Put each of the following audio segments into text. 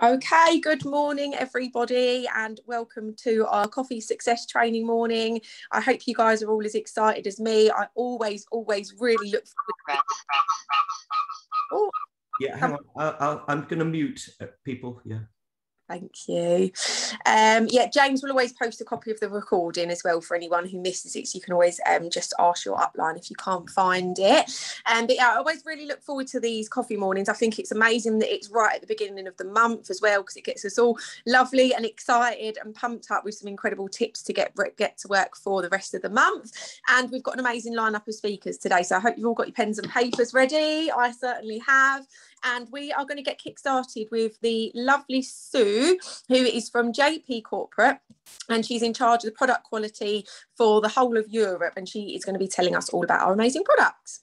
Okay, good morning everybody and welcome to our coffee success training morning. I hope you guys are all as excited as me. I always really look forward to Yeah, hang on, I'm going to mute people. Yeah. Thank you. Yeah, James will always post a copy of the recording as well for anyone who misses it. So you can always just ask your upline if you can't find it. But yeah, I always really look forward to these coffee mornings. I think it's amazing that it's right at the beginning of the month as well, because it gets us all lovely and excited and pumped up with some incredible tips to get to work for the rest of the month. And we've got an amazing lineup of speakers today. So I hope you've all got your pens and papers ready. I certainly have. And we are going to get kick-started with the lovely Sue, who is from JP Corporate, and she's in charge of the product quality for the whole of Europe, and she is going to be telling us all about our amazing products.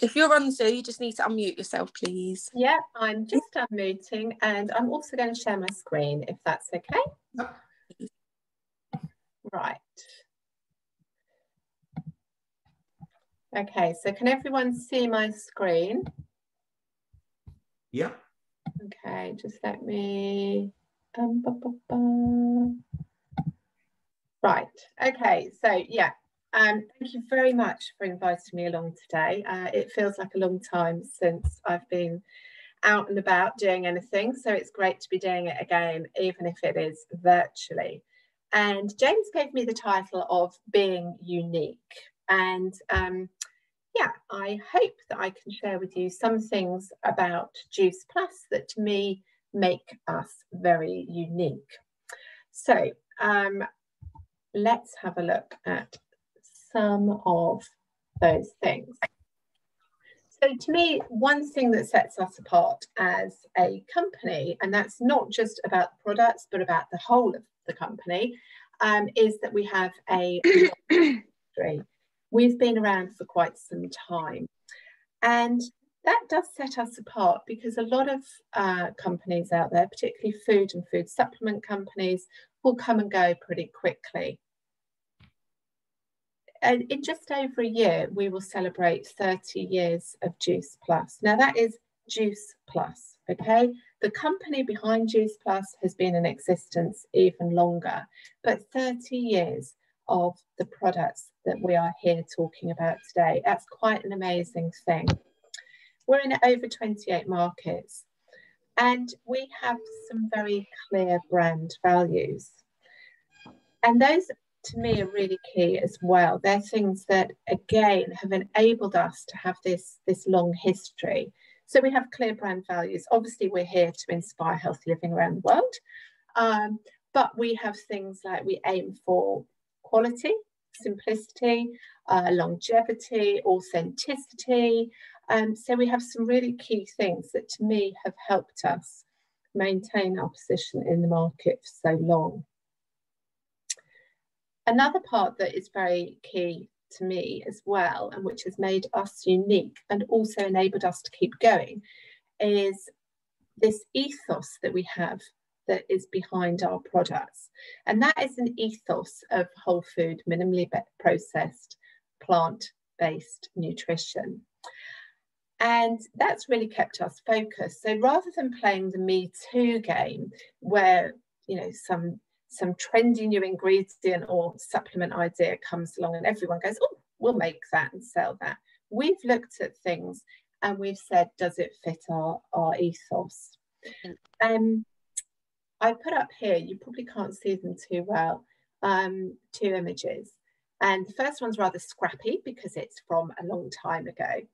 If you're on, Sue, you just need to unmute yourself, please. Yeah, I'm just unmuting, and I'm also going to share my screen, if that's okay. Yep. Right. Okay, so can everyone see my screen? Yeah. Okay, just let me... Right, okay, so yeah, thank you very much for inviting me along today. It feels like a long time since I've been out and about doing anything, so it's great to be doing it again, even if it is virtually. And James gave me the title of Being Unique, and yeah, I hope that I can share with you some things about Juice Plus that to me make us very unique. So let's have a look at some of those things. So to me, one thing that sets us apart as a company, and that's not just about the products, but about the whole of the company, is that we have a history. We've been around for quite some time, and that does set us apart because a lot of companies out there, particularly food and food supplement companies, will come and go pretty quickly. And in just over a year, we will celebrate 30 years of Juice Plus. Now that is Juice Plus, okay? The company behind Juice Plus has been in existence even longer, but 30 years of the products that we are here talking about today. That's quite an amazing thing. We're in over 28 markets, and we have some very clear brand values. And those, to me, are really key as well. They're things that, again, have enabled us to have this long history. So we have clear brand values. Obviously, we're here to inspire healthy living around the world, but we have things like we aim for quality, simplicity, longevity, authenticity. So we have some really key things that to me have helped us maintain our position in the market for so long. Another part that is very key to me as well, and which has made us unique and also enabled us to keep going, is this ethos that we have that is behind our products. And that is an ethos of whole food, minimally processed, plant-based nutrition. And that's really kept us focused. So rather than playing the Me Too game, where, you know, some trendy new ingredient or supplement idea comes along and everyone goes, oh, we'll make that and sell that. We've looked at things and we've said, does it fit our ethos? I put up here, you probably can't see them too well, two images. And the first one's rather scrappy because it's from a long time ago,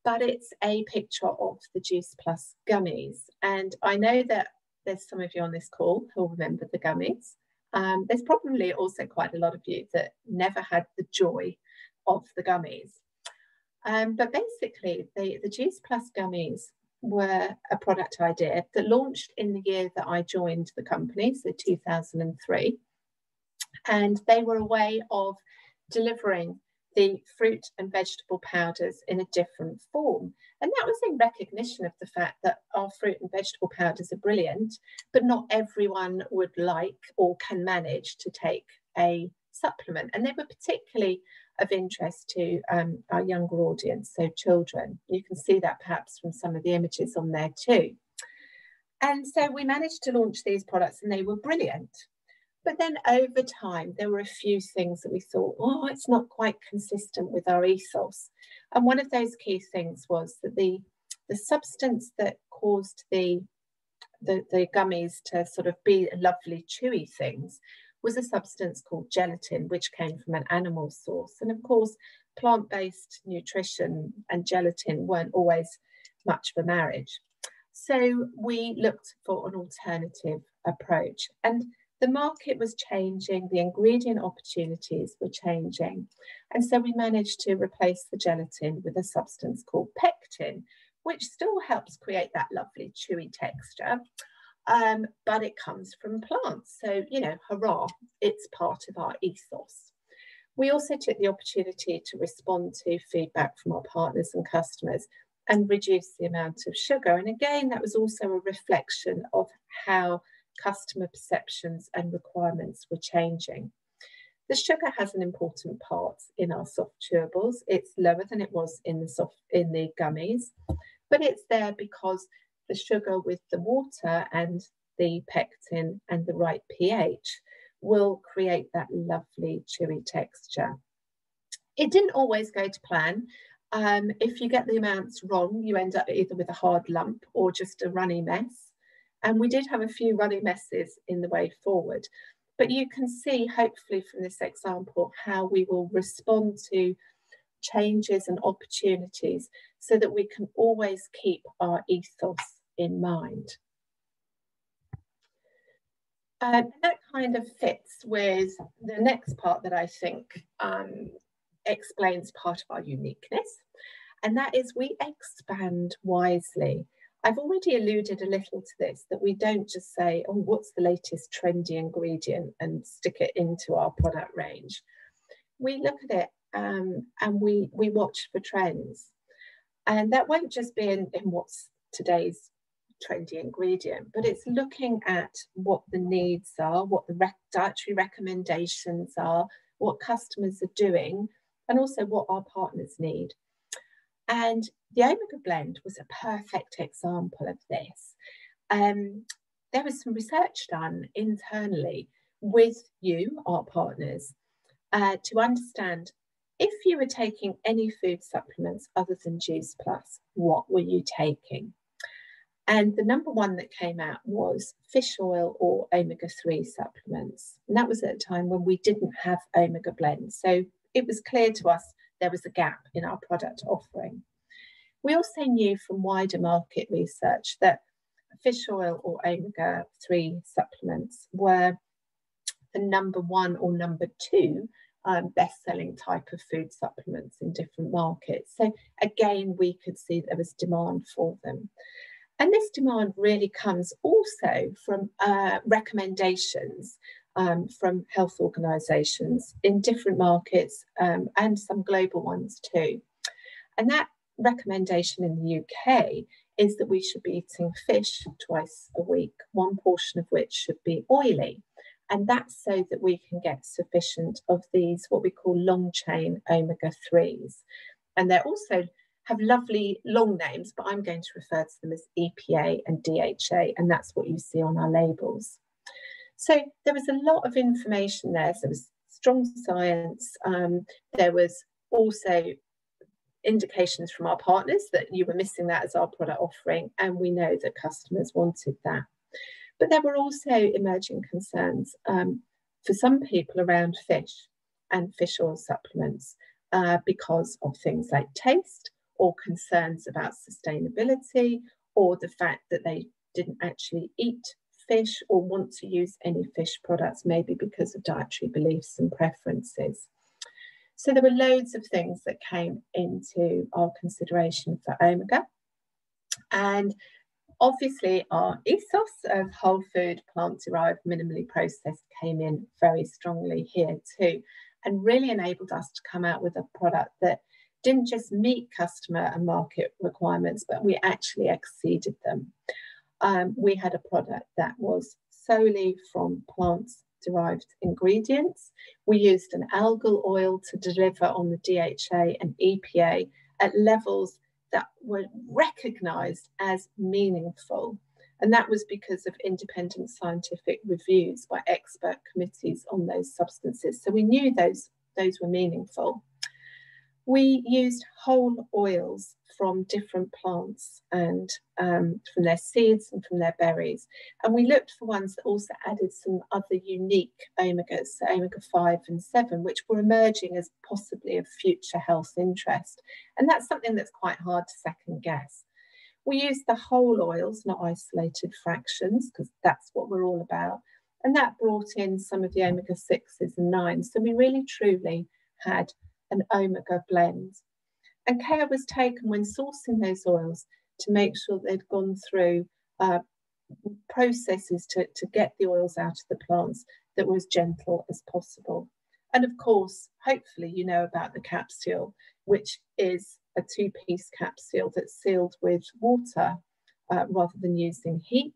but it's a picture of the Juice Plus gummies. And I know that there's some of you on this call who'll remember the gummies. There's probably also quite a lot of you that never had the joy of the gummies. But basically, the Juice Plus gummies were a product idea that launched in the year that I joined the company, so 2003. And they were a way of delivering the fruit and vegetable powders in a different form. And that was in recognition of the fact that our fruit and vegetable powders are brilliant, but not everyone would like or can manage to take a supplement. And they were particularly of interest to our younger audience, so children. You can see that perhaps from some of the images on there too. And so we managed to launch these products and they were brilliant. But then over time, there were a few things that we thought, oh, it's not quite consistent with our ethos. And one of those key things was that the substance that caused the gummies to sort of be lovely chewy things was a substance called gelatin, which came from an animal source. And of course, plant-based nutrition and gelatin weren't always much of a marriage. So we looked for an alternative approach. And the market was changing, the ingredient opportunities were changing. And so we managed to replace the gelatin with a substance called pectin, which still helps create that lovely chewy texture, but it comes from plants. So, you know, hurrah, it's part of our ethos. We also took the opportunity to respond to feedback from our partners and customers and reduce the amount of sugar. And again, that was also a reflection of how customer perceptions and requirements were changing. The sugar has an important part in our soft chewables. It's lower than it was in the gummies, but it's there because the sugar with the water and the pectin and the right pH will create that lovely chewy texture. It didn't always go to plan. If you get the amounts wrong, you end up either with a hard lump or just a runny mess. And we did have a few runny messes in the way forward. But you can see, hopefully from this example, how we will respond to changes and opportunities so that we can always keep our ethos in mind. And that kind of fits with the next part that I think explains part of our uniqueness, and that is we expand wisely. I've already alluded a little to this, that we don't just say, oh, what's the latest trendy ingredient and stick it into our product range. We look at it and we watch for trends. And that won't just be in what's today's trendy ingredient, but it's looking at what the needs are, what the dietary recommendations are, what customers are doing, and also what our partners need. And the Omega blend was a perfect example of this. There was some research done internally with you, our partners, to understand if you were taking any food supplements other than Juice Plus, what were you taking? And the number one that came out was fish oil or omega-3 supplements. And that was at a time when we didn't have Omega blends. So it was clear to us there was a gap in our product offering. We also knew from wider market research that fish oil or omega-3 supplements were the number one or number two best-selling type of food supplements in different markets. So again, we could see there was demand for them. And this demand really comes also from recommendations from health organisations in different markets and some global ones too. And that recommendation in the UK is that we should be eating fish twice a week, one portion of which should be oily. And that's so that we can get sufficient of these, what we call long chain omega-3s. And they also have lovely long names, but I'm going to refer to them as EPA and DHA, and that's what you see on our labels. So there was a lot of information there. So there was strong science. There was also indications from our partners that you were missing that as our product offering, and we know that customers wanted that. But there were also emerging concerns for some people around fish and fish oil supplements because of things like taste or concerns about sustainability or the fact that they didn't actually eat fish or want to use any fish products, maybe because of dietary beliefs and preferences. So there were loads of things that came into our consideration for Omega. And obviously our ethos of whole food, plant-derived, minimally processed came in very strongly here too, and really enabled us to come out with a product that didn't just meet customer and market requirements, but we actually exceeded them. We had a product that was solely from plants derived ingredients. We used an algal oil to deliver on the DHA and EPA at levels that were recognised as meaningful. And that was because of independent scientific reviews by expert committees on those substances. So we knew those were meaningful. We used whole oils from different plants and from their seeds and from their berries. And we looked for ones that also added some other unique omegas, so omega-5 and 7, which were emerging as possibly of future health interest. And that's something that's quite hard to second guess. We used the whole oils, not isolated fractions, because that's what we're all about. And that brought in some of the omega-6s and 9s. So we really truly had an omega blend. And care was taken when sourcing those oils to make sure they'd gone through processes to get the oils out of the plants that were as gentle as possible. And of course, hopefully you know about the capsule, which is a 2-piece capsule that's sealed with water rather than using heat,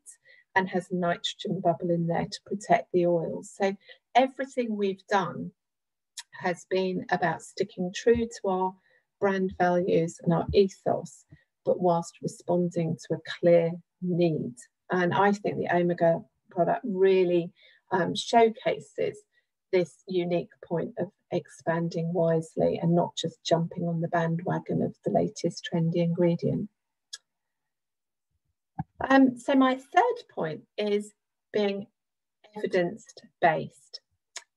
and has a nitrogen bubble in there to protect the oils. So everything we've done has been about sticking true to our brand values and our ethos, but whilst responding to a clear need. And I think the Omega product really showcases this unique point of expanding wisely and not just jumping on the bandwagon of the latest trendy ingredient. So my third point is being evidence-based.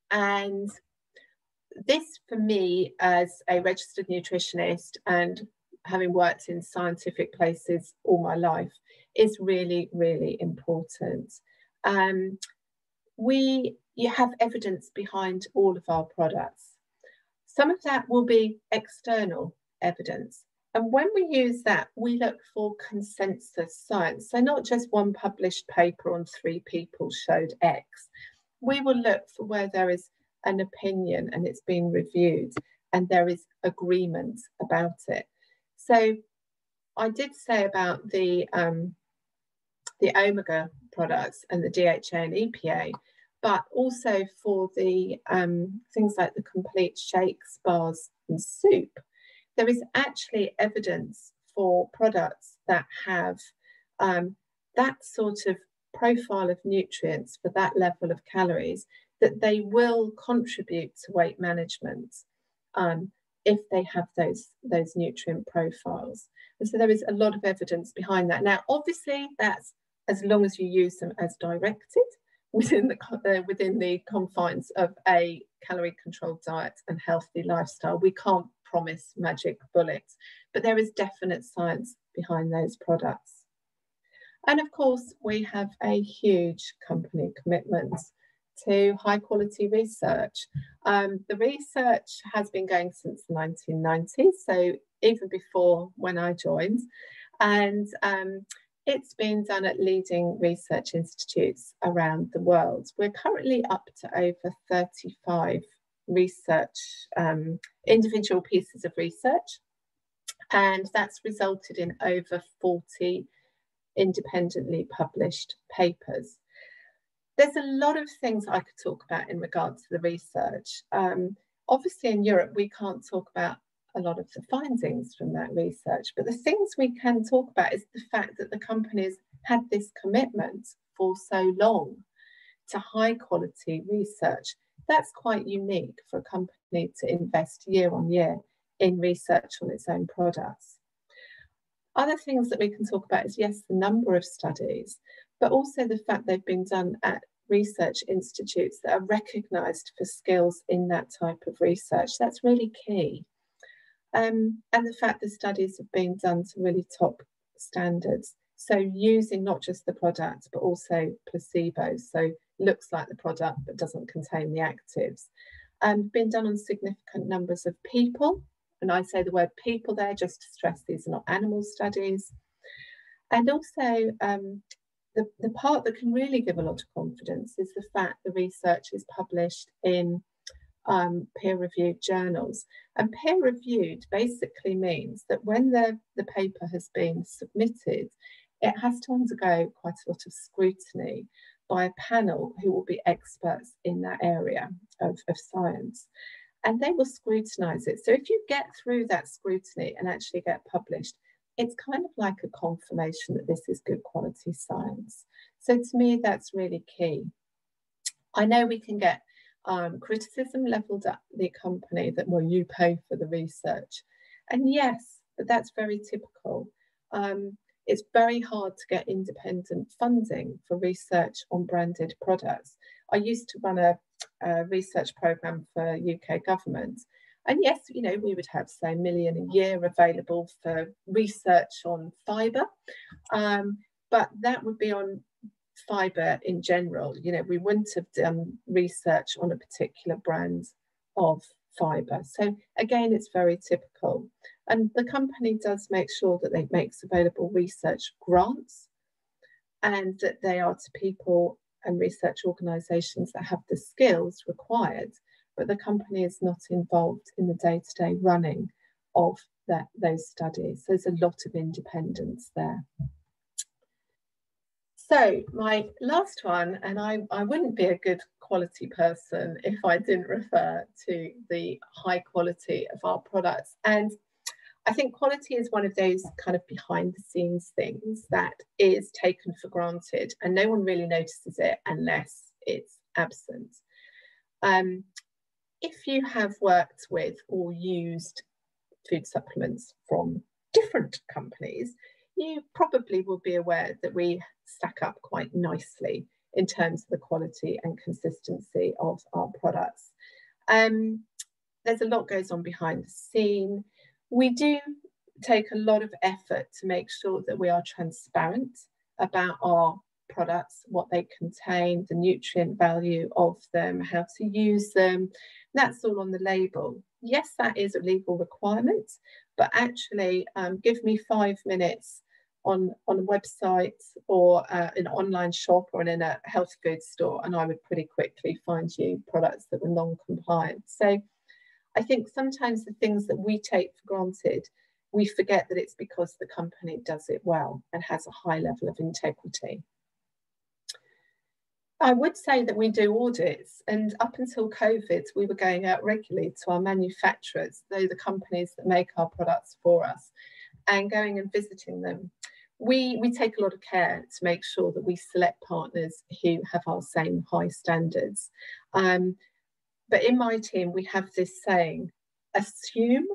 And this, for me, as a registered nutritionist and having worked in scientific places all my life, is really, really important. You have evidence behind all of our products. Some of that will be external evidence. And when we use that, we look for consensus science. So not just one published paper on 3 people showed X. We will look for where there is an opinion and it's been reviewed and there is agreement about it. So I did say about the omega products and the DHA and EPA, but also for the things like the complete shakes, bars and soup, there is actually evidence for products that have that sort of profile of nutrients for that level of calories, that they will contribute to weight management if they have those nutrient profiles. And so there is a lot of evidence behind that. Now, obviously, that's as long as you use them as directed within the confines of a calorie-controlled diet and healthy lifestyle. We can't promise magic bullets, but there is definite science behind those products. And of course, we have a huge company commitment to high quality research. The research has been going since the 1990s, so even before when I joined, and it's been done at leading research institutes around the world. We're currently up to over 35 research, individual pieces of research, and that's resulted in over 40 independently published papers. There's a lot of things I could talk about in regards to the research. Obviously in Europe, we can't talk about a lot of the findings from that research, but the things we can talk about is the fact that the companies had this commitment for so long to high quality research. That's quite unique for a company to invest year on year in research on its own products. Other things that we can talk about is, yes, the number of studies, but also the fact they've been done at research institutes that are recognised for skills in that type of research. That's really key. And the fact the studies have been done to really top standards. So using not just the product, but also placebos. So looks like the product, but doesn't contain the actives. Been done on significant numbers of people. And I say the word people there just to stress these are not animal studies. And also the part that can really give a lot of confidence is the fact the research is published in peer-reviewed journals. And peer-reviewed basically means that when the paper has been submitted, it has to undergo quite a lot of scrutiny by a panel who will be experts in that area of science, and they will scrutinise it. So if you get through that scrutiny and actually get published, it's kind of like a confirmation that this is good quality science. So to me, that's really key. I know we can get criticism levelled at the company that, well, you pay for the research. And yes, but that's very typical. It's very hard to get independent funding for research on branded products. I used to run a research programme for UK government. And yes, you know, we would have, say, $1 million a year available for research on fibre. But that would be on fibre in general. You know, we wouldn't have done research on a particular brand of fibre. So again, it's very typical. And the company does make sure that it makes available research grants, and that they are to people and research organisations that have the skills required, but the company is not involved in the day-to-day running of those studies. There's a lot of independence there. So my last one, and I wouldn't be a good quality person if I didn't refer to the high quality of our products. And I think quality is one of those kind of behind the scenes things that is taken for granted, and no one really notices it unless it's absent. If you have worked with or used food supplements from different companies, you probably will be aware that we stack up quite nicely in terms of the quality and consistency of our products. There's a lot goes on behind the scene. We do take a lot of effort to make sure that we are transparent about our products, what they contain, the nutrient value of them, how to use them. That's all on the label. Yes, that is a legal requirement, but actually give me 5 minutes on a website or an online shop or in a health food store, and I would pretty quickly find you products that were non-compliant. So I think sometimes the things that we take for granted, we forget that it's because the company does it well and has a high level of integrity. I would say that we do audits, and up until COVID, we were going out regularly to our manufacturers, those are the companies that make our products for us, and going and visiting them. We take a lot of care to make sure that we select partners who have our same high standards. But in my team, we have this saying, assume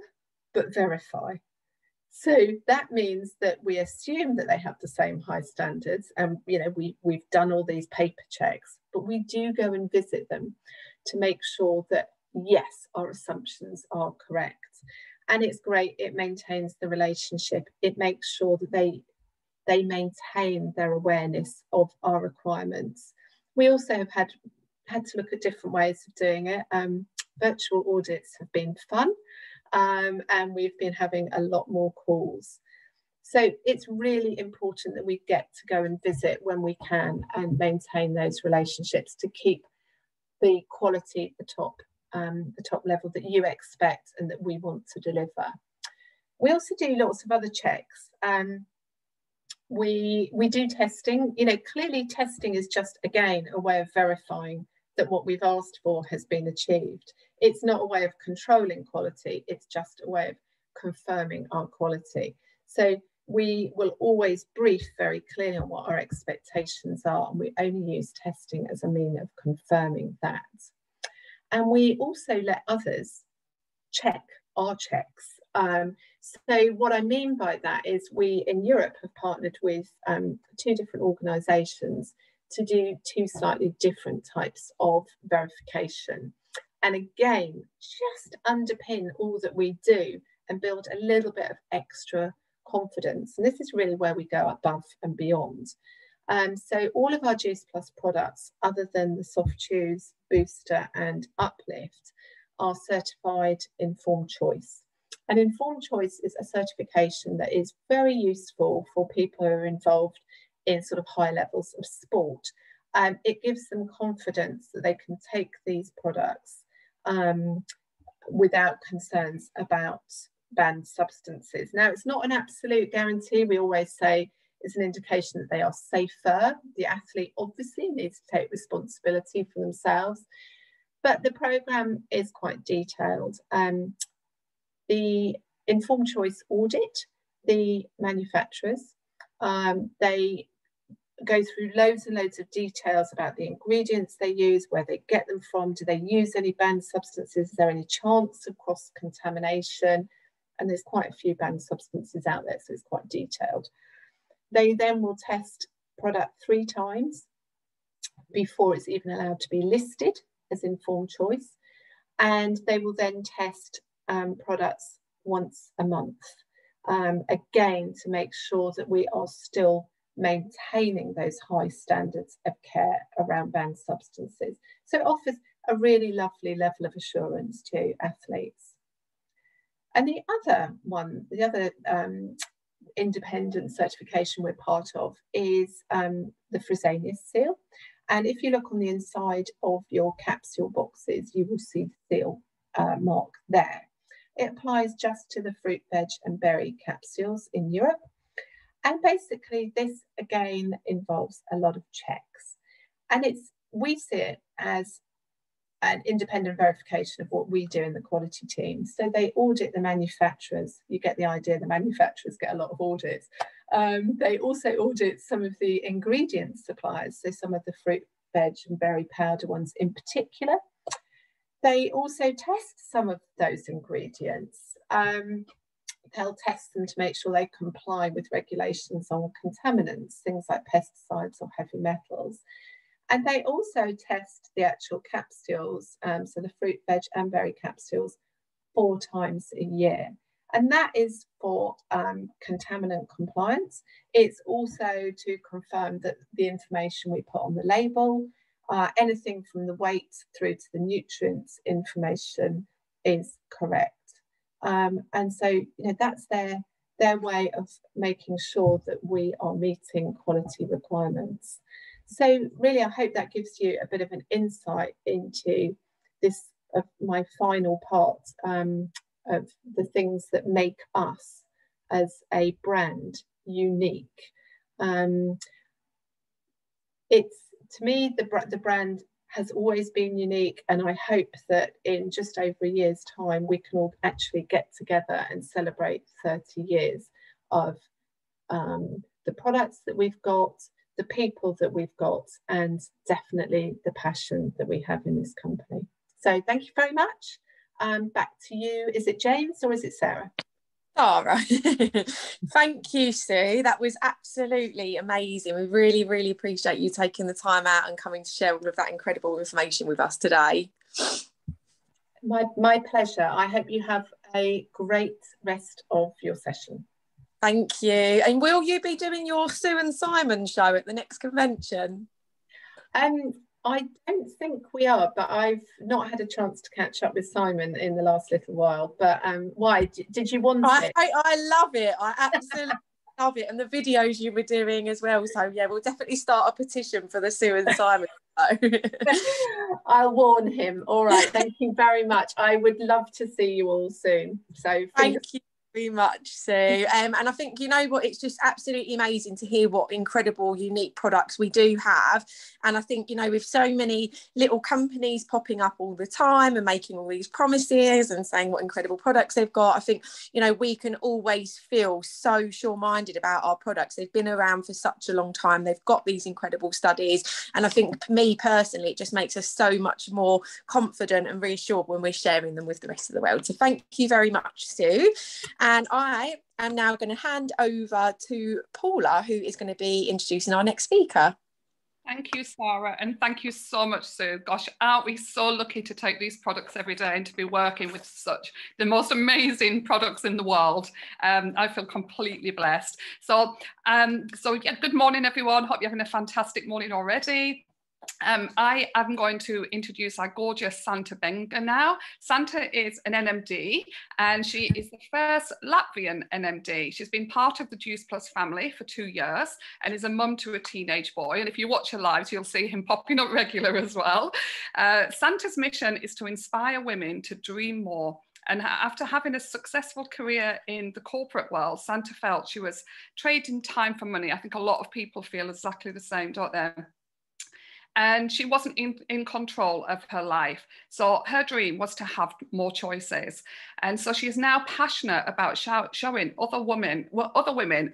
but verify. So that means that we assume that they have the same high standards, and you know, we've done all these paper checks, but we do go and visit them to make sure that yes, our assumptions are correct. And it's great, it maintains the relationship, it makes sure that they maintain their awareness of our requirements. We also have had to look at different ways of doing it. Virtual audits have been fun, and we've been having a lot more calls. So it's really important that we get to go and visit when we can and maintain those relationships to keep the quality at the top level that you expect and that we want to deliver. We also do lots of other checks. We do testing. You know, clearly testing is just, again, a way of verifying that what we've asked for has been achieved. It's not a way of controlling quality, it's just a way of confirming our quality. So we will always brief very clearly on what our expectations are, and we only use testing as a means of confirming that. And we also let others check our checks. So what I mean by that is we in Europe have partnered with 2 different organisations to do 2 slightly different types of verification. And again, just underpin all that we do and build a little bit of extra confidence. And this is really where we go above and beyond. So all of our Juice Plus products, other than the Soft Chews, Booster and Uplift, are certified Informed Choice. And Informed Choice is a certification that is very useful for people who are involved in sort of high levels of sport. It gives them confidence that they can take these products without concerns about banned substances. Now, it's not an absolute guarantee. We always say, It's an indication that they are safer. The athlete obviously needs to take responsibility for themselves, but the programme is quite detailed. The informed choice audit the manufacturers. They go through loads and loads of details about the ingredients they use, where they get them from, do they use any banned substances, is there any chance of cross-contamination? And there's quite a few banned substances out there, so it's quite detailed. They then will test product 3 times before it's even allowed to be listed as informed choice. And they will then test products once a month, again, to make sure that we are still maintaining those high standards of care around banned substances. So it offers a really lovely level of assurance to athletes. And the other one, the other independent certification we're part of is the Fresenius seal. And if you look on the inside of your capsule boxes, you will see the seal mark there. It applies just to the fruit, veg and berry capsules in Europe. And basically this again involves a lot of checks. And we see it as an independent verification of what we do in the quality team. So they audit the manufacturers. You get the idea, the manufacturers get a lot of audits. They also audit some of the ingredient suppliers, so some of the fruit, veg and berry powder ones in particular. They also test some of those ingredients. They'll test them to make sure they comply with regulations on contaminants, things like pesticides or heavy metals. And they also test the actual capsules, so the fruit, veg and berry capsules, 4 times a year. And that is for contaminant compliance. It's also to confirm that the information we put on the label, anything from the weight through to the nutrients information, is correct. And so, you know, that's their way of making sure that we are meeting quality requirements. So really, I hope that gives you a bit of an insight into this, my final part of the things that make us as a brand unique. It's, to me, the brand has always been unique, and I hope that in just over a year's time we can all actually get together and celebrate 30 years of the products that we've got, the people that we've got, and definitely the passion that we have in this company. So thank you very much. Back to you. Is it James or is it Sarah? Sara. Thank you, Sue. That was absolutely amazing. We really, really appreciate you taking the time out and coming to share all of that incredible information with us today. My pleasure. I hope you have a great rest of your session. Thank you. And will you be doing your Sue and Simon show at the next convention? I don't think we are, but I've not had a chance to catch up with Simon in the last little while. But why? Did you want it? I love it. I absolutely love it. And the videos you were doing as well. So yeah, we'll definitely start a petition for the Sue and Simon show. I'll warn him. All right. Thank you very much. I would love to see you all soon. So thank you very much, Sue. And I think, you know what, it's just absolutely amazing to hear what incredible unique products we do have. And I think, you know, with so many little companies popping up all the time and making all these promises and saying what incredible products they've got, I think, you know, we can always feel so sure-minded about our products. They've been around for such a long time, they've got these incredible studies, and I think, me personally, it just makes us so much more confident and reassured when we're sharing them with the rest of the world. So thank you very much, Sue. And I am now going to hand over to Paula, who is going to be introducing our next speaker. Thank you, Sara, and thank you so much, Sue. Gosh, aren't we so lucky to take these products every day and to be working with the most amazing products in the world. I feel completely blessed. So yeah, good morning, everyone. Hope you're having a fantastic morning already. I am going to introduce our gorgeous Santa Benga now. Santa is an NMD, and she is the first Latvian NMD. She's been part of the Juice Plus family for 2 years and is a mum to a teenage boy. And if you watch her lives, you'll see him popping up regular as well. Santa's mission is to inspire women to dream more And after having a successful career in the corporate world, Santa felt she was trading time for money. I think a lot of people feel exactly the same, don't they? And she wasn't in control of her life. So her dream was to have more choices. And so she is now passionate about showing other women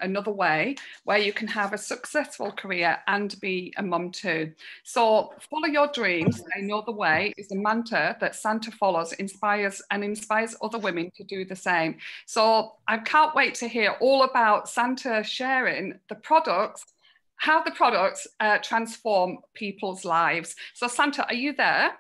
another way where you can have a successful career and be a mum too. So follow your dreams, they know the way is a mantra that Santa follows, inspires other women to do the same. So I can't wait to hear all about Santa sharing the products, how the products transform people's lives. So Santa, are you there?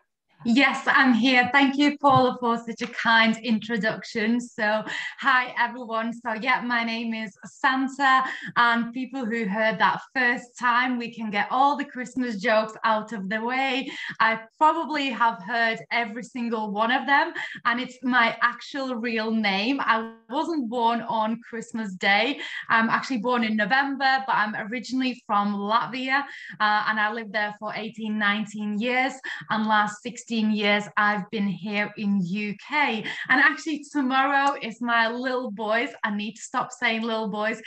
Yes, I'm here. Thank you, Paula, for such a kind introduction. So, hi, everyone. So, yeah, my name is Santa, and people who heard that first time, we can get all the Christmas jokes out of the way. I probably have heard every single one of them, and it's my actual real name. I wasn't born on Christmas Day. I'm actually born in November, but I'm originally from Latvia, and I lived there for 18, 19 years, and last 16 years I've been here in UK. And actually tomorrow is my little boy's, I need to stop saying little boys,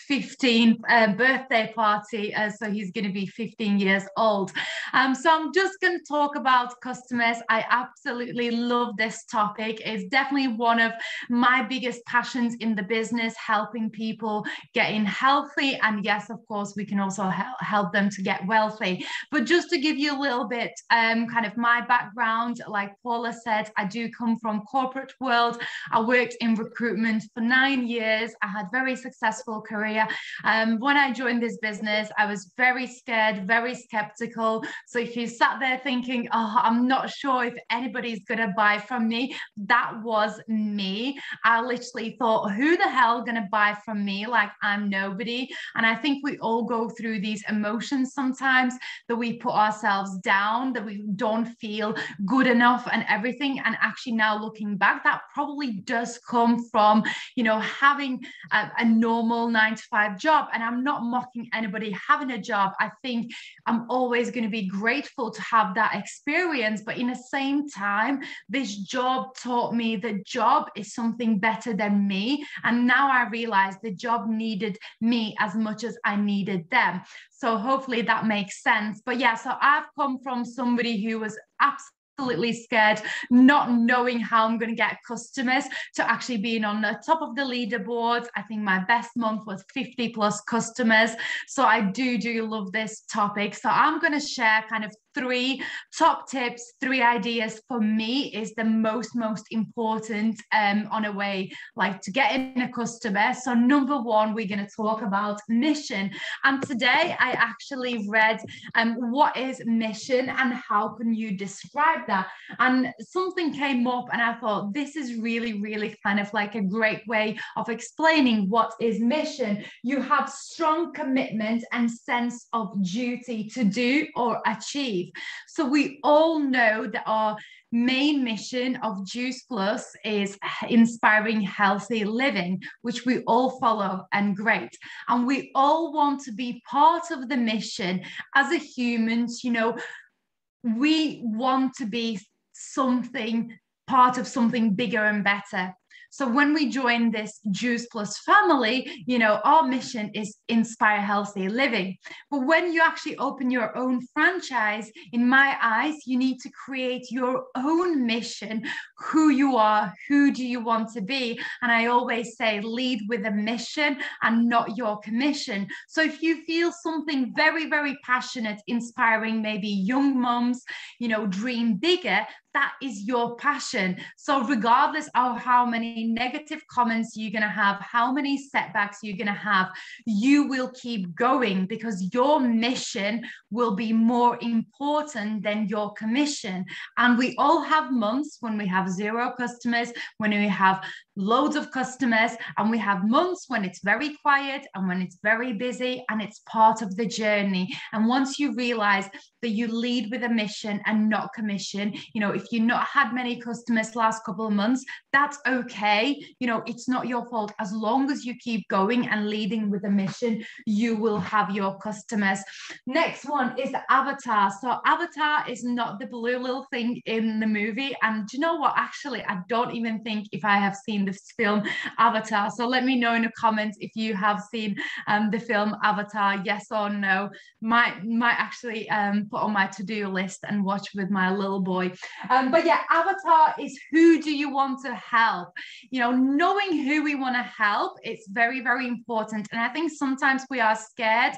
15th birthday party, so he's going to be 15 years old. So I'm just going to talk about customers. I absolutely love this topic. It's definitely one of my biggest passions in the business, helping people getting healthy, and yes, of course, we can also help them to get wealthy. But just to give you a little bit kind of my background, like Paula said, I do come from corporate world. I worked in recruitment for 9 years. I had very successful career. When I joined this business, I was very scared, very skeptical. So if you sat there thinking, oh, I'm not sure if anybody's going to buy from me, that was me. I literally thought, who the hell going to buy from me? Like, I'm nobody. And I think we all go through these emotions sometimes, that we put ourselves down, that we don't feel good enough and everything. And actually now looking back, that probably does come from, you know, having a normal 9-to-5 job. And I'm not mocking anybody having a job. I think I'm always going to be grateful to have that experience. But in the same time, this job taught me that job is something better than me. And now I realize the job needed me as much as I needed them. So hopefully that makes sense. But yeah, so I've come from somebody who was absolutely scared, not knowing how I'm going to get customers, to actually being on the top of the leaderboards. I think my best month was 50 plus customers. So I do love this topic. So I'm going to share kind of 3 top tips, 3 ideas for me is the most important on a way like to get in a customer. So number 1, we're going to talk about mission. And today I actually read what is mission and how can you describe that? And something came up and I thought this is really kind of like a great way of explaining what is mission. You have strong commitment and sense of duty to do or achieve. So we all know that our main mission of Juice Plus is inspiring healthy living, which we all follow, and great. And we all want to be part of the mission as a humans. You know, we want to be part of something bigger and better. So when we join this Juice Plus family, you know, our mission is inspire healthy living. But when you actually open your own franchise, in my eyes, you need to create your own mission, who you are, who do you want to be? And I always say, lead with a mission and not your commission. So if you feel something very passionate, inspiring maybe young moms, you know, dream bigger, that is your passion. So regardless of how many negative comments you're going to have, how many setbacks you're going to have, you will keep going because your mission will be more important than your commission. And we all have months when we have 0 customers, when we have loads of customers, and we have months when it's very quiet and when it's very busy, and it's part of the journey. And once you realize that you lead with a mission and not commission, you know, if you've not had many customers last couple of months, that's okay. You know, it's not your fault. As long as you keep going and leading with a mission, you will have your customers. Next one is the avatar. So avatar is not the blue little thing in the movie. And do you know what? Actually, I don't even think if I have seen this film Avatar. So let me know in the comments if you have seen the film Avatar, yes or no. Might actually put on my to-do list and watch with my little boy. But yeah, avatar is who do you want to help? You know, knowing who we want to help, it's very, very important. And I think sometimes we are scared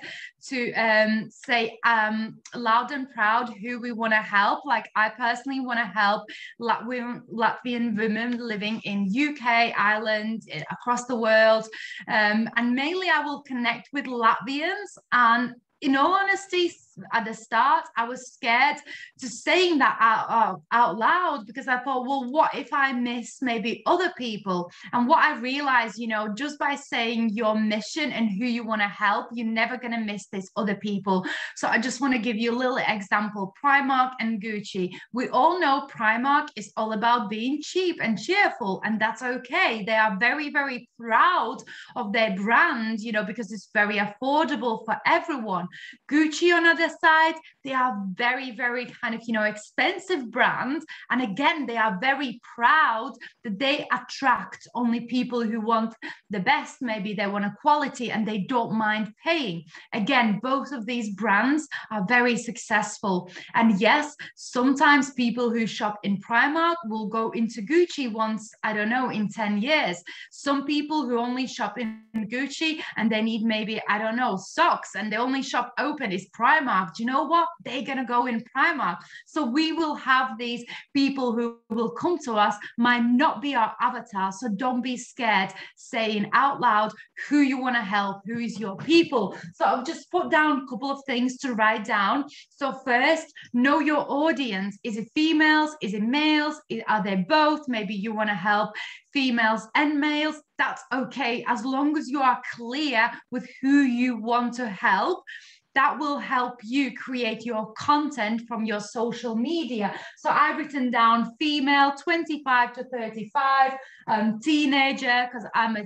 to say loud and proud who we want to help. Like I personally want to help Latvian women living in UK, Ireland, across the world. And mainly I will connect with Latvians. And in all honesty, at the start, I was scared to saying that out loud, because I thought, well, what if I miss maybe other people? And what I realized, you know, just by saying your mission and who you want to help, you're never going to miss these other people. So I just want to give you a little example. Primark and Gucci. We all know Primark is all about being cheap and cheerful, and that's okay. They are very, very proud of their brand, you know, because it's very affordable for everyone. Gucci, on the other side, they are very, very kind of, you know, expensive brands. And again, they are very proud that they attract only people who want the best. Maybe they want a quality and they don't mind paying. Again, both of these brands are very successful. And yes, sometimes people who shop in Primark will go into Gucci once, I don't know, in 10 years. Some people who only shop in Gucci and they need maybe, I don't know, socks, and the only shop open is Primark. Do you know what? They're going to go in Primark. So we will have these people who will come to us, might not be our avatar. So don't be scared saying out loud who you want to help, who is your people. So I've just put down a couple of things to write down. So first, know your audience. Is it females? Is it males? Are they both? Maybe you want to help females and males. That's okay, as long as you are clear with who you want to help. That will help you create your content from your social media. So I've written down female, 25 to 35, teenager, because I'm a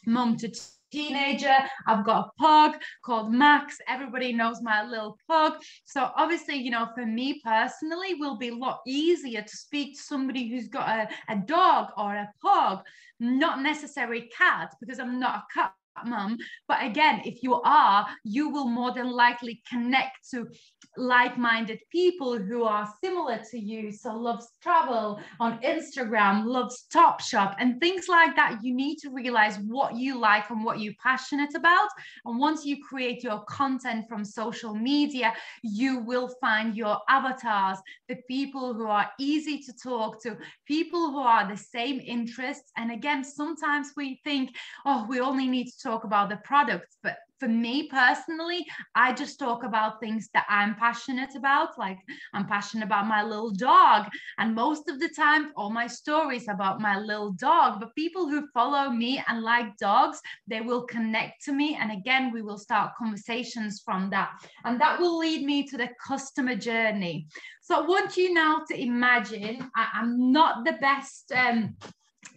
mum to teenager. I've got a pug called Max. Everybody knows my little pug. So obviously, you know, for me personally, it will be a lot easier to speak to somebody who's got a dog or a pug, not necessarily cat, because I'm not a cat mum. But again, if you are, you will more than likely connect to like-minded people who are similar to you. So loves travel on Instagram, loves Topshop and things like that. You need to realize what you like and what you're passionate about. And once you create your content from social media, you will find your avatars, the people who are easy to talk to, people who are the same interests. And again, sometimes we think, oh, we only need to talk about the products, but for me personally, I just talk about things that I'm passionate about. Like I'm passionate about my little dog, and most of the time all my stories about my little dog. But people who follow me and like dogs, they will connect to me, and again we will start conversations from that, and that will lead me to the customer journey. So I want you now to imagine, I'm not the best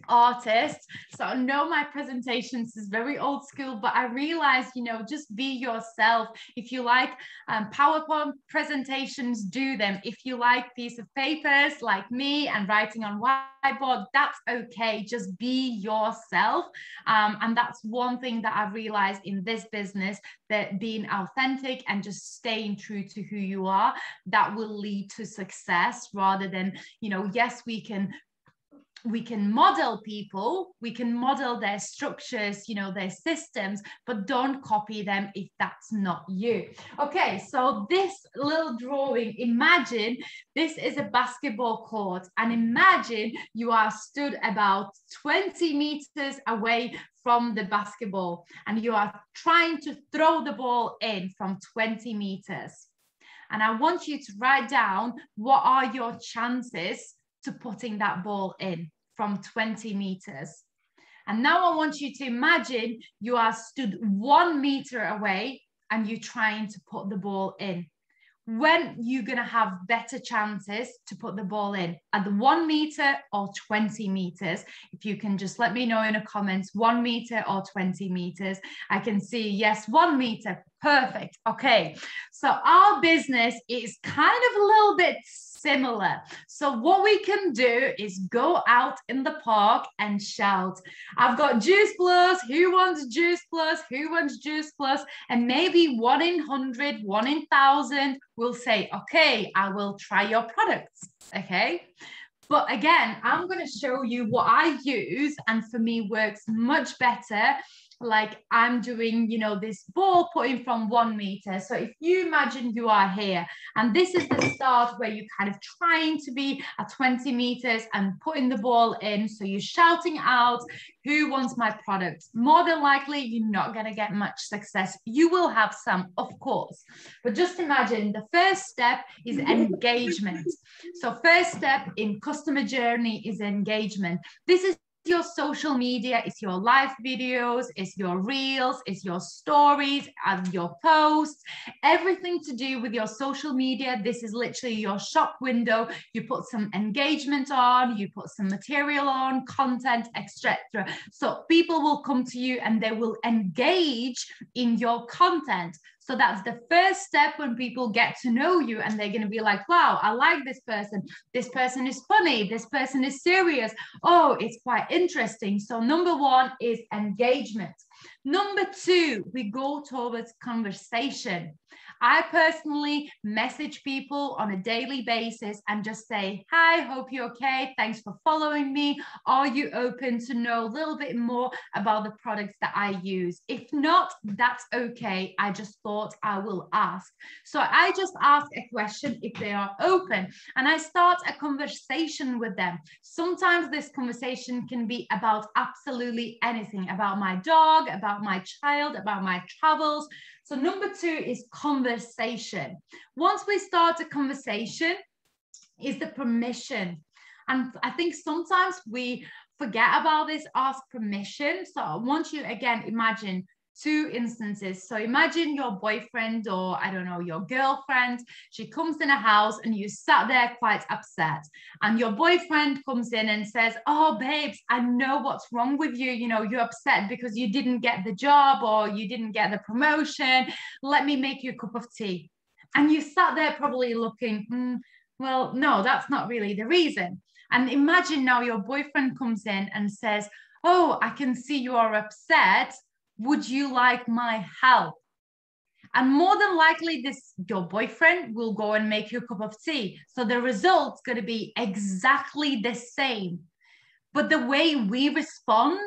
artist, so I know my presentations is very old school, but I realized, you know, just be yourself. If you like PowerPoint presentations, do them. If you like piece of papers like me and writing on whiteboard, that's okay. Just be yourself. And that's one thing that I've realized in this business, that being authentic and just staying true to who you are, that will lead to success, rather than, you know, yes, we can model people, we can model their structures, you know, their systems, but don't copy them if that's not you. Okay, so this little drawing, imagine this is a basketball court, and imagine you are stood about 20 meters away from the basketball and you are trying to throw the ball in from 20 meters. And I want you to write down, what are your chances to putting that ball in from 20 meters? And now I want you to imagine you are stood 1 meter away and you're trying to put the ball in. When you're going to have better chances to put the ball in, at the 1 meter or 20 meters? If you can just let me know in the comments, 1 meter or 20 meters. I can see, yes, 1 meter. Perfect. Okay. So our business is kind of a little bit similar. So what we can do is go out in the park and shout, I've got Juice Plus, who wants Juice Plus, who wants Juice Plus? And maybe 1 in 100, 1 in 1,000 will say, okay, I will try your products. Okay. But again, I'm going to show you what I use, and for me works much better. Like I'm doing, you know, this ball putting from 1 meter. So if you imagine you are here, and this is the start where you're kind of trying to be at 20 meters and putting the ball in. So you're shouting out, who wants my product? More than likely, you're not going to get much success. You will have some, of course. But just imagine the first step is engagement. So first step in customer journey is engagement. This is your social media, it's your live videos, it's your reels, it's your stories and your posts, everything to do with your social media. This is literally your shop window. You put some engagement on, you put some material on, content, etc. So people will come to you and they will engage in your content. So that's the first step when people get to know you, and they're going to be like, wow, I like this person. This person is funny. This person is serious. Oh, it's quite interesting. So number 1 is engagement. Number 2, we go towards conversation. I personally message people on a daily basis and just say, hi, hope you're okay. Thanks for following me. Are you open to know a little bit more about the products that I use? If not, that's okay. I just thought I will ask. So I just ask a question if they are open, and I start a conversation with them. Sometimes this conversation can be about absolutely anything, about my dog, about my child, about my travels. So number 2 is conversation. Once we start a conversation, is the permission. And I think sometimes we forget about this, ask permission. So I want you, again, imagine 2 instances. So imagine your boyfriend, or I don't know, your girlfriend, she comes in a house and you sat there quite upset, and your boyfriend comes in and says, oh babes, I know what's wrong with you. You know, you're upset because you didn't get the job or you didn't get the promotion. Let me make you a cup of tea. And you sat there probably looking, well, no, that's not really the reason. And imagine now your boyfriend comes in and says, oh, I can see you are upset. Would you like my help? And more than likely, your boyfriend will go and make you a cup of tea. So the result's going to be exactly the same. But the way we respond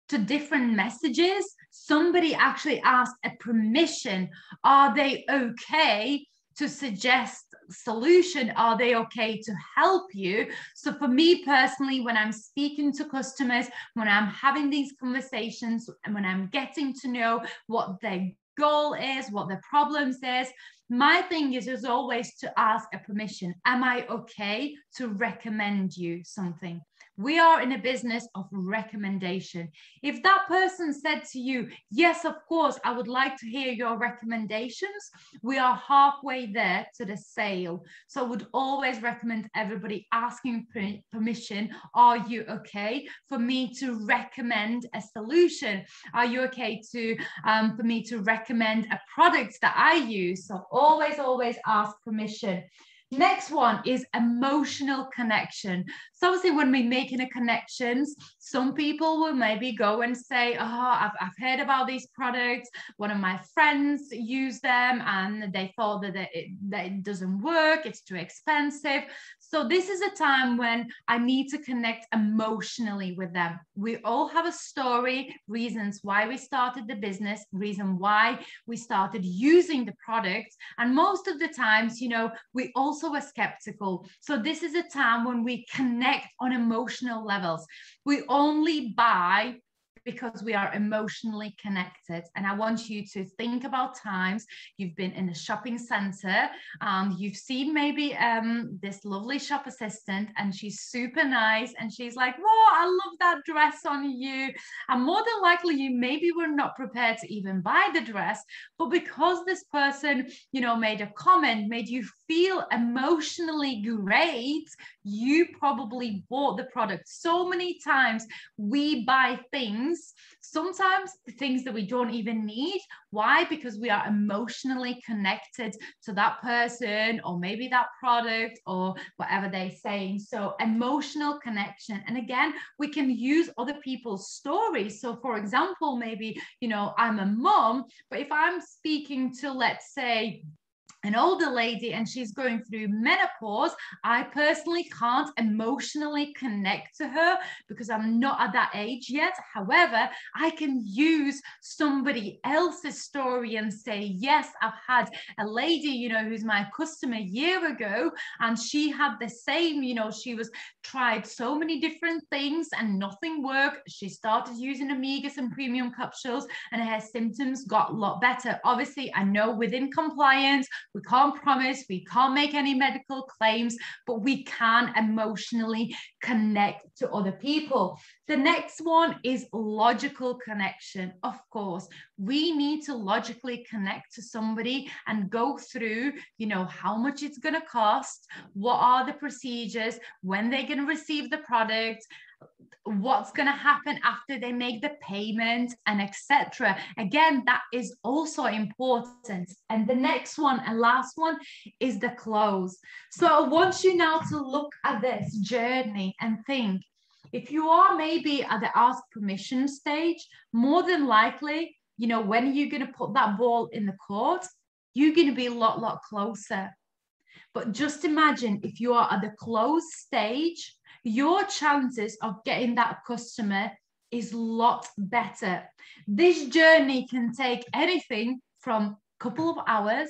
to different messages, somebody actually asked a permission. Are they okay to suggest solution? Are they okay to help you? So for me personally, when I'm speaking to customers, when I'm having these conversations, and when I'm getting to know what their goal is, what their problems is, my thing is always to ask a permission. Am I okay to recommend you something? We are in a business of recommendation. If that person said to you, yes, of course, I would like to hear your recommendations, we are halfway there to the sale. So I would always recommend everybody asking permission. Are you okay for me to recommend a solution? Are you okay for me to recommend a product that I use? So always ask permission. Next one is emotional connection. So obviously when we're making a connections, some people will maybe go and say, oh, I've heard about these products. One of my friends used them and they thought that it doesn't work. It's too expensive. So this is a time when I need to connect emotionally with them. We all have a story, reasons why we started the business, reason why we started using the product. And most of the times, you know, we also are skeptical. So this is a time when we connect on emotional levels. We only buy because we are emotionally connected. And I want you to think about times you've been in a shopping center and you've seen maybe this lovely shop assistant, and she's super nice, and she's like, "Oh, I love that dress on you." And more than likely, you maybe were not prepared to even buy the dress, but because this person, you know, made a comment, made you feel emotionally great, you probably bought the product. So many times we buy things, sometimes things that we don't even need. Why? Because we are emotionally connected to that person, or maybe that product, or whatever they're saying. So emotional connection. And again, we can use other people's stories. So for example, maybe, you know, I'm a mom, but if I'm speaking to, let's say, an older lady and she's going through menopause, I personally can't emotionally connect to her because I'm not at that age yet. However, I can use somebody else's story and say, yes, I've had a lady, you know, who's my customer a year ago, and she had the same, you know, she was tried so many different things and nothing worked. She started using omegas and premium capsules and her symptoms got a lot better. Obviously, I know within compliance, we can't promise, we can't make any medical claims, but we can emotionally connect to other people. The next one is logical connection. Of course, we need to logically connect to somebody and go through, you know, how much it's going to cost, what are the procedures, when they're going to receive the product, what's going to happen after they make the payment, and etc. Again, that is also important. And the next one and last one is the close. So I want you now to look at this journey and think, if you are maybe at the ask permission stage, more than likely, you know, when you're going to put that ball in the court, you're going to be a lot closer. But just imagine if you are at the close stage, your chances of getting that customer is a lot better. This journey can take anything from a couple of hours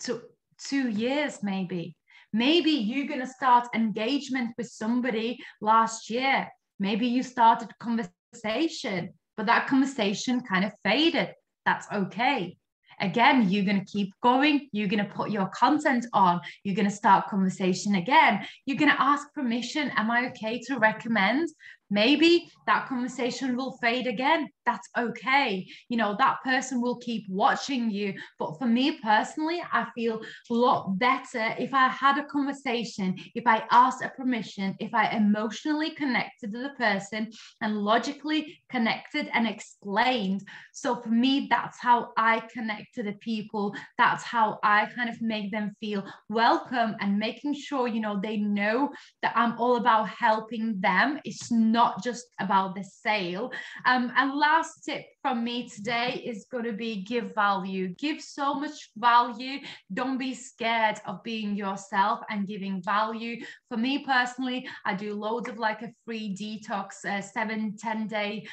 to 2 years, maybe. Maybe you're going to start engagement with somebody last year. Maybe you started a conversation, but that conversation kind of faded. That's okay. Again, you're going to keep going. You're going to put your content on. You're going to start conversation again. You're going to ask permission. Am I okay to recommend? Maybe that conversation will fade again. That's okay. You know, that person will keep watching you. But for me personally, I feel a lot better if I had a conversation, if I asked a permission, if I emotionally connected to the person and logically connected and explained. So for me, that's how I connect to the people. That's how I kind of make them feel welcome and making sure, you know, they know that I'm all about helping them. It's not just about the sale. And last tip from me today is going to be give value. Give so much value. Don't be scared of being yourself and giving value. For me personally, I do loads of like a free detox 7-10 day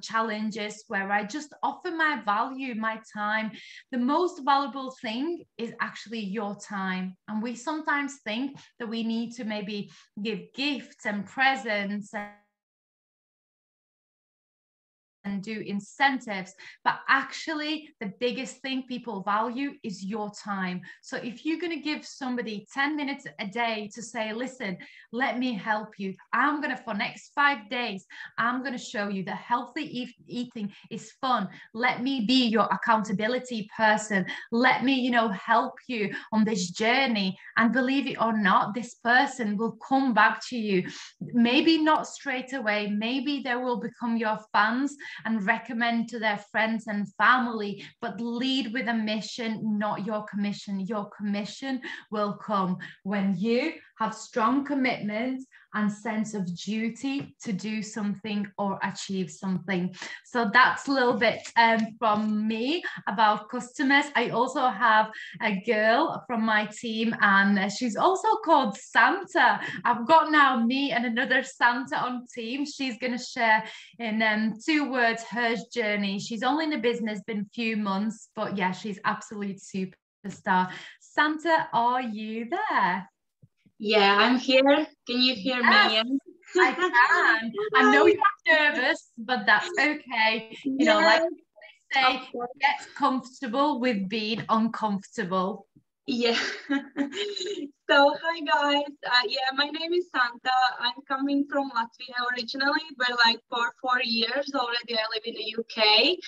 challenges where I just offer my value, my time. The most valuable thing is actually your time. And we sometimes think that we need to maybe give gifts and presents and do incentives, but actually the biggest thing people value is your time. So if you're going to give somebody 10 minutes a day to say, listen, let me help you, I'm going to, for next 5 days, I'm going to show you that healthy eating is fun. Let me be your accountability person. Let me, you know, help you on this journey. And believe it or not, this person will come back to you. Maybe not straight away. Maybe they will become your fans and recommend to their friends and family, but lead with a mission, not your commission. Your commission will come when you have strong commitment and sense of duty to do something or achieve something. So that's a little bit from me about customers. I also have a girl from my team, and she's also called Santa. I've got now me and another Santa on team. She's going to share in 2 words her journey. She's only in the business been a few months, but yeah, she's absolute superstar. Santa, are you there? Yeah, I'm here. Can you hear me? I can. I know you're nervous, but that's okay. You know, like they say, get comfortable with being uncomfortable. Yeah. So hi guys. Yeah, my name is Santa. I'm coming from Latvia originally, but like for 4 years already I live in the UK.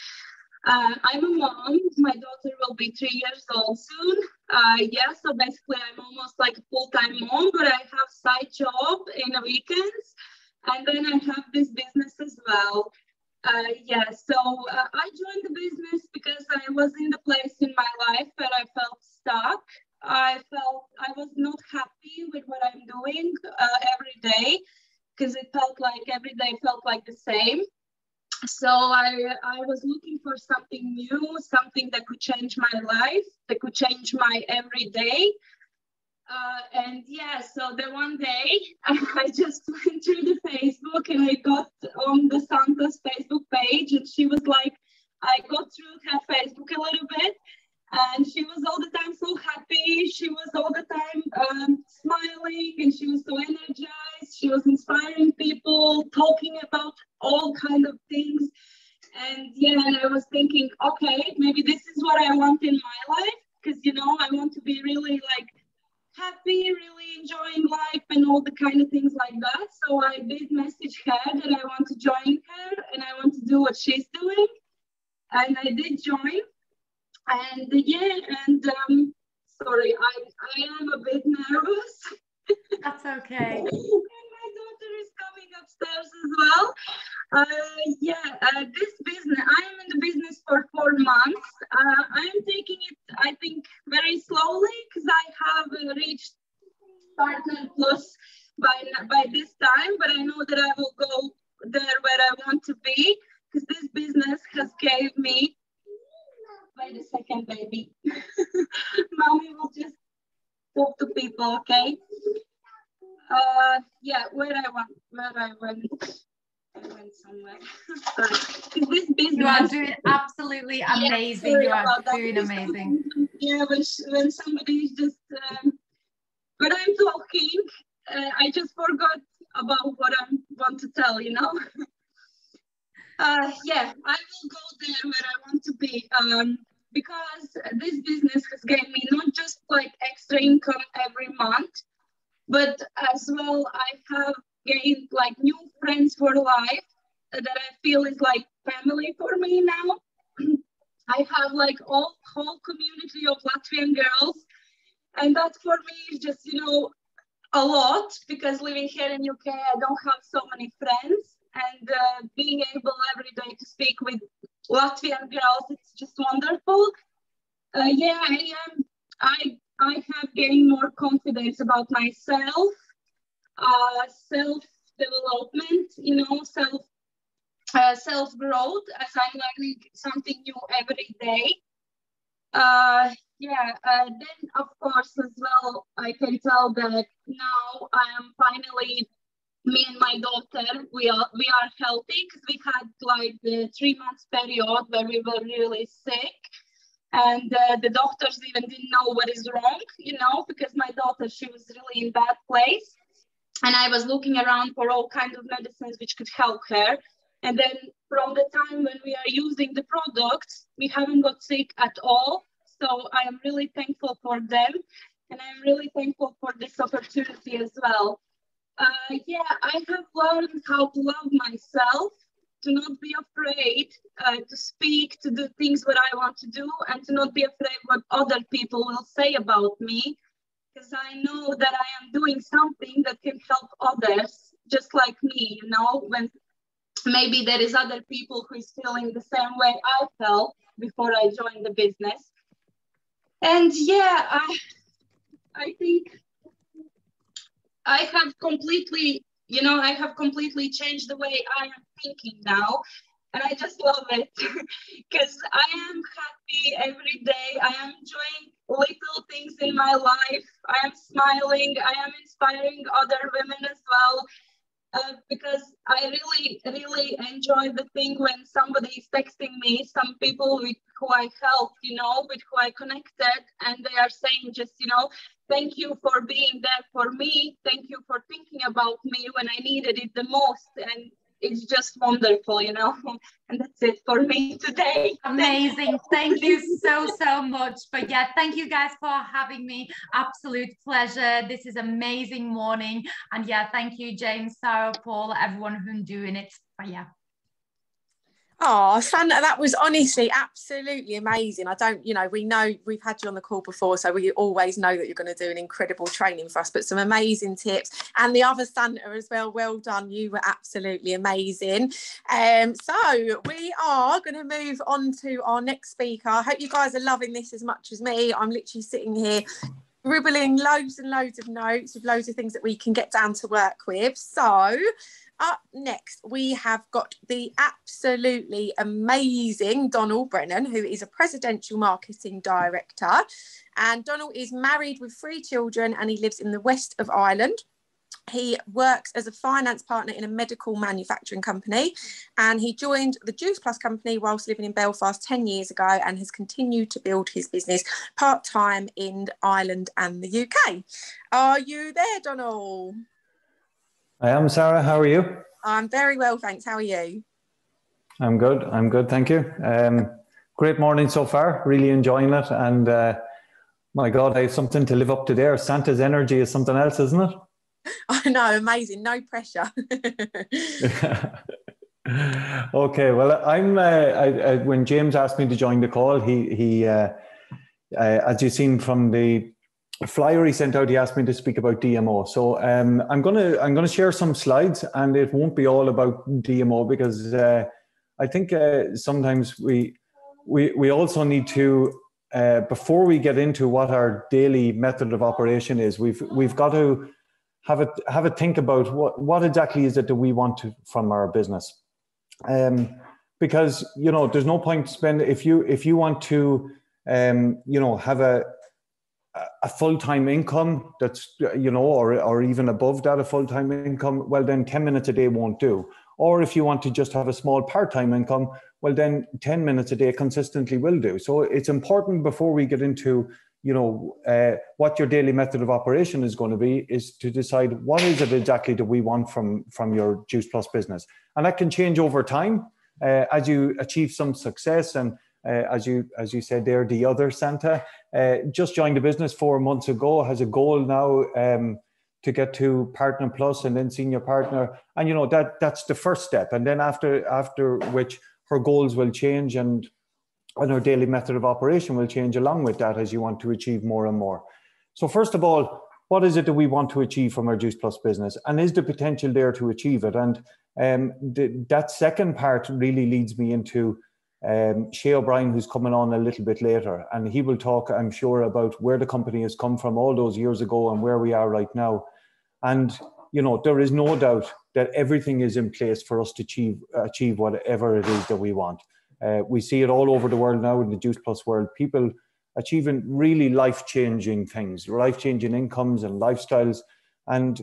I'm a mom. My daughter will be 3 years old soon. Yeah, so basically I'm almost like a full-time mom, but I have side job in the weekends, and then I have this business as well. Yeah, so I joined the business because I was in the place in my life where I felt stuck. I was not happy with what I'm doing every day, because it felt like every day felt like the same. So I was looking for something new, something that could change my life, that could change my everyday. And yeah, so the one day I just went through the Facebook and I got on the Santa's Facebook page, and she was like, I got through her Facebook a little bit, and she was all the time so happy. She was all the time smiling, and she was so energized. She was inspiring people, talking about all kinds of things. And yeah, and I was thinking, okay, maybe this is what I want in my life, because, you know, I want to be really like happy, really enjoying life and all the kind of things like that. So I did message her that I want to join her and I want to do what she's doing. And I did join. And yeah, and sorry, I am a bit nervous. That's okay. And my daughter is coming upstairs as well. This business, I am in the business for 4 months. I'm taking it, I think, very slowly, because I have reached partner plus by this time, but I know that I will go there where I want to be, because this business has gave me. Wait a second, baby. Mommy will just talk to people, okay? Yeah, where I went somewhere. Sorry. This business. You are doing absolutely amazing. Yeah, you are doing amazing. Yeah, when somebody is just, when I'm talking, I just forgot about what I want to tell, you know? Yeah, I will go there where I want to be, because this business has given me not just like extra income every month, but as well I have gained like new friends for life that I feel is like family for me now. I have like whole community of Latvian girls, and that for me is just, you know, a lot, because living here in UK I don't have so many friends. And being able every day to speak with Latvian girls, it's just wonderful. Yeah, I have gained more confidence about myself, self-development, you know, self-growth, as I'm learning something new every day. Then of course as well, I can tell that now I am finally. Me and my daughter, we are healthy, because we had like the 3 months period where we were really sick, and the doctors even didn't know what is wrong, you know, because my daughter, she was really in bad place, and I was looking around for all kinds of medicines which could help her. And then from the time when we are using the products, we haven't got sick at all. So I am really thankful for them, and I'm really thankful for this opportunity as well. I have learned how to love myself, to not be afraid to speak, to do things what I want to do, and to not be afraid what other people will say about me, because I know that I am doing something that can help others just like me, you know, when maybe there is other people who is feeling the same way I felt before I joined the business. And yeah, I think I have completely, you know, I have completely changed the way I am thinking now. And I just love it, because I am happy every day. I am enjoying little things in my life. I am smiling. I am inspiring other women as well. Because I really, really enjoy the thing when somebody is texting me, some people with who I helped, you know, with who I connected, and they are saying just, you know, Thank you for being there for me. Thank you for thinking about me when I needed it the most. And it's just wonderful, you know. And that's it for me today. Amazing. Thank you so much. But yeah, thank you guys for having me. Absolute pleasure. This is amazing morning. And yeah, thank you, James, Sara, Paul, everyone who's doing it. But yeah. Oh, Santa, that was honestly absolutely amazing. We know we've had you on the call before, so we always know that you're going to do an incredible training for us, but some amazing tips. And the other Santa as well, well done. You were absolutely amazing. So we are going to move on to our next speaker. I hope you guys are loving this as much as me. I'm literally sitting here scribbling loads and loads of notes with loads of things that we can get down to work with. So up next, we have got the absolutely amazing Donal Brennan, who is a presidential marketing director. And Donal is married with 3 children and he lives in the west of Ireland. He works as a finance partner in a medical manufacturing company, and he joined the Juice Plus company whilst living in Belfast 10 years ago and has continued to build his business part-time in Ireland and the UK. Are you there, Donal? I am, Sara. How are you? I'm very well, thanks. How are you? I'm good. I'm good. Thank you. Great morning so far. Really enjoying it. And my God, I have something to live up to there. Santa's energy is something else, isn't it? I know. Amazing. No pressure. Okay. Well, when James asked me to join the call, he as you've seen from the flyer he sent out, he asked me to speak about DMO. So I'm gonna share some slides, and it won't be all about DMO because I think sometimes we also need to before we get into what our daily method of operation is, we've got to have a think about what exactly is it that we want from our business, because there's no point spend if you want to have a full-time income that's or even above that, a full-time income, well then 10 minutes a day won't do. Or if you want to just have a small part-time income, well then 10 minutes a day consistently will do. So it's important before we get into what your daily method of operation is going to be, is to decide what is it exactly that we want from your Juice Plus business. And that can change over time as you achieve some success. And as you said there, the other Santa just joined the business 4 months ago, has a goal now to get to Partner Plus and then Senior Partner. And that's the first step. And then after which her goals will change and her daily method of operation will change along with that as you want to achieve more and more. So first of all, what is it that we want to achieve from our Juice Plus business? And is the potential there to achieve it? And that second part really leads me into Shay O'Brien, who's coming on a little bit later, and he will talk, I'm sure, about where the company has come from all those years ago and where we are right now. And there is no doubt that everything is in place for us to achieve whatever it is that we want. We see it all over the world now in the Juice Plus world, people achieving really life-changing things, life-changing incomes and lifestyles. And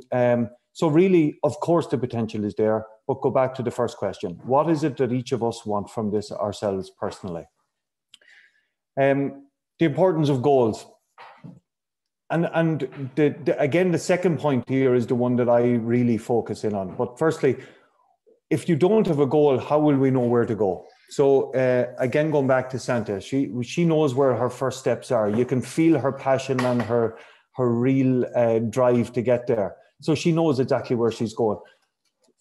so really, of course, the potential is there. But go back to the first question. What is it that each of us want from this ourselves personally? The importance of goals. And again, the second point here is the one that I really focus in on. But firstly, if you don't have a goal, how will we know where to go? So again, going back to Santa, she knows where her first steps are. You can feel her passion and her real drive to get there. So she knows exactly where she's going.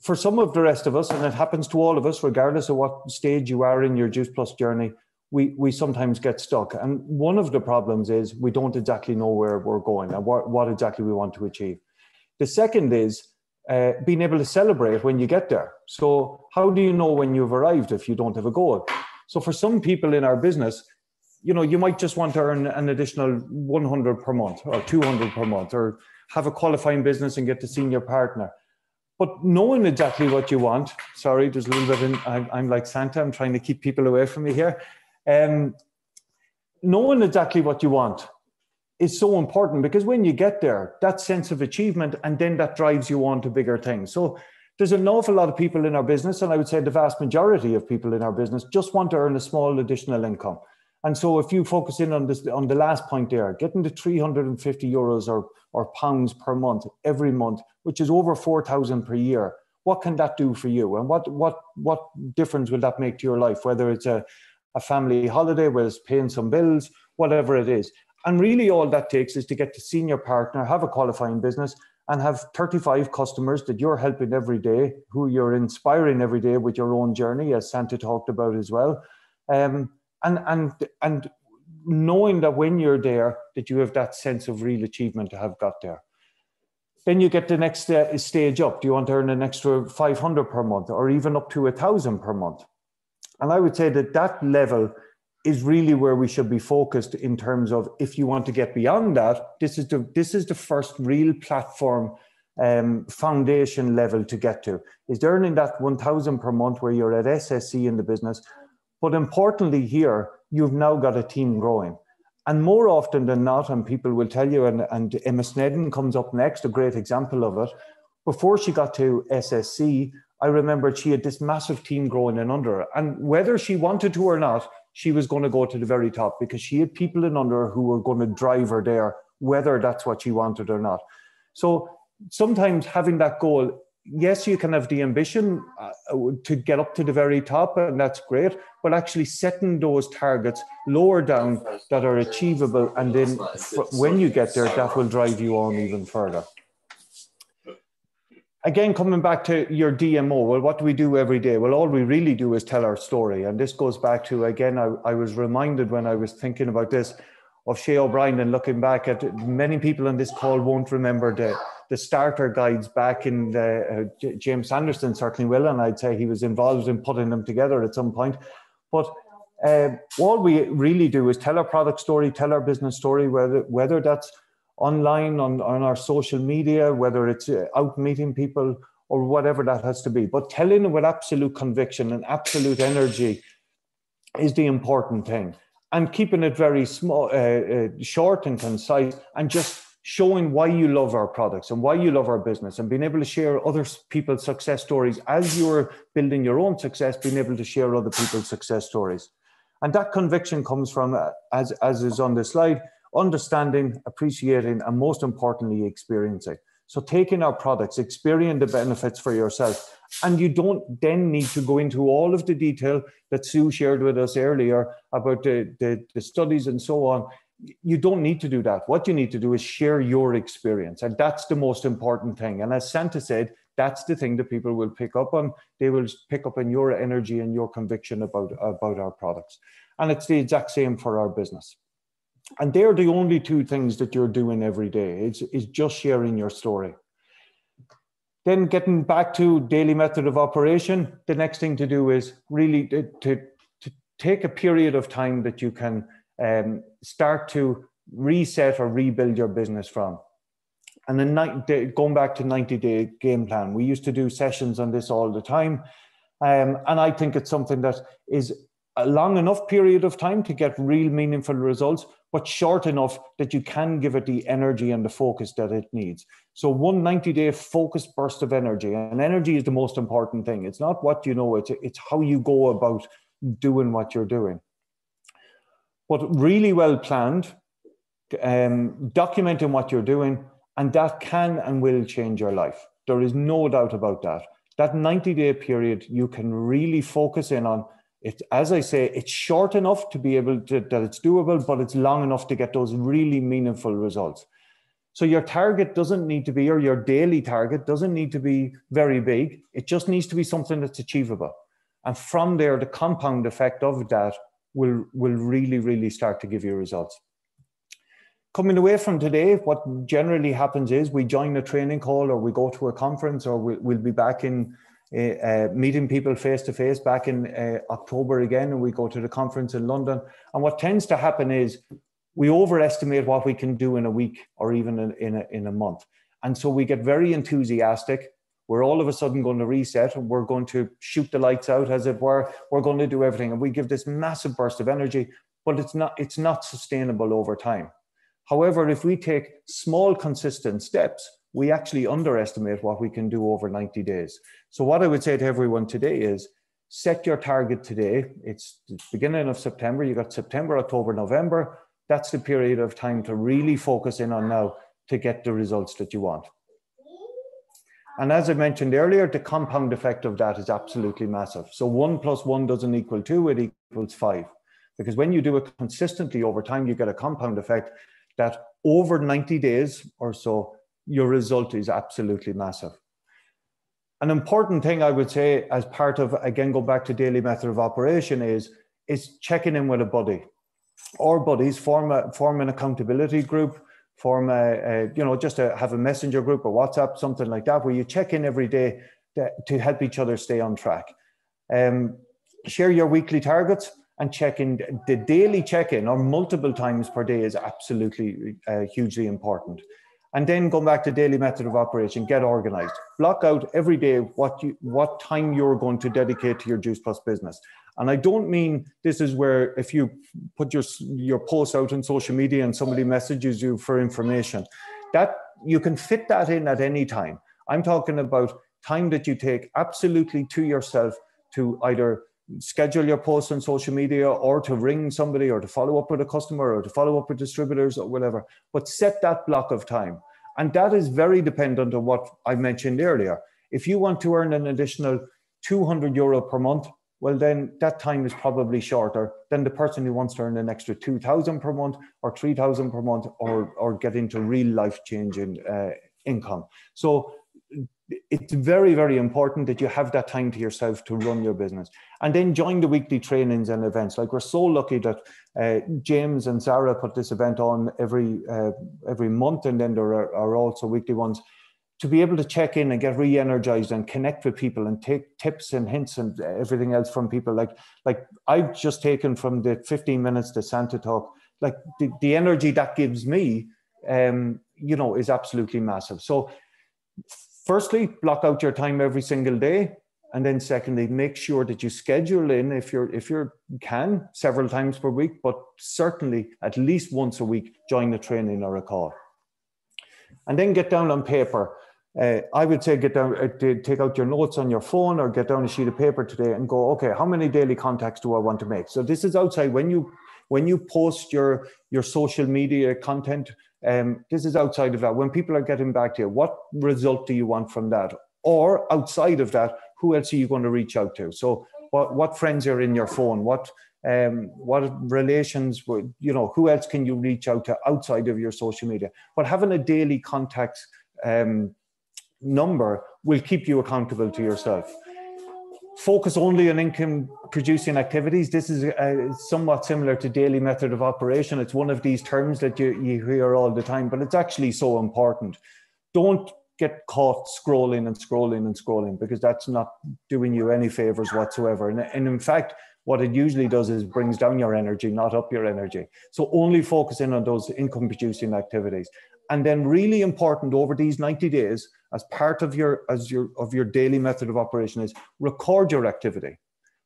For some of the rest of us, and it happens to all of us, regardless of what stage you are in your Juice Plus journey, we sometimes get stuck. And one of the problems is we don't exactly know where we're going and what exactly we want to achieve. The second is being able to celebrate when you get there. So how do you know when you've arrived if you don't have a goal? So for some people in our business, you might just want to earn an additional 100 per month or 200 per month, or have a qualifying business and get to Senior Partner. But knowing exactly what you want, sorry, there's a little bit I'm like Santa, I'm trying to keep people away from me here. Knowing exactly what you want is so important, because when you get there, that sense of achievement, and then that drives you on to bigger things. So there's an awful lot of people in our business, and I would say the vast majority of people in our business just want to earn a small additional income. And so if you focus in on this, on the last point there, getting to 350 euros or pounds per month, every month, which is over 4,000 per year, what can that do for you? And what difference will that make to your life? Whether it's a family holiday, whether it's paying some bills, whatever it is. And really all that takes is to get to senior partner, have a qualifying business, and have 35 customers that you're helping every day, who you're inspiring every day with your own journey, as Santa talked about as well. And knowing that when you're there, that you have that sense of real achievement to have got there. Then you get the next stage up. Do you want to earn an extra 500 per month, or even up to 1,000 per month? And I would say that that level is really where we should be focused in terms of, if you want to get beyond that, this is the first real platform foundation level to get to, is earning that 1,000 per month where you're at SSC in the business. But importantly here, you've now got a team growing. And more often than not, and people will tell you, and Emma Sneddon comes up next, a great example of it. Before she got to SSC, I remember she had this massive team growing in under her. And whether she wanted to or not, she was going to go to the very top, because she had people in under her who were going to drive her there, whether that's what she wanted or not. So sometimes having that goal, yes, you can have the ambition to get up to the very top, and that's great, but actually setting those targets lower down that are achievable, and then when you get there, that will drive you on even further. Again, coming back to your DMO, well, what do we do every day? Well, all we really do is tell our story. And this goes back to, again, I was reminded when I was thinking about this of Shay O'Brien, and looking back at, many people on this call won't remember the starter guides back in James Sanderson certainly will, and I'd say he was involved in putting them together at some point. But all we really do is tell our product story, tell our business story, whether that's online, on our social media, whether it's out meeting people or whatever that has to be. But telling it with absolute conviction and absolute energy is the important thing. And keeping it very small, short and concise, and just showing why you love our products and why you love our business, and being able to share other people's success stories as you're building your own success, being able to share other people's success stories. And that conviction comes from, as is on the slide, understanding, appreciating, and most importantly, experiencing. So taking our products, experiencing the benefits for yourself. And you don't then need to go into all of the detail that Sue shared with us earlier about the studies and so on. You don't need to do that. What you need to do is share your experience. And that's the most important thing. And as Santa said, that's the thing that people will pick up on. They will pick up on your energy and your conviction about our products. And it's the exact same for our business. And they're the only two things that you're doing every day. It's just sharing your story. Then getting back to daily method of operation, the next thing to do is really to take a period of time that you can start to reset or rebuild your business from. And then going back to 90-day game plan. We used to do sessions on this all the time. And I think it's something that is a long enough period of time to get real meaningful results, but short enough that you can give it the energy and the focus that it needs. So one 90-day focused burst of energy, and energy is the most important thing. It's not what you know, it's how you go about doing what you're doing. But really well planned, documenting what you're doing, and that can and will change your life. There is no doubt about that. That 90-day period, you can really focus in on it. As I say, it's short enough to be able to, that it's doable, but it's long enough to get those really meaningful results. So your target doesn't need to be, or your daily target doesn't need to be very big. It just needs to be something that's achievable. And from there, the compound effect of that will really, really start to give you results. Coming away from today, what generally happens is we join a training call, or we go to a conference, or we'll be back in meeting people face-to-face back in October again, and we go to the conference in London. And what tends to happen is we overestimate what we can do in a week, or even in a month. And so we get very enthusiastic. We're all of a sudden going to reset, and we're going to shoot the lights out, as it were. We're going to do everything. And we give this massive burst of energy, but it's not sustainable over time. However, if we take small, consistent steps, we actually underestimate what we can do over 90 days. So what I would say to everyone today is set your target today. It's the beginning of September. You got September, October, November. That's the period of time to really focus in on now to get the results that you want. And as I mentioned earlier, the compound effect of that is absolutely massive. So 1 + 1 doesn't equal 2, it equals 5. Because when you do it consistently over time, you get a compound effect that over 90 days or so, your result is absolutely massive. An important thing I would say as part of, again, go back to daily method of operation is checking in with a buddy or buddies, form an accountability group, form just have a messenger group or WhatsApp, something like that, where you check in every day to help each other stay on track. Share your weekly targets and check in. The daily check-in or multiple times per day is absolutely hugely important. And then go back to daily method of operation, get organized. Block out every day what time you're going to dedicate to your Juice Plus business. And I don't mean this is where if you put your posts out on social media and somebody messages you for information, that you can fit that in at any time. I'm talking about time that you take absolutely to yourself to either schedule your posts on social media or to ring somebody or to follow up with a customer or to follow up with distributors or whatever, but set that block of time. And that is very dependent on what I mentioned earlier. If you want to earn an additional €200 per month, well, then that time is probably shorter than the person who wants to earn an extra 2,000 per month or 3,000 per month or get into real life-changing income. So it's very, very important that you have that time to yourself to run your business. And then join the weekly trainings and events. Like we're so lucky that James and Sara put this event on every month, and then there are also weekly ones, to be able to check in and get re-energized and connect with people and take tips and hints and everything else from people. Like I've just taken from the 15 minutes to Santa talk, like the energy that gives me, is absolutely massive. So firstly, block out your time every single day. And then secondly, make sure that you schedule in, if you can, several times per week, but certainly at least once a week, join a training or a call. And then get down on paper. I would say take out your notes on your phone or get down a sheet of paper today and go, okay, how many daily contacts do I want to make? So this is outside when you post your social media content. This is outside of that. When people are getting back to you, what result do you want from that? Or outside of that, who else are you going to reach out to? So what friends are in your phone? What relations, who else can you reach out to outside of your social media? But having a daily contacts number will keep you accountable to yourself. Focus only on income producing activities. This is somewhat similar to daily method of operation. It's one of these terms that you hear all the time, but it's actually so important. Don't get caught scrolling and scrolling and scrolling, because that's not doing you any favors whatsoever. And in fact, what it usually does is brings down your energy, not up your energy. So only focus in on those income producing activities. And then really important over these 90 days, as part of your daily method of operation, is record your activity,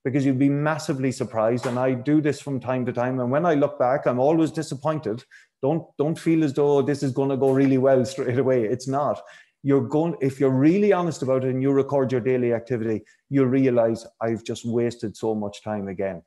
because you'll be massively surprised. And I do this from time to time. And when I look back, I'm always disappointed. Don't feel as though this is going to go really well straight away. It's not. If you're really honest about it and you record your daily activity, you'll realize I've just wasted so much time again.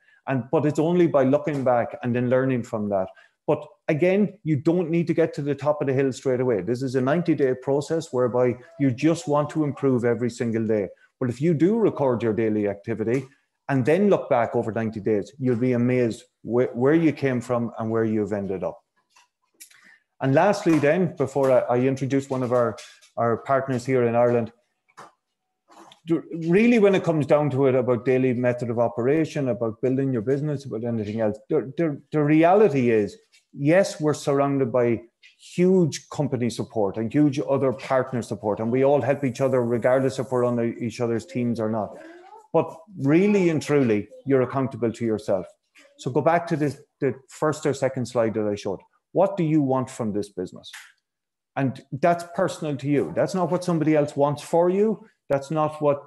But it's only by looking back and then learning from that. But again, you don't need to get to the top of the hill straight away. This is a 90-day process whereby you just want to improve every single day. But if you do record your daily activity and then look back over 90 days, you'll be amazed where you came from and where you've ended up. And lastly then, before I introduce one of our partners here in Ireland, really when it comes down to it about daily method of operation, about building your business, about anything else, the reality is, yes, we're surrounded by huge company support and huge other partner support, and we all help each other regardless if we're on each other's teams or not. But really and truly, you're accountable to yourself. So go back to the first or second slide that I showed. What do you want from this business? And that's personal to you. That's not what somebody else wants for you. That's not what,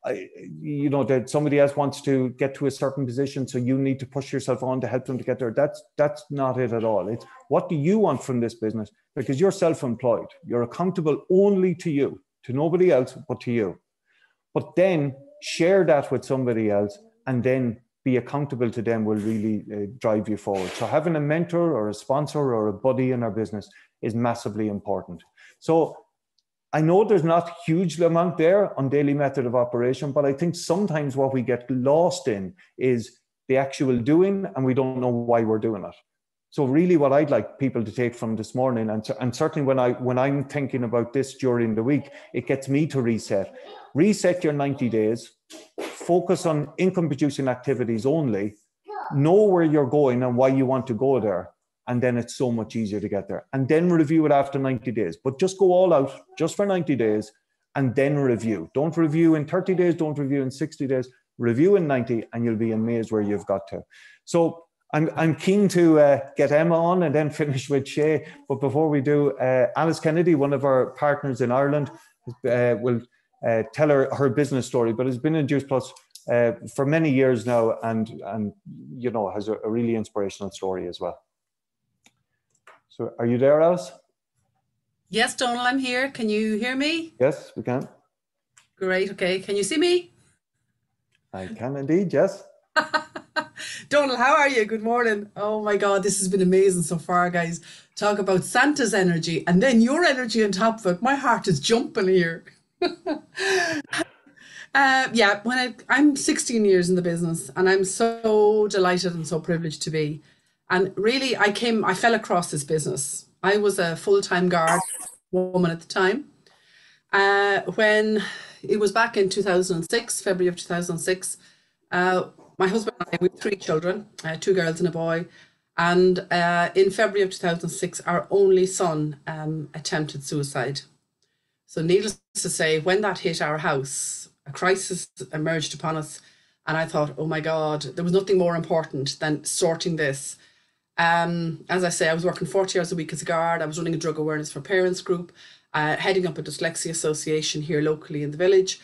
that somebody else wants to get to a certain position, so you need to push yourself on to help them to get there. That's not it at all. It's what do you want from this business? Because you're self-employed. You're accountable only to you, to nobody else but to you. But then share that with somebody else, and then be accountable to them will really drive you forward. So having a mentor or a sponsor or a buddy in our business is massively important. So I know there's not huge amount there on daily method of operation, but I think sometimes what we get lost in is the actual doing, and we don't know why we're doing it. So really what I'd like people to take from this morning, and certainly when I'm thinking about this during the week, it gets me to reset your 90 days, focus on income producing activities only, know where you're going and why you want to go there. And then it's so much easier to get there. And then review it after 90 days. But just go all out just for 90 days and then review. Don't review in 30 days, don't review in 60 days. Review in 90 and you'll be amazed where you've got to. So I'm keen to get Emma on and then finish with Shay. But before we do, Alice Kennedy, one of our partners in Ireland, will tell her business story, but has been in Juice Plus for many years now, and you know, has a really inspirational story as well. So are you there, Alice? Yes, Donal, I'm here. Can you hear me? Yes, we can. Great, okay. Can you see me? I can indeed, yes. Donal, how are you? Good morning. Oh my God, this has been amazing so far, guys. Talk about Santa's energy and then your energy on top of it. My heart is jumping here. Yeah, I'm 16 years in the business, and I'm so delighted and so privileged to be. And really, I fell across this business. I was a full-time guard woman at the time. When it was back in 2006, February of 2006, my husband and I, we have 3 children, 2 girls and a boy. And in February of 2006, our only son attempted suicide. So needless to say, when that hit our house, a crisis emerged upon us. And I thought, oh my God, there was nothing more important than sorting this. As I say, I was working 40 hours a week as a guard. I was running a drug awareness for parents group, heading up a dyslexia association here locally in the village.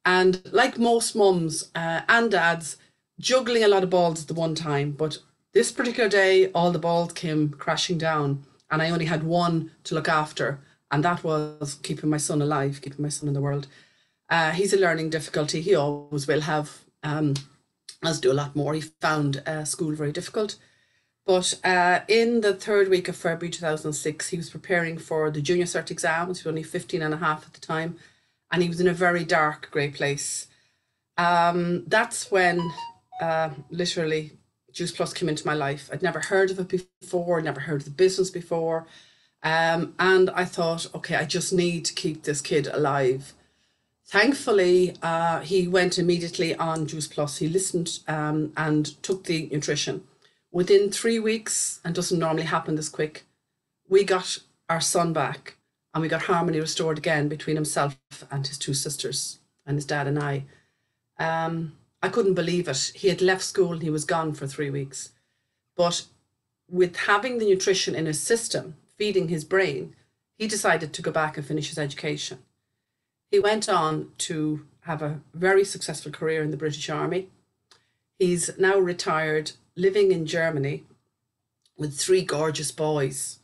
And like most mums and dads, juggling a lot of balls at the one time. But this particular day, all the balls came crashing down, and I only had one to look after. And that was keeping my son alive, keeping my son in the world. He's a learning difficulty. He always will have, as do a lot more. He found school very difficult. But in the 3rd week of February 2006, he was preparing for the junior cert exams. He was only 15 and a half at the time. And he was in a very dark, grey place. That's when literally Juice Plus came into my life. I'd never heard of it before, never heard of the business before. And I thought, okay, I just need to keep this kid alive. Thankfully, he went immediately on Juice Plus. He listened and took the nutrition. Within 3 weeks, and doesn't normally happen this quick, we got our son back, and we got harmony restored again between himself and his 2 sisters and his dad and I. I couldn't believe it. He had left school and he was gone for 3 weeks. But with having the nutrition in his system, feeding his brain, he decided to go back and finish his education. He went on to have a very successful career in the British Army. He's now retired, living in Germany with 3 gorgeous boys,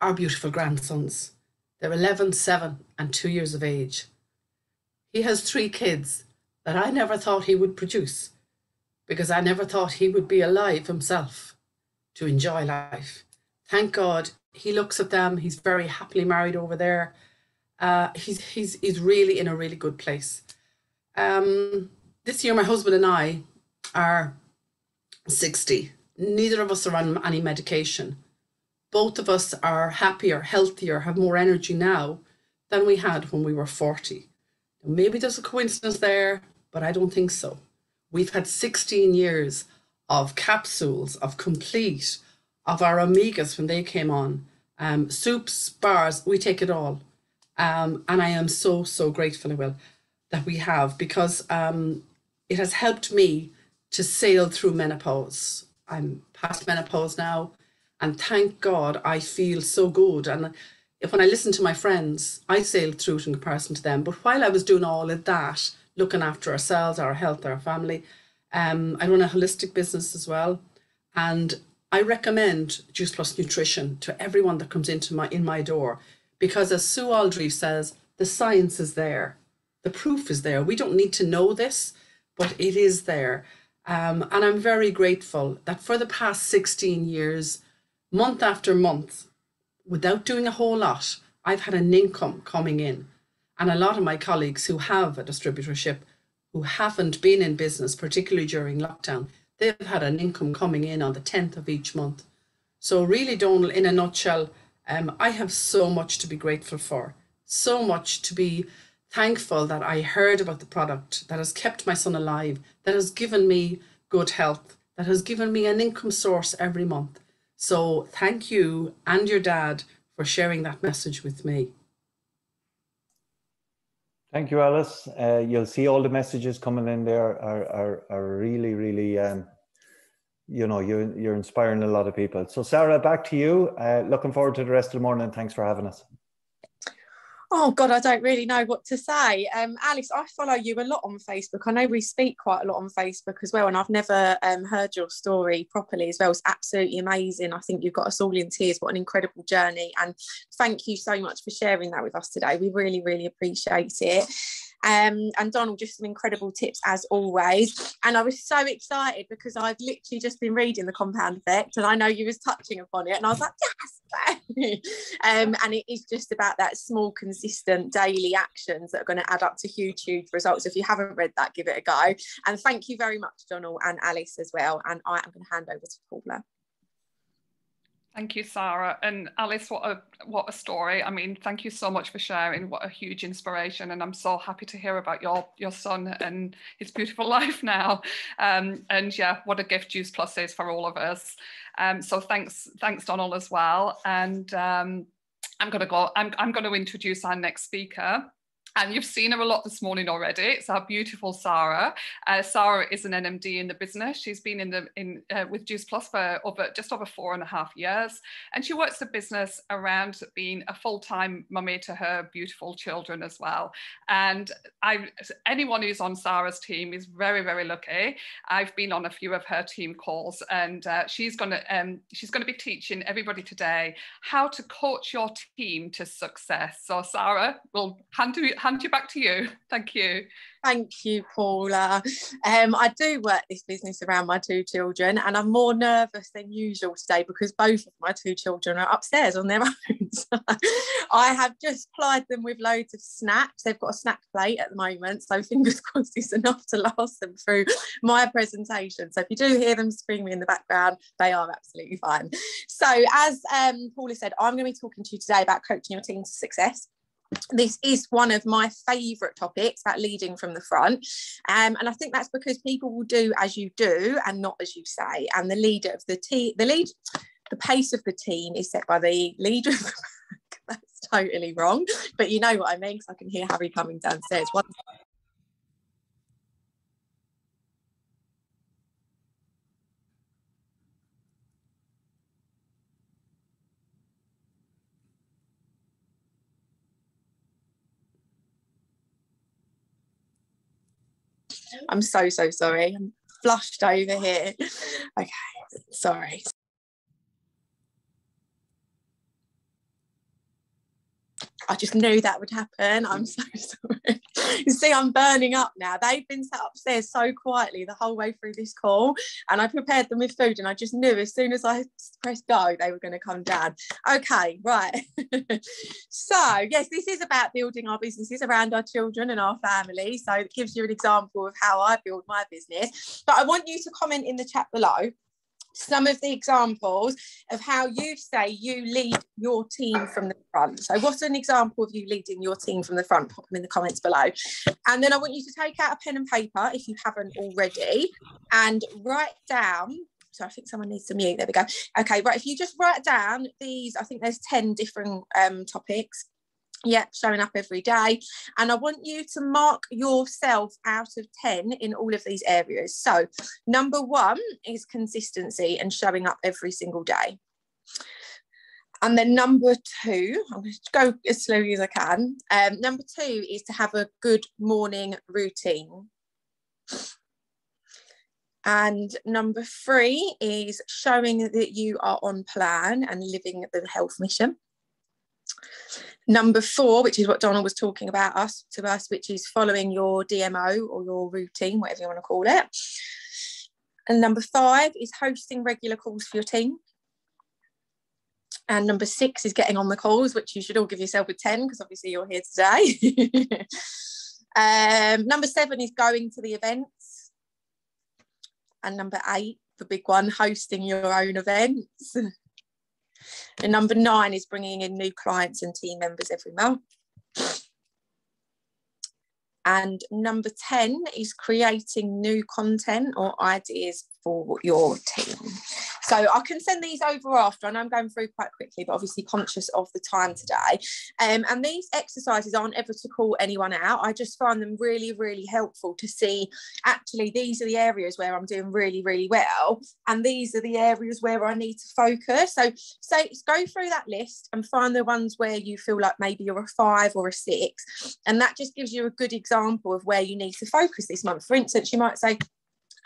our beautiful grandsons. They're 11, 7, and 2 years of age. He has 3 kids that I never thought he would produce, because I never thought he would be alive himself to enjoy life. Thank God he looks at them. He's very happily married over there. He's really in a really good place. This year, my husband and I are 60. Neither of us are on any medication. Both of us are happier, healthier, have more energy now than we had when we were 40. Maybe there's a coincidence there, but I don't think so. We've had 16 years of capsules, of complete, of our omegas when they came on, soups, bars, we take it all. And I am so, so grateful, that we have, because it has helped me to sail through menopause. I'm past menopause now, and thank God I feel so good. And when I listen to my friends, I sailed through it in comparison to them. But while I was doing all of that, looking after ourselves, our health, our family, I run a holistic business as well. And I recommend Juice Plus Nutrition to everyone that comes into in my door, because as Sue Aldrich says, the science is there. The proof is there. We don't need to know this, but it is there. And I'm very grateful that for the past 16 years, month after month, without doing a whole lot, I've had an income coming in. And a lot of my colleagues who have a distributorship, who haven't been in business, particularly during lockdown, they've had an income coming in on the 10th of each month. So really, Donal, in a nutshell, I have so much to be grateful for, so much to be thankful that I heard about the product that has kept my son alive, that has given me good health, that has given me an income source every month. So thank you and your dad for sharing that message with me. Thank you, Alice. You'll see all the messages coming in there are really, really, you know, you're inspiring a lot of people. So Sara, back to you. Looking forward to the rest of the morning. Thanks for having us. Oh God, I don't really know what to say. Alice, I follow you a lot on Facebook. I know we speak quite a lot on Facebook as well, and I've never heard your story properly as well. It's absolutely amazing. I think you've got us all in tears. What an incredible journey, and thank you so much for sharing that with us today. We really, really appreciate it. And Donal, just some incredible tips as always. And I was so excited because I've literally just been reading The Compound Effect, and I know you was touching upon it, and I was like, yes. And it is just about that small, consistent daily actions that are going to add up to huge, huge results. If you haven't read that, give it a go. And thank you very much, Donal and Alice as well. And I am going to hand over to Paula. Thank you, Sara. And Alice, what a story. I mean, thank you so much for sharing. What a huge inspiration. And I'm so happy to hear about your son and his beautiful life now. And yeah, what a gift Juice Plus is for all of us. So thanks, Donal, as well. And I'm going to introduce our next speaker. And you've seen her a lot this morning already. It's our beautiful Sara. Sara is an NMD in the business. She's been with Juice Plus for just over 4.5 years. And she works the business around being a full-time mummy to her beautiful children as well. And anyone who's on Sara's team is very, very lucky. I've been on a few of her team calls, and she's going to be teaching everybody today how to coach your team to success. So Sara, we'll hand you back to you. Thank you. Thank you, Paula. I do work this business around my 2 children, and I'm more nervous than usual today because both of my 2 children are upstairs on their own. So I have just plied them with loads of snacks. They've got a snack plate at the moment, so fingers crossed it's enough to last them through my presentation. So if you do hear them screaming in the background, they are absolutely fine. So as Paula said, I'm going to be talking to you today about coaching your team to success. This is one of my favourite topics, about leading from the front, and I think that's because people will do as you do and not as you say. And the leader of the team, the pace of the team is set by the leader of the pack. That's totally wrong, but you know what I mean, because I can hear Harry coming downstairs. I'm so sorry. I'm flushed over here. Okay, sorry. I just knew that would happen. I'm so sorry. You see, I'm burning up now. They've been sat upstairs so quietly the whole way through this call, and I prepared them with food, and I just knew as soon as I pressed go, they were going to come down. Okay, right. So, yes, this is about building our businesses around our children and our family. So it gives you an example of how I build my business. But I want you to comment in the chat below some of the examples of how you say you lead your team from the front. So what's an example of you leading your team from the front? Pop them in the comments below. And then I want you to take out a pen and paper if you haven't already and write down. So I think someone needs to mute. There we go. Okay, right. If you just write down these, I think there's 10 different topics. Yeah, showing up every day. And I want you to mark yourself out of 10 in all of these areas. So number 1 is consistency and showing up every single day. And then number 2, I'm going to go as slowly as I can. Number 2 is to have a good morning routine. And number 3 is showing that you are on plan and living the health mission. Number 4, which is what Donal was talking about to us, which is following your DMO or your routine, whatever you want to call it. And number 5 is hosting regular calls for your team. And number 6 is getting on the calls, which you should all give yourself a 10 because obviously you're here today. Number 7 is going to the events. And number 8, the big one, hosting your own events. And number 9 is bringing in new clients and team members every month. And number 10 is creating new content or ideas for your team. So I can send these over after. I know I'm going through quite quickly, but obviously conscious of the time today. And these exercises aren't ever to call anyone out. I just find them really, really helpful to see, actually, these are the areas where I'm doing really, really well. And these are the areas where I need to focus. So go through that list and find the ones where you feel like maybe you're a 5 or a 6. And that just gives you a good example of where you need to focus this month. For instance, you might say,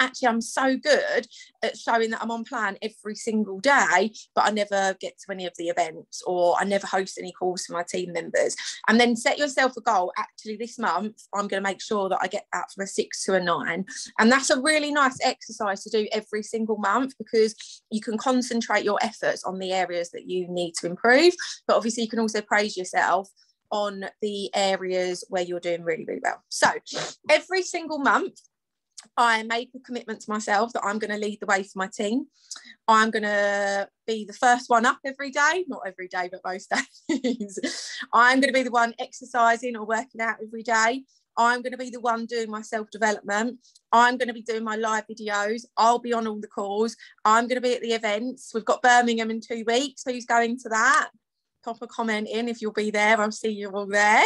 actually, I'm so good at showing that I'm on plan every single day, but I never get to any of the events, or I never host any calls for my team members. And then set yourself a goal. Actually, this month, I'm going to make sure that I get that from a 6 to a 9. And that's a really nice exercise to do every single month, because you can concentrate your efforts on the areas that you need to improve. But obviously, you can also praise yourself on the areas where you're doing really, really well. So every single month, I make a commitment to myself that I'm going to lead the way for my team. I'm going to be the first one up every day, not every day, but most days. I'm going to be the one exercising or working out every day. I'm going to be the one doing my self-development. I'm going to be doing my live videos. I'll be on all the calls. I'm going to be at the events. We've got Birmingham in 2 weeks. Who's going to that? Pop a comment in if you'll be there. I'll see you all there.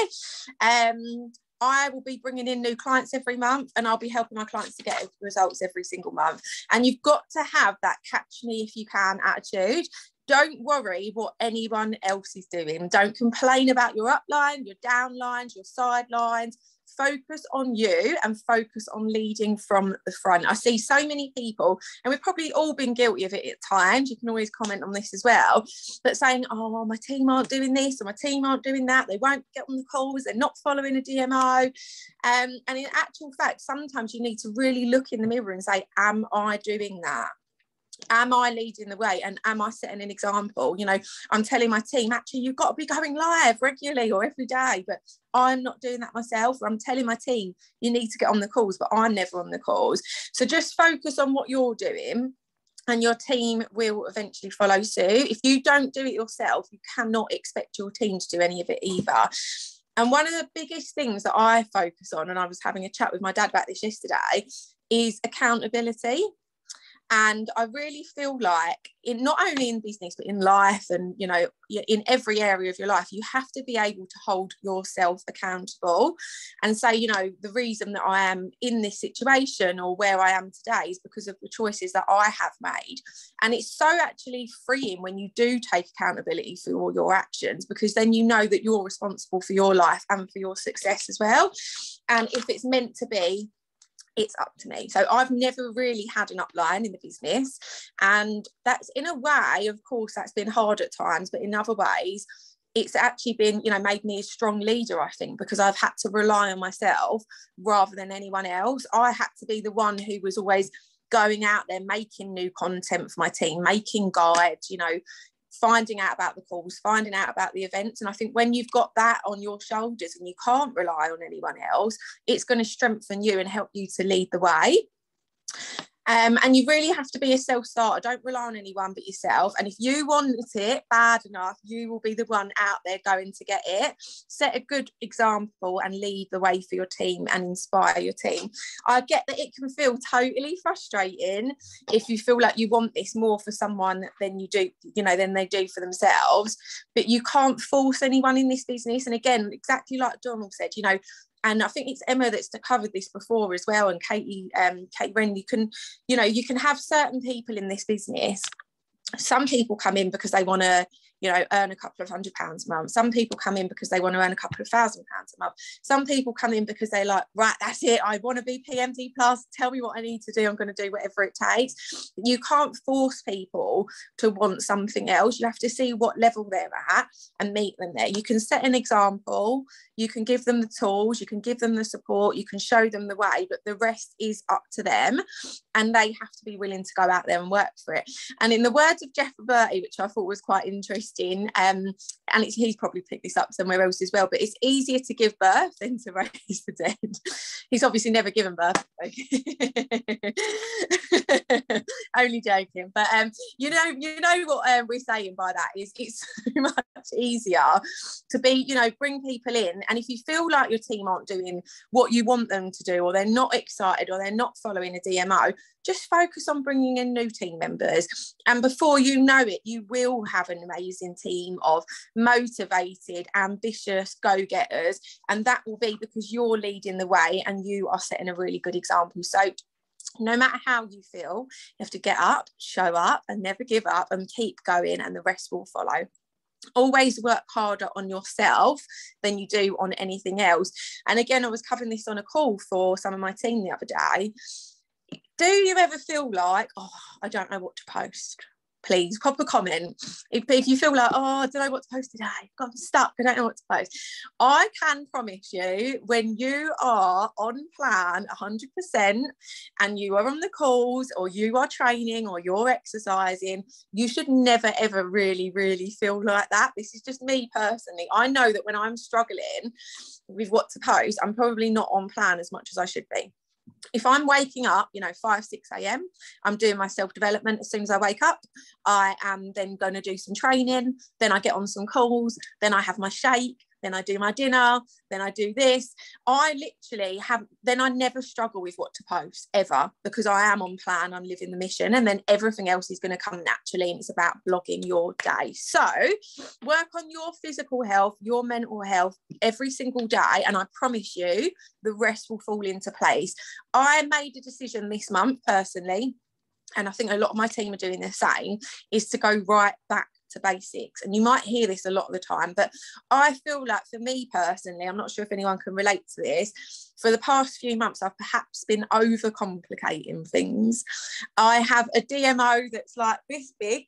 I will be bringing in new clients every month, and I'll be helping my clients to get results every single month. And you've got to have that catch me if you can attitude. Don't worry what anyone else is doing. Don't complain about your upline, your downlines, your sidelines. Focus on you and focus on leading from the front. I see so many people, and we've probably all been guilty of it at times. You can always comment on this as well, but saying, oh, my team aren't doing this or my team aren't doing that. They won't get on the calls. They're not following a DMO. And in actual fact, sometimes you need to really look in the mirror and say, am I doing that? Am I leading the way, and am I setting an example? You know, I'm telling my team, actually, you've got to be going live regularly or every day, but I'm not doing that myself. I'm telling my team, you need to get on the calls, but I'm never on the calls. So just focus on what you're doing, and your team will eventually follow suit. If you don't do it yourself, you cannot expect your team to do any of it either. And one of the biggest things that I focus on, and I was having a chat with my dad about this yesterday, is accountability. And I really feel like, in not only in business but in life, and you know, in every area of your life, you have to be able to hold yourself accountable and say, you know, the reason that I am in this situation or where I am today is because of the choices that I have made. And it's so actually freeing when you do take accountability for all your actions, because then you know that you're responsible for your life and for your success as well. And if it's meant to be, it's up to me. So I've never really had an upline in the business, and that's, in a way, of course, that's been hard at times, but in other ways it's actually been, you know, made me a strong leader, I think, because I've had to rely on myself rather than anyone else. I had to be the one who was always going out there making new content for my team, making guides, you know, finding out about the calls, finding out about the events. And I think when you've got that on your shoulders and you can't rely on anyone else, it's going to strengthen you and help you to lead the way. And you really have to be a self-starter. Don't rely on anyone but yourself. And if you want it bad enough, you will be the one out there going to get it. Set a good example and lead the way for your team and inspire your team. I get that it can feel totally frustrating if you feel like you want this more for someone than you do, you know, than they do for themselves. But you can't force anyone in this business. And again, exactly like Donal said, you know, and I think it's Emma that's covered this before as well, and Kate Wren, you can have certain people in this business Some people come in because they want to, you know, earn a couple of £100 a month. Some people come in because they want to earn a couple of £1,000 a month. Some people come in because they're like, right, that's it, I want to be PMD plus, tell me what I need to do, I'm going to do whatever it takes. You can't force people to want something else. You have to see what level they're at and meet them there. You can set an example, you can give them the tools, you can give them the support, you can show them the way, but the rest is up to them, and they have to be willing to go out there and work for it. And in the words of Jeff Roberti, which I thought was quite interesting, and he's probably picked this up somewhere else as well, but it's easier to give birth than to raise the dead. He's obviously never given birth. Only joking. But you know what we're saying by that is it's so much easier to be, you know, bring people in, and if you feel like your team aren't doing what you want them to do, or they're not excited, or they're not following a DMO, just focus on bringing in new team members, and before you know it, you will have an amazing team of motivated, ambitious go-getters, and that will be because you're leading the way and you are setting a really good example. So no matter how you feel, you have to get up, show up, and never give up, and keep going, and the rest will follow. Always work harder on yourself than you do on anything else. And again, I was covering this on a call for some of my team the other day. Do you ever feel like, oh, I don't know what to post? Please pop a comment. If you feel like, oh, I don't know what to post today, I'm stuck, I don't know what to post. I can promise you, when you are on plan 100% and you are on the calls, or you are training, or you're exercising, you should never ever really feel like that. This is just me personally. I know that when I'm struggling with what to post, I'm probably not on plan as much as I should be. If I'm waking up, you know, 5, 6 a.m, I'm doing my self-development. As soon as I wake up, I am then going to do some training, then I get on some calls, then I have my shake, then I do my dinner, then I do this. I literally then I never struggle with what to post ever, because I am on plan, I'm living the mission, and then everything else is going to come naturally, and it's about blogging your day. So work on your physical health, your mental health every single day, and I promise you the rest will fall into place. I made a decision this month personally, and I think a lot of my team are doing the same, is to go right back to basics. And you might hear this a lot of the time, but I feel like for me personally, I'm not sure if anyone can relate to this, for the past few months I've perhaps been overcomplicating things. I have a DMO that's like this big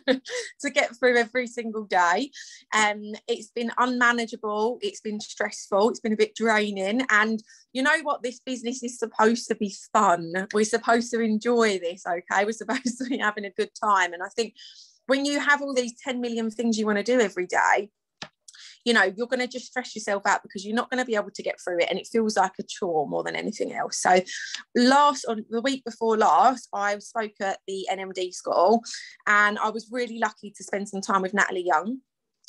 to get through every single day, and it's been unmanageable, it's been stressful, it's been a bit draining. And you know what, this business is supposed to be fun, we're supposed to enjoy this, okay, we're supposed to be having a good time. And I think when you have all these 10 million things you want to do every day, you know, you're going to just stress yourself out, because you're not going to be able to get through it, and it feels like a chore more than anything else. So the week before last, I spoke at the NMD school, and I was really lucky to spend some time with Natalie Young.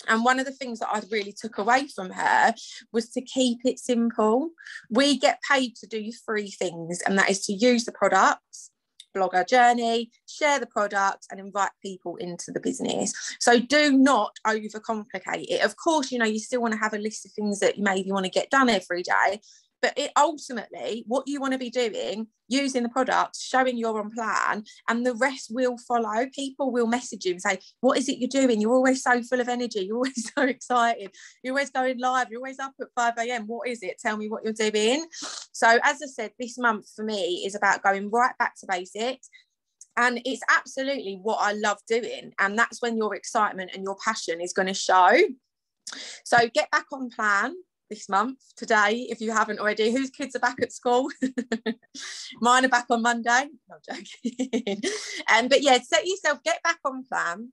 And one of the things that I really took away from her was to keep it simple. We get paid to do 3 things, and that is to use the products, blog our journey, share the products, and invite people into the business. So do not overcomplicate it. Of course, you know, you still want to have a list of things that you maybe want to get done every day, but ultimately what you want to be doing, using the products, showing you're on plan, and the rest will follow. People will message you and say, what is it you're doing? You're always so full of energy, you're always so excited, you're always going live, you're always up at 5 a.m, what is it? Tell me what you're doing. So as I said, this month for me is about going right back to basics, and it's absolutely what I love doing, and that's when your excitement and your passion is going to show. So get back on plan this month, today, if you haven't already. Whose kids are back at school? Mine are back on Monday. No, I'm joking. But yeah, get back on plan.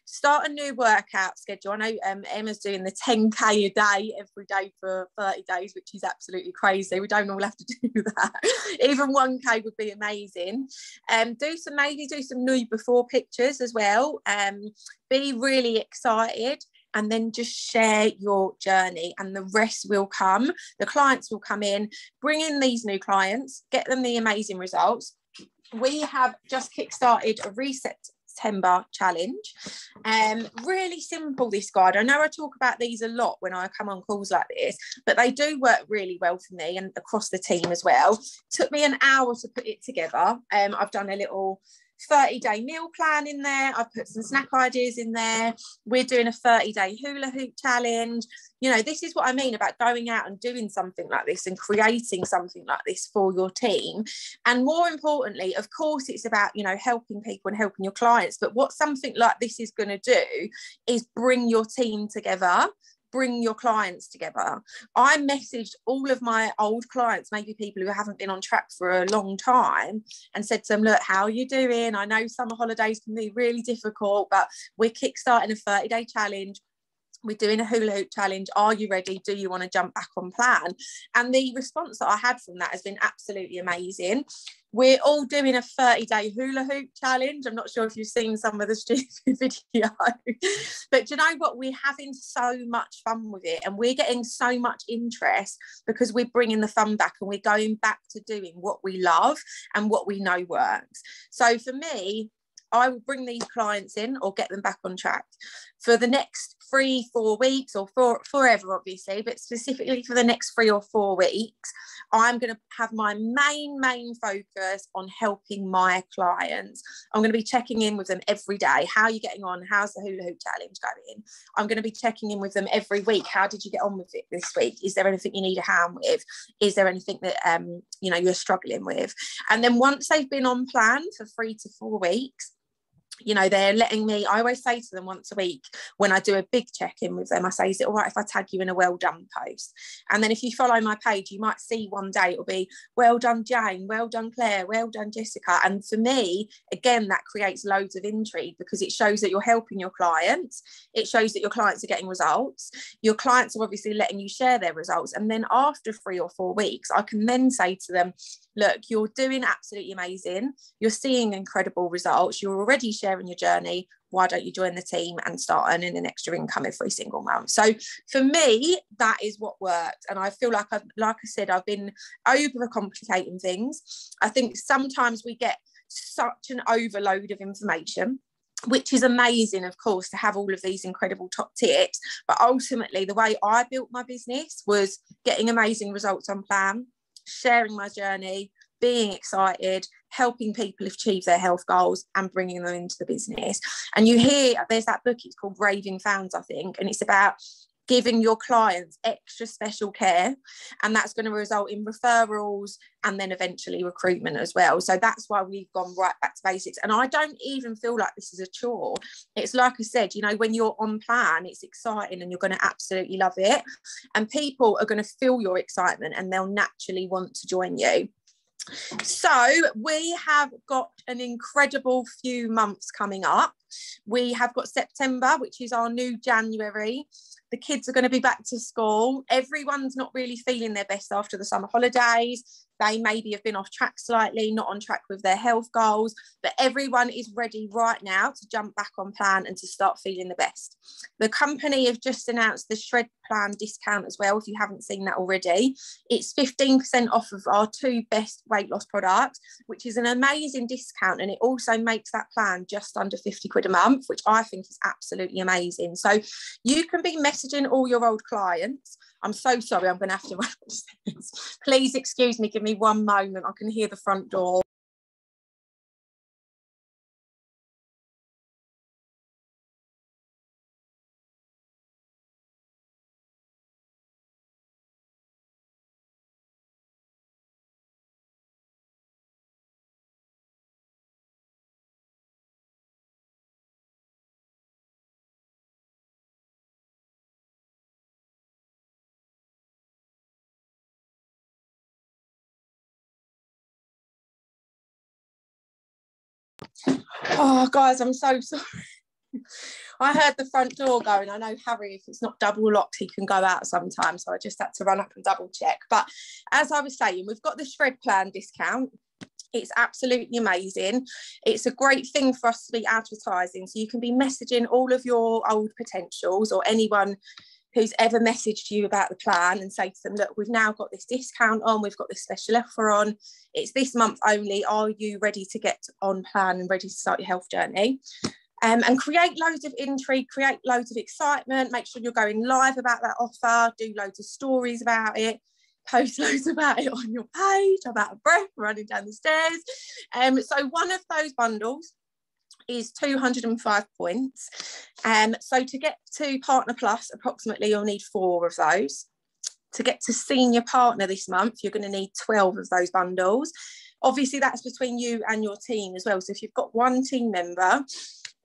Start a new workout schedule. I know Emma's doing the 10k a day every day for 30 days, which is absolutely crazy. We don't all have to do that. Even 1k would be amazing. Do some new before pictures as well. Be really excited, and then just share your journey, and the rest will come. The clients will come in. Bring in these new clients, get them the amazing results. We have just kickstarted a Reset September challenge. Really simple, this guide. I know I talk about these a lot when I come on calls like this, but they do work really well for me and across the team as well. Took me an hour to put it together. I've done a little 30-day meal plan in there. I've put some snack ideas in there. We're doing a 30-day hula hoop challenge. You know, this is what I mean about going out and doing something like this and creating something like this for your team. And more importantly, of course, it's about, you know, helping people and helping your clients. But what something like this is going to do is bring your team together, bring your clients together. I messaged all of my old clients, maybe people who haven't been on track for a long time, and said to them, look, how are you doing? I know summer holidays can be really difficult, but we're kickstarting a 30-day challenge. We're doing a hula hoop challenge. Are you ready? Do you want to jump back on plan? And the response that I had from that has been absolutely amazing. We're all doing a 30-day hula hoop challenge. I'm not sure if you've seen some of the stupid video, but you know what? We're having so much fun with it, and we're getting so much interest because we're bringing the fun back and we're going back to doing what we love and what we know works. So for me, I will bring these clients in or get them back on track for the next 3-4 weeks, or forever, obviously, but specifically for the next 3 or 4 weeks. I'm going to have my main focus on helping my clients. I'm going to be checking in with them every day. How are you getting on? How's the hula hoop challenge going? I'm going to be checking in with them every week. How did you get on with it this week? Is there anything you need a hand with? Is there anything that you know, you're struggling with? And then once they've been on plan for 3 to 4 weeks, you know, they're letting me, I always say to them once a week when I do a big check-in with them, I say, is it all right if I tag you in a well done post? And then if you follow my page, you might see one day it'll be, well done Jane, well done Claire, well done Jessica. And for me, again, that creates loads of intrigue because it shows that you're helping your clients. It shows that your clients are getting results. Your clients are obviously letting you share their results. And then after 3 or 4 weeks, I can then say to them, look, you're doing absolutely amazing. You're seeing incredible results. You're already sharing your journey. Why don't you join the team and start earning an extra income every single month? So for me, that is what worked. And I feel like I said, I've been overcomplicating things. I think sometimes we get such an overload of information, which is amazing, of course, to have all of these incredible top tips. But ultimately, the way I built my business was getting amazing results on plan, sharing my journey, being excited, helping people achieve their health goals and bringing them into the business. And you hear, there's that book, it's called Raving Fans, I think, and it's about giving your clients extra special care, and that's going to result in referrals and then eventually recruitment as well. So that's why we've gone right back to basics. And I don't even feel like this is a chore. It's like I said, you know, when you're on plan, it's exciting and you're going to absolutely love it, and people are going to feel your excitement and they'll naturally want to join you. So we have got an incredible few months coming up. We have got September, which is our new January. The kids are going to be back to school. Everyone's not really feeling their best after the summer holidays. They maybe have been off track slightly, not on track with their health goals, but everyone is ready right now to jump back on plan and to start feeling the best. The company have just announced the Shred Plan discount as well, if you haven't seen that already. It's 15% off of our 2 best weight loss products, which is an amazing discount, and it also makes that plan just under 50 quid a month, which I think is absolutely amazing. So you can be messaging all your old clients. I'm so sorry, I'm going to have to run upstairs. Please excuse me, give me one moment. I can hear the front door. Oh, guys, I'm so sorry. I heard the front door going. I know Harry, if it's not double locked, he can go out sometimes. So I just had to run up and double check. But as I was saying, we've got the Shred Plan discount. It's absolutely amazing. It's a great thing for us to be advertising. So you can be messaging all of your old potentials or anyone who's ever messaged you about the plan and say to them, look, we've now got this discount on, we've got this special offer on, it's this month only, are you ready to get on plan and ready to start your health journey? And create loads of intrigue, create loads of excitement, make sure you're going live about that offer, do loads of stories about it. post loads about it on your page. I'm out of breath running down the stairs. So one of those bundles is 205 points. So to get to Partner Plus, approximately you'll need 4 of those. To get to Senior Partner this month, you're going to need 12 of those bundles. Obviously, that's between you and your team as well. So if you've got one team member,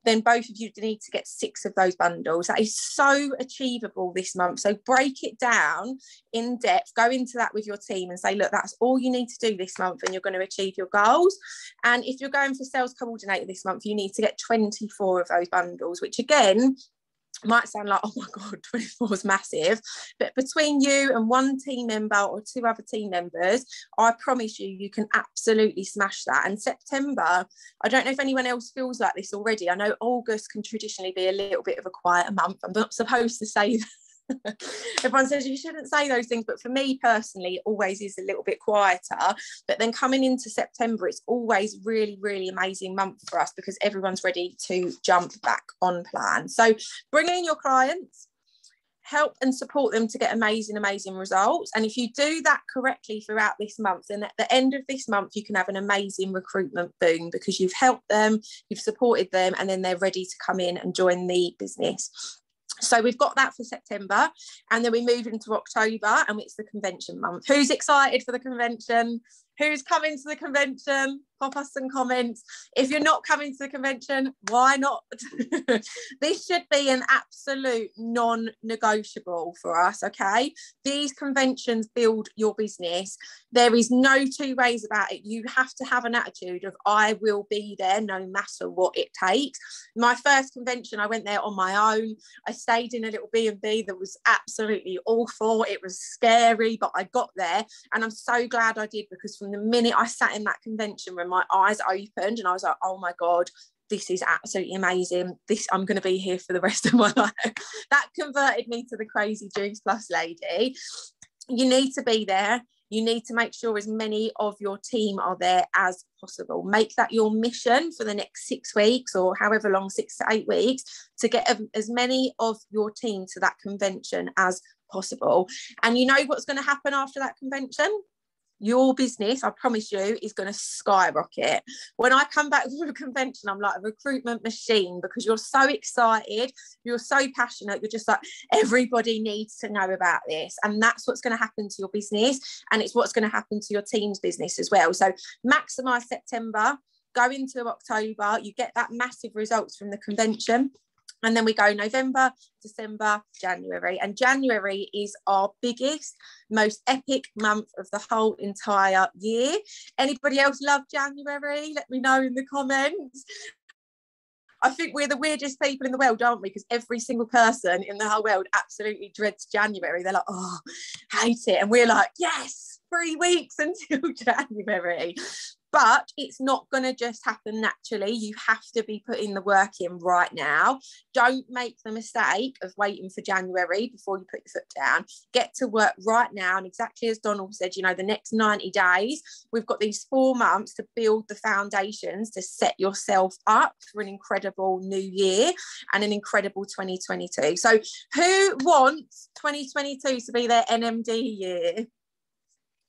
then both of you need to get 6 of those bundles. That is so achievable this month. So break it down in depth, go into that with your team and say, look, that's all you need to do this month and you're going to achieve your goals. And if you're going for sales coordinator this month, you need to get 24 of those bundles, which again, might sound like, oh my God, 24 is massive. But between you and one team member or 2 other team members, I promise you, you can absolutely smash that. And September, I don't know if anyone else feels like this already. I know August can traditionally be a little bit of a quieter month. I'm not supposed to say that. Everyone says you shouldn't say those things, but for me personally, it always is a little bit quieter. But then coming into September, it's always really, really amazing month for us because everyone's ready to jump back on plan. So bring in your clients, help and support them to get amazing results. And if you do that correctly throughout this month, then at the end of this month you can have an amazing recruitment boom because you've helped them, you've supported them, and then they're ready to come in and join the business. So we've got that for September, and then we move into October, and it's the convention month. Who's excited for the convention? Who's coming to the convention? Pop us some comments. If you're not coming to the convention, why not? This should be an absolute non-negotiable for us, okay? These conventions build your business. There is no 2 ways about it. You have to have an attitude of, I will be there no matter what it takes. My first convention, I went there on my own. I stayed in a little B&B that was absolutely awful. It was scary, but I got there, and I'm so glad I did, because from the minute I sat in that convention room, my eyes opened and I was like, oh my God, this is absolutely amazing. I'm going to be here for the rest of my life. That converted me to the crazy Juice Plus lady. You need to be there. You need to make sure as many of your team are there as possible. Make that your mission for the next 6 weeks, or however long, 6 to 8 weeks, to get as many of your team to that convention as possible. And you know what's going to happen after that convention? Your business, I promise you, is going to skyrocket. When I come back from a convention, I'm like a recruitment machine, because you're so excited, you're so passionate, you're just like, everybody needs to know about this. And that's what's going to happen to your business, and it's what's going to happen to your team's business as well. So maximize September, go into October, you get that massive results from the convention. And then we go November, December, January. And January is our biggest, most epic month of the whole entire year. Anybody else love January? Let me know in the comments. I think we're the weirdest people in the world, aren't we? Because every single person in the whole world absolutely dreads January. They're like, oh, hate it. And we're like, yes, 3 weeks until January. But it's not going to just happen naturally. You have to be putting the work in right now. Don't make the mistake of waiting for January before you put your foot down. Get to work right now. And exactly as Donal said, you know, the next 90 days, we've got these 4 months to build the foundations to set yourself up for an incredible new year and an incredible 2022. So who wants 2022 to be their NMD year?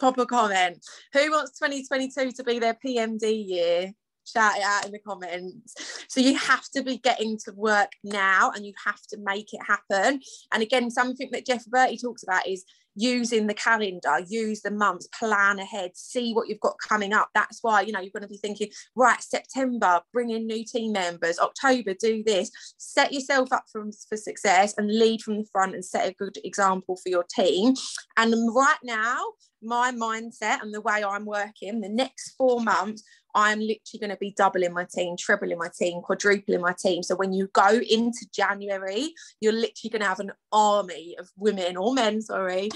Pop a comment. Who wants 2022 to be their PMD year? Shout it out in the comments. So you have to be getting to work now, and you have to make it happen. And again, something that Jeff Bertie talks about is using the calendar, use the months, plan ahead, see what you've got coming up. That's why, you know, you're going to be thinking, right, September, bring in new team members, October, do this. Set yourself up for success and lead from the front and set a good example for your team. And right now, my mindset and the way I'm working, the next 4 months, I'm literally going to be doubling my team, trebling my team, quadrupling my team. So when you go into January, you're literally going to have an army of women, or men, sorry,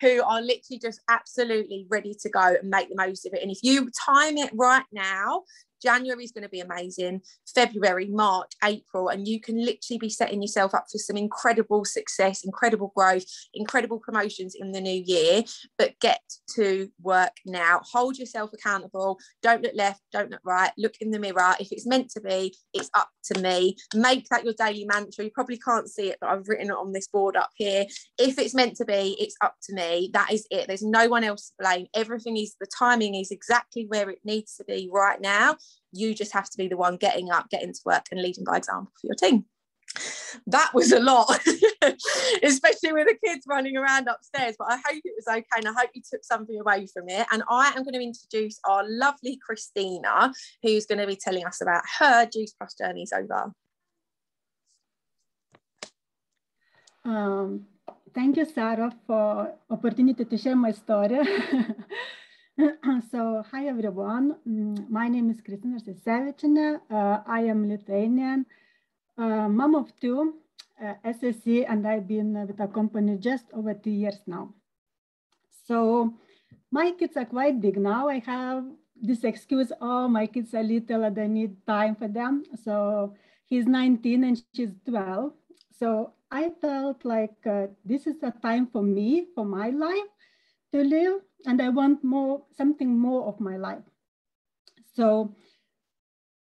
who are literally just absolutely ready to go and make the most of it. And if you time it right now, January is going to be amazing. February, March, April, and you can literally be setting yourself up for some incredible success, incredible growth, incredible promotions in the new year. But get to work now. Hold yourself accountable. Don't look left, don't look right. Look in the mirror. If it's meant to be, it's up to me. Make that your daily mantra. You probably can't see it, but I've written it on this board up here. If it's meant to be, it's up to me. That is it. There's no one else to blame. Everything is, the timing is exactly where it needs to be right now. You just have to be the one getting up, getting to work, and leading by example for your team. That was a lot, especially with the kids running around upstairs, but I hope it was okay, and I hope you took something away from it. And I am going to introduce our lovely Christina, who's going to be telling us about her Juice Plus journeys over. Thank you, Sara, for opportunity to share my story. So, hi everyone. My name is Christina Sesevicina. I am Lithuanian, mom of two, SSC, and I've been with the company just over 2 years now. So, my kids are quite big now. I have this excuse, oh, my kids are little and I need time for them. So, he's 19 and she's 12. So, I felt like this is a time for me, for my life to live, and I want more, something more of my life. So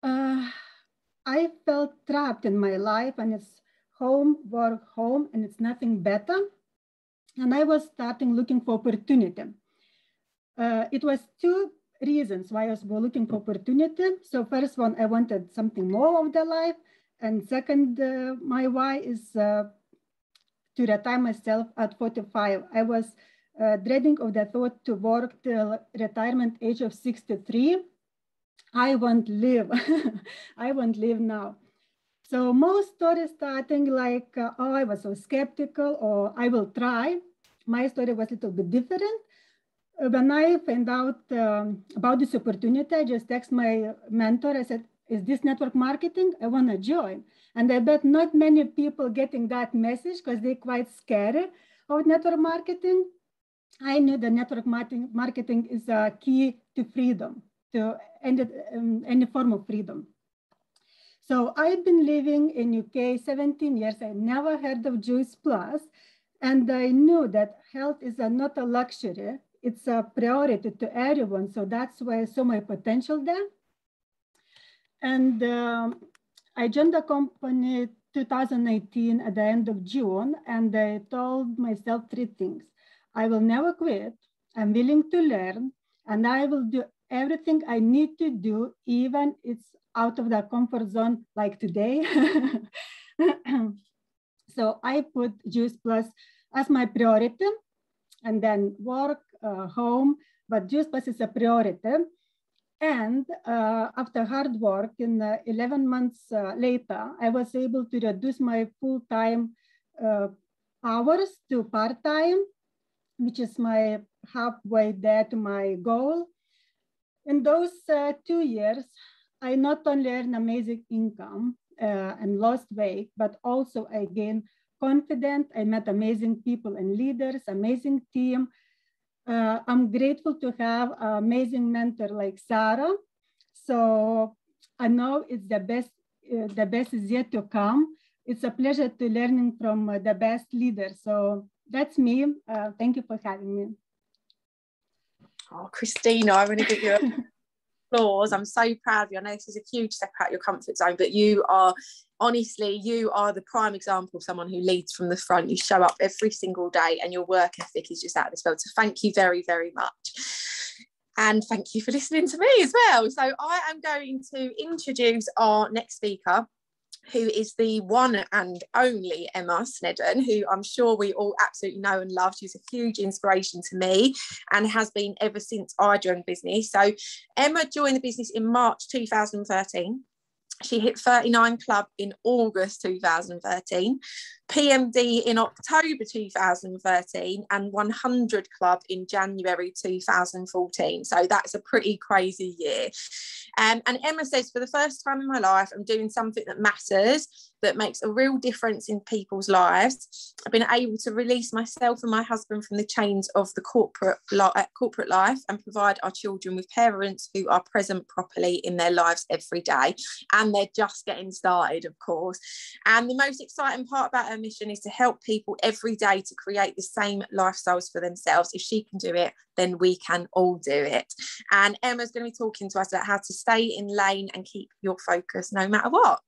I felt trapped in my life, and it's home, work, home, and it's nothing better. And I was starting looking for opportunity. It was two reasons why I was looking for opportunity. So first one, I wanted something more of the life. And second, my why is to retire myself at 45. I was dreading of the thought to work till retirement age of 63. I won't live. I won't live now. So most stories starting like, oh, I was so skeptical, or I will try. My story was a little bit different. When I found out about this opportunity, I just texted my mentor. I said, is this network marketing? I want to join. And I bet not many people getting that message because they're quite scared of network marketing. I knew that network marketing is a key to freedom, to any form of freedom. So I've been living in UK 17 years. I never heard of Juice Plus. And I knew that health is not a luxury. It's a priority to everyone. So that's why I saw my potential there. And I joined the company 2018 at the end of June. And I told myself three things. I will never quit. I'm willing to learn. And I will do everything I need to do, even it's out of the comfort zone like today. So I put Juice Plus as my priority, and then work, home, but Juice Plus is a priority. And after hard work, in 11 months later, I was able to reduce my full-time hours to part-time, which is my halfway there to my goal. In those 2 years, I not only earned amazing income and lost weight, but also I gained confidence. I met amazing people and leaders, amazing team. I'm grateful to have an amazing mentor like Sara. So I know it's the best is yet to come. It's a pleasure to learning from the best leaders. So that's me. Thank you for having me. Oh, Christina, I'm going to give you applause. I'm so proud of you. I know this is a huge step out of your comfort zone, but you are, honestly, you are the prime example of someone who leads from the front. You show up every single day and your work ethic is just out of this world. So thank you very, very much. And thank you for listening to me as well. So I am going to introduce our next speaker, who is the one and only Emma Sneddon, who I'm sure we all absolutely know and love. She's a huge inspiration to me and has been ever since I joined business. So Emma joined the business in March 2013. She hit 39 Club in August 2013, PMD in October 2013, and 100 Club in January 2014. So that's a pretty crazy year. And Emma says, for the first time in my life, I'm doing something that matters. that makes a real difference in people's lives. I've been able to release myself and my husband from the chains of the corporate life and provide our children with parents who are present properly in their lives every day. And they're just getting started, of course. And the most exciting part about her mission is to help people every day to create the same lifestyles for themselves. If she can do it, then we can all do it. And Emma's going to be talking to us about how to stay in lane and keep your focus no matter what.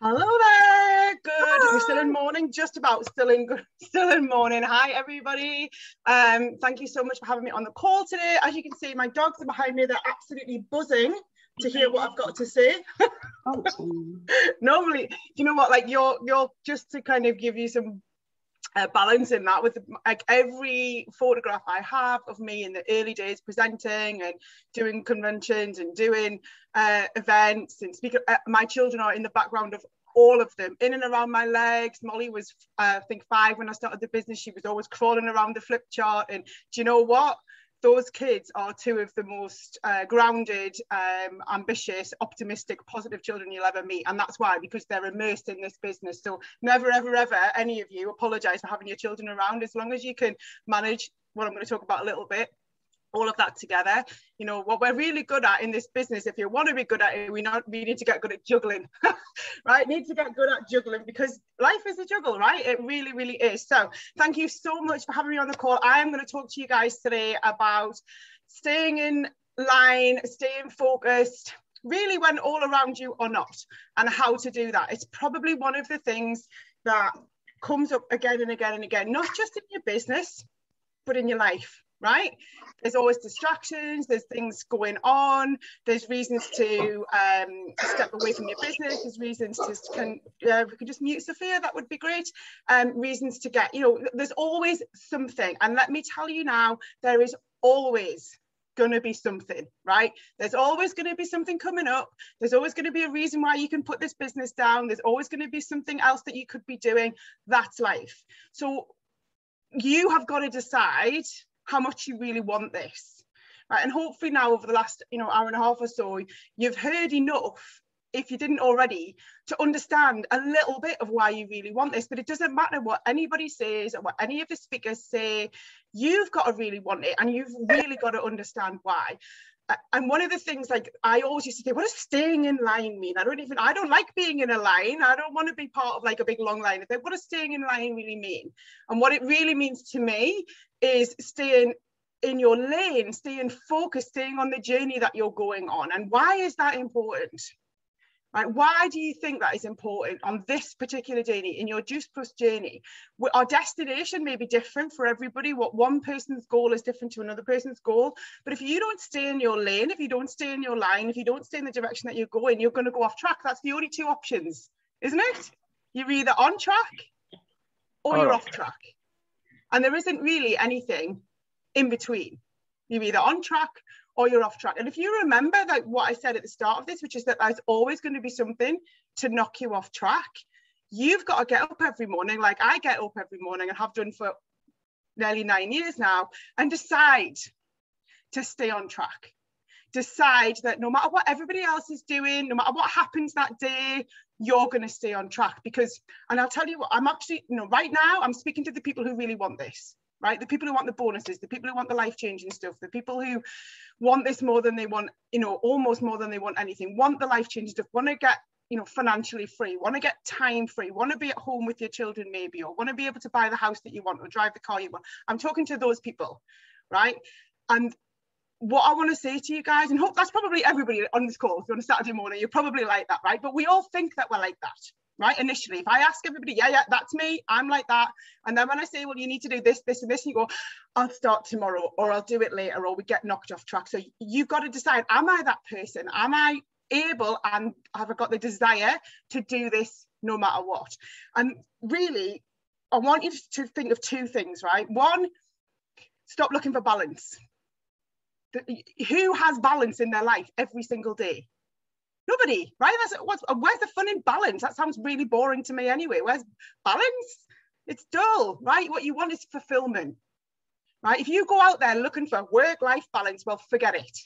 Hello there. Good. Hi. We're still in morning, just about still in morning. Hi everybody. Thank you so much for having me on the call today. As you can see, my dogs are behind me. They're absolutely buzzing to hear what I've got to say. Normally, you know what, like you're just to kind of give you some balance in that, with like every photograph I have of me in the early days presenting and doing conventions and doing events and speaking, my children are in the background of all of them, in and around my legs. Molly was I think 5 when I started the business. She was always crawling around the flip chart, and do you know what? Those kids are 2 of the most grounded, ambitious, optimistic, positive children you'll ever meet. And that's why, because they're immersed in this business. So never, ever, ever, any of you apologize for having your children around. As long as you can manage what I'm going to talk about a little bit, all of that together. You know, what we're really good at in this business, if you want to be good at it, we need to get good at juggling, right? Need to get good at juggling, because life is a juggle, right? It really, really is. So thank you so much for having me on the call. I am going to talk to you guys today about staying in line, staying focused, really when all around you are not, and how to do that. It's probably one of the things that comes up again and again and again, not just in your business, but in your life. Right? There's always distractions, there's things going on, there's reasons to step away from your business, there's reasons to, if we could just mute Sophia, that would be great. Reasons to get, you know, there's always something. And let me tell you now, there is always going to be something, right? There's always going to be something coming up. There's always going to be a reason why you can put this business down. There's always going to be something else that you could be doing. That's life. So you have got to decide how much you really want this, right? And hopefully now, over the last hour and a half or so, you've heard enough, if you didn't already, to understand a little bit of why you really want this. But it doesn't matter what anybody says or what any of the speakers say, you've got to really want it, and you've really got to understand why. And one of the things, like I always used to say, what does staying in line mean? I don't like being in a line. I don't want to be part of like a big long line. What does staying in line really mean? And what it really means to me is staying in your lane, staying focused, staying on the journey that you're going on. And why is that important? Right? Why do you think that is important on this particular journey, in your Juice Plus journey? Our destination may be different for everybody. What one person's goal is different to another person's goal. But if you don't stay in your lane, if you don't stay in your line, if you don't stay in the direction that you're going, you're going to go off track. That's the only 2 options, isn't it? You're either on track or you're off track. And there isn't really anything in between. You're either on track or you're off track. And if you remember like what I said at the start of this, which is that there's always going to be something to knock you off track, you've got to get up every morning, like I get up every morning and have done for nearly 9 years now, and decide to stay on track. Decide that no matter what everybody else is doing, no matter what happens that day, you're going to stay on track. Because, and I'll tell you what, I'm actually, right now, I'm speaking to the people who really want this. Right? The people who want the bonuses, the people who want the life-changing stuff, the people who want this more than they want, almost more than they want anything, want the life-changing stuff, want to get, financially free, want to get time free, want to be at home with your children maybe, or want to be able to buy the house that you want or drive the car you want. I'm talking to those people, right? And what I want to say to you guys, and hope that's probably everybody on this call, if you're on a Saturday morning, you're probably like that, right? But we all think that we're like that. Right? Initially, if I ask everybody, yeah, that's me, I'm like that. And then when I say, well, you need to do this, this, and this, you go, I'll start tomorrow, or I'll do it later, or we get knocked off track. So you've got to decide, am I that person? Am I able, and have I got the desire to do this no matter what? And really, I want you to think of 2 things, right? One, stop looking for balance. Who has balance in their life every single day? Nobody, right? Where's the fun in balance? That sounds really boring to me anyway. Where's balance? It's dull, right? What you want is fulfillment, right? If you go out there looking for work-life balance, well, forget it,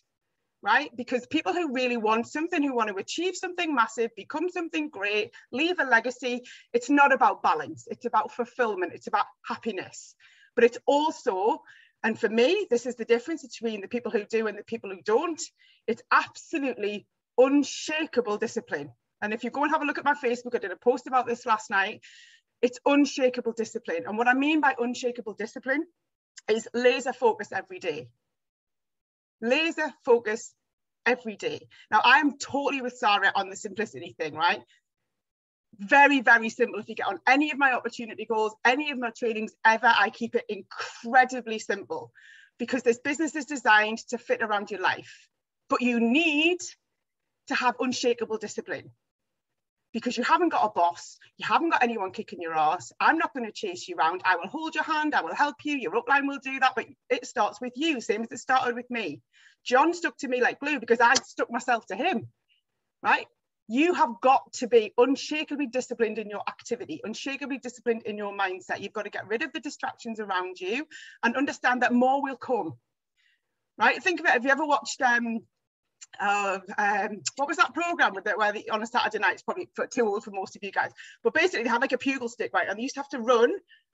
right? Because people who really want something, who want to achieve something massive, become something great, leave a legacy, it's not about balance. It's about fulfillment. It's about happiness. But it's also, and for me, this is the difference between the people who do and the people who don't. It's absolutely unshakable discipline. And if you go and have a look at my Facebook, I did a post about this last night. It's unshakable discipline. And what I mean by unshakable discipline is laser focus every day. Laser focus every day. Now, I am totally with Sara on the simplicity thing, right? Very, very simple. If you get on any of my opportunity goals, any of my trainings ever, I keep it incredibly simple, because this business is designed to fit around your life. But you need to have unshakable discipline, because you haven't got a boss, you haven't got anyone kicking your ass. I'm not going to chase you around. I will hold your hand, I will help you, your upline will do that, but it starts with you, same as it started with me. John stuck to me like glue because I stuck myself to him, right? You have got to be unshakably disciplined in your activity, unshakably disciplined in your mindset. You've got to get rid of the distractions around you and understand that more will come, right? Think of it, have you ever watched what was that program with it, where on a Saturday night, it's probably too old for most of you guys, but basically they had like a pugil stick, right, and they used to have to run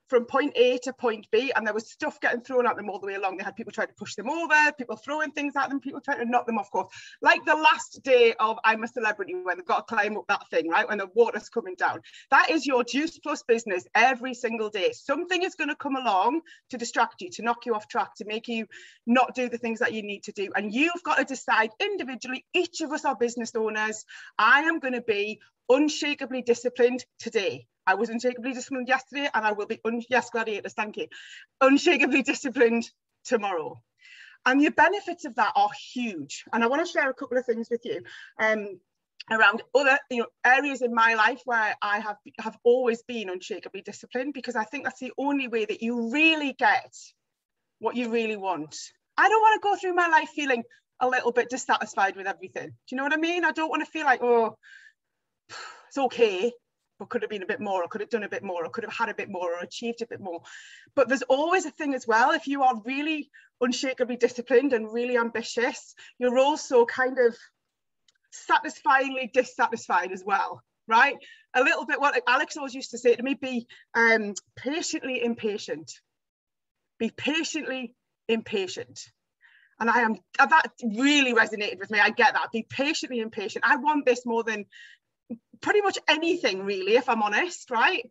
from point A to point B, and there was stuff getting thrown at them all the way along. They had people trying to push them over, people throwing things at them, people trying to knock them off course, like the last day of I'm a Celebrity, when they've got to climb up that thing, right, when the water's coming down. That is your Juice Plus business every single day. Something is going to come along to distract you, to knock you off track, to make you not do the things that you need to do, and you've got to decide individually. Each of us are business owners. I am going to be unshakably disciplined today. I was unshakably disciplined yesterday, and I will be, yes, gladiators, thank you, unshakably disciplined tomorrow. And the benefits of that are huge. And I want to share a couple of things with you around other areas in my life where I have always been unshakably disciplined, because I think that's the only way that you really get what you really want. I don't want to go through my life feeling a little bit dissatisfied with everything. Do you know what I mean? I don't want to feel like, oh, it's okay, but could have been a bit more, or could have done a bit more, or could have had a bit more, or achieved a bit more. But there's always a thing as well. If you are really unshakably disciplined and really ambitious, you're also kind of satisfyingly dissatisfied as well, right? A little bit what Alex always used to say to me, be patiently impatient. Be patiently impatient. And that really resonated with me. I get that. Be patiently impatient. I want this more than pretty much anything, really, if I'm honest, right?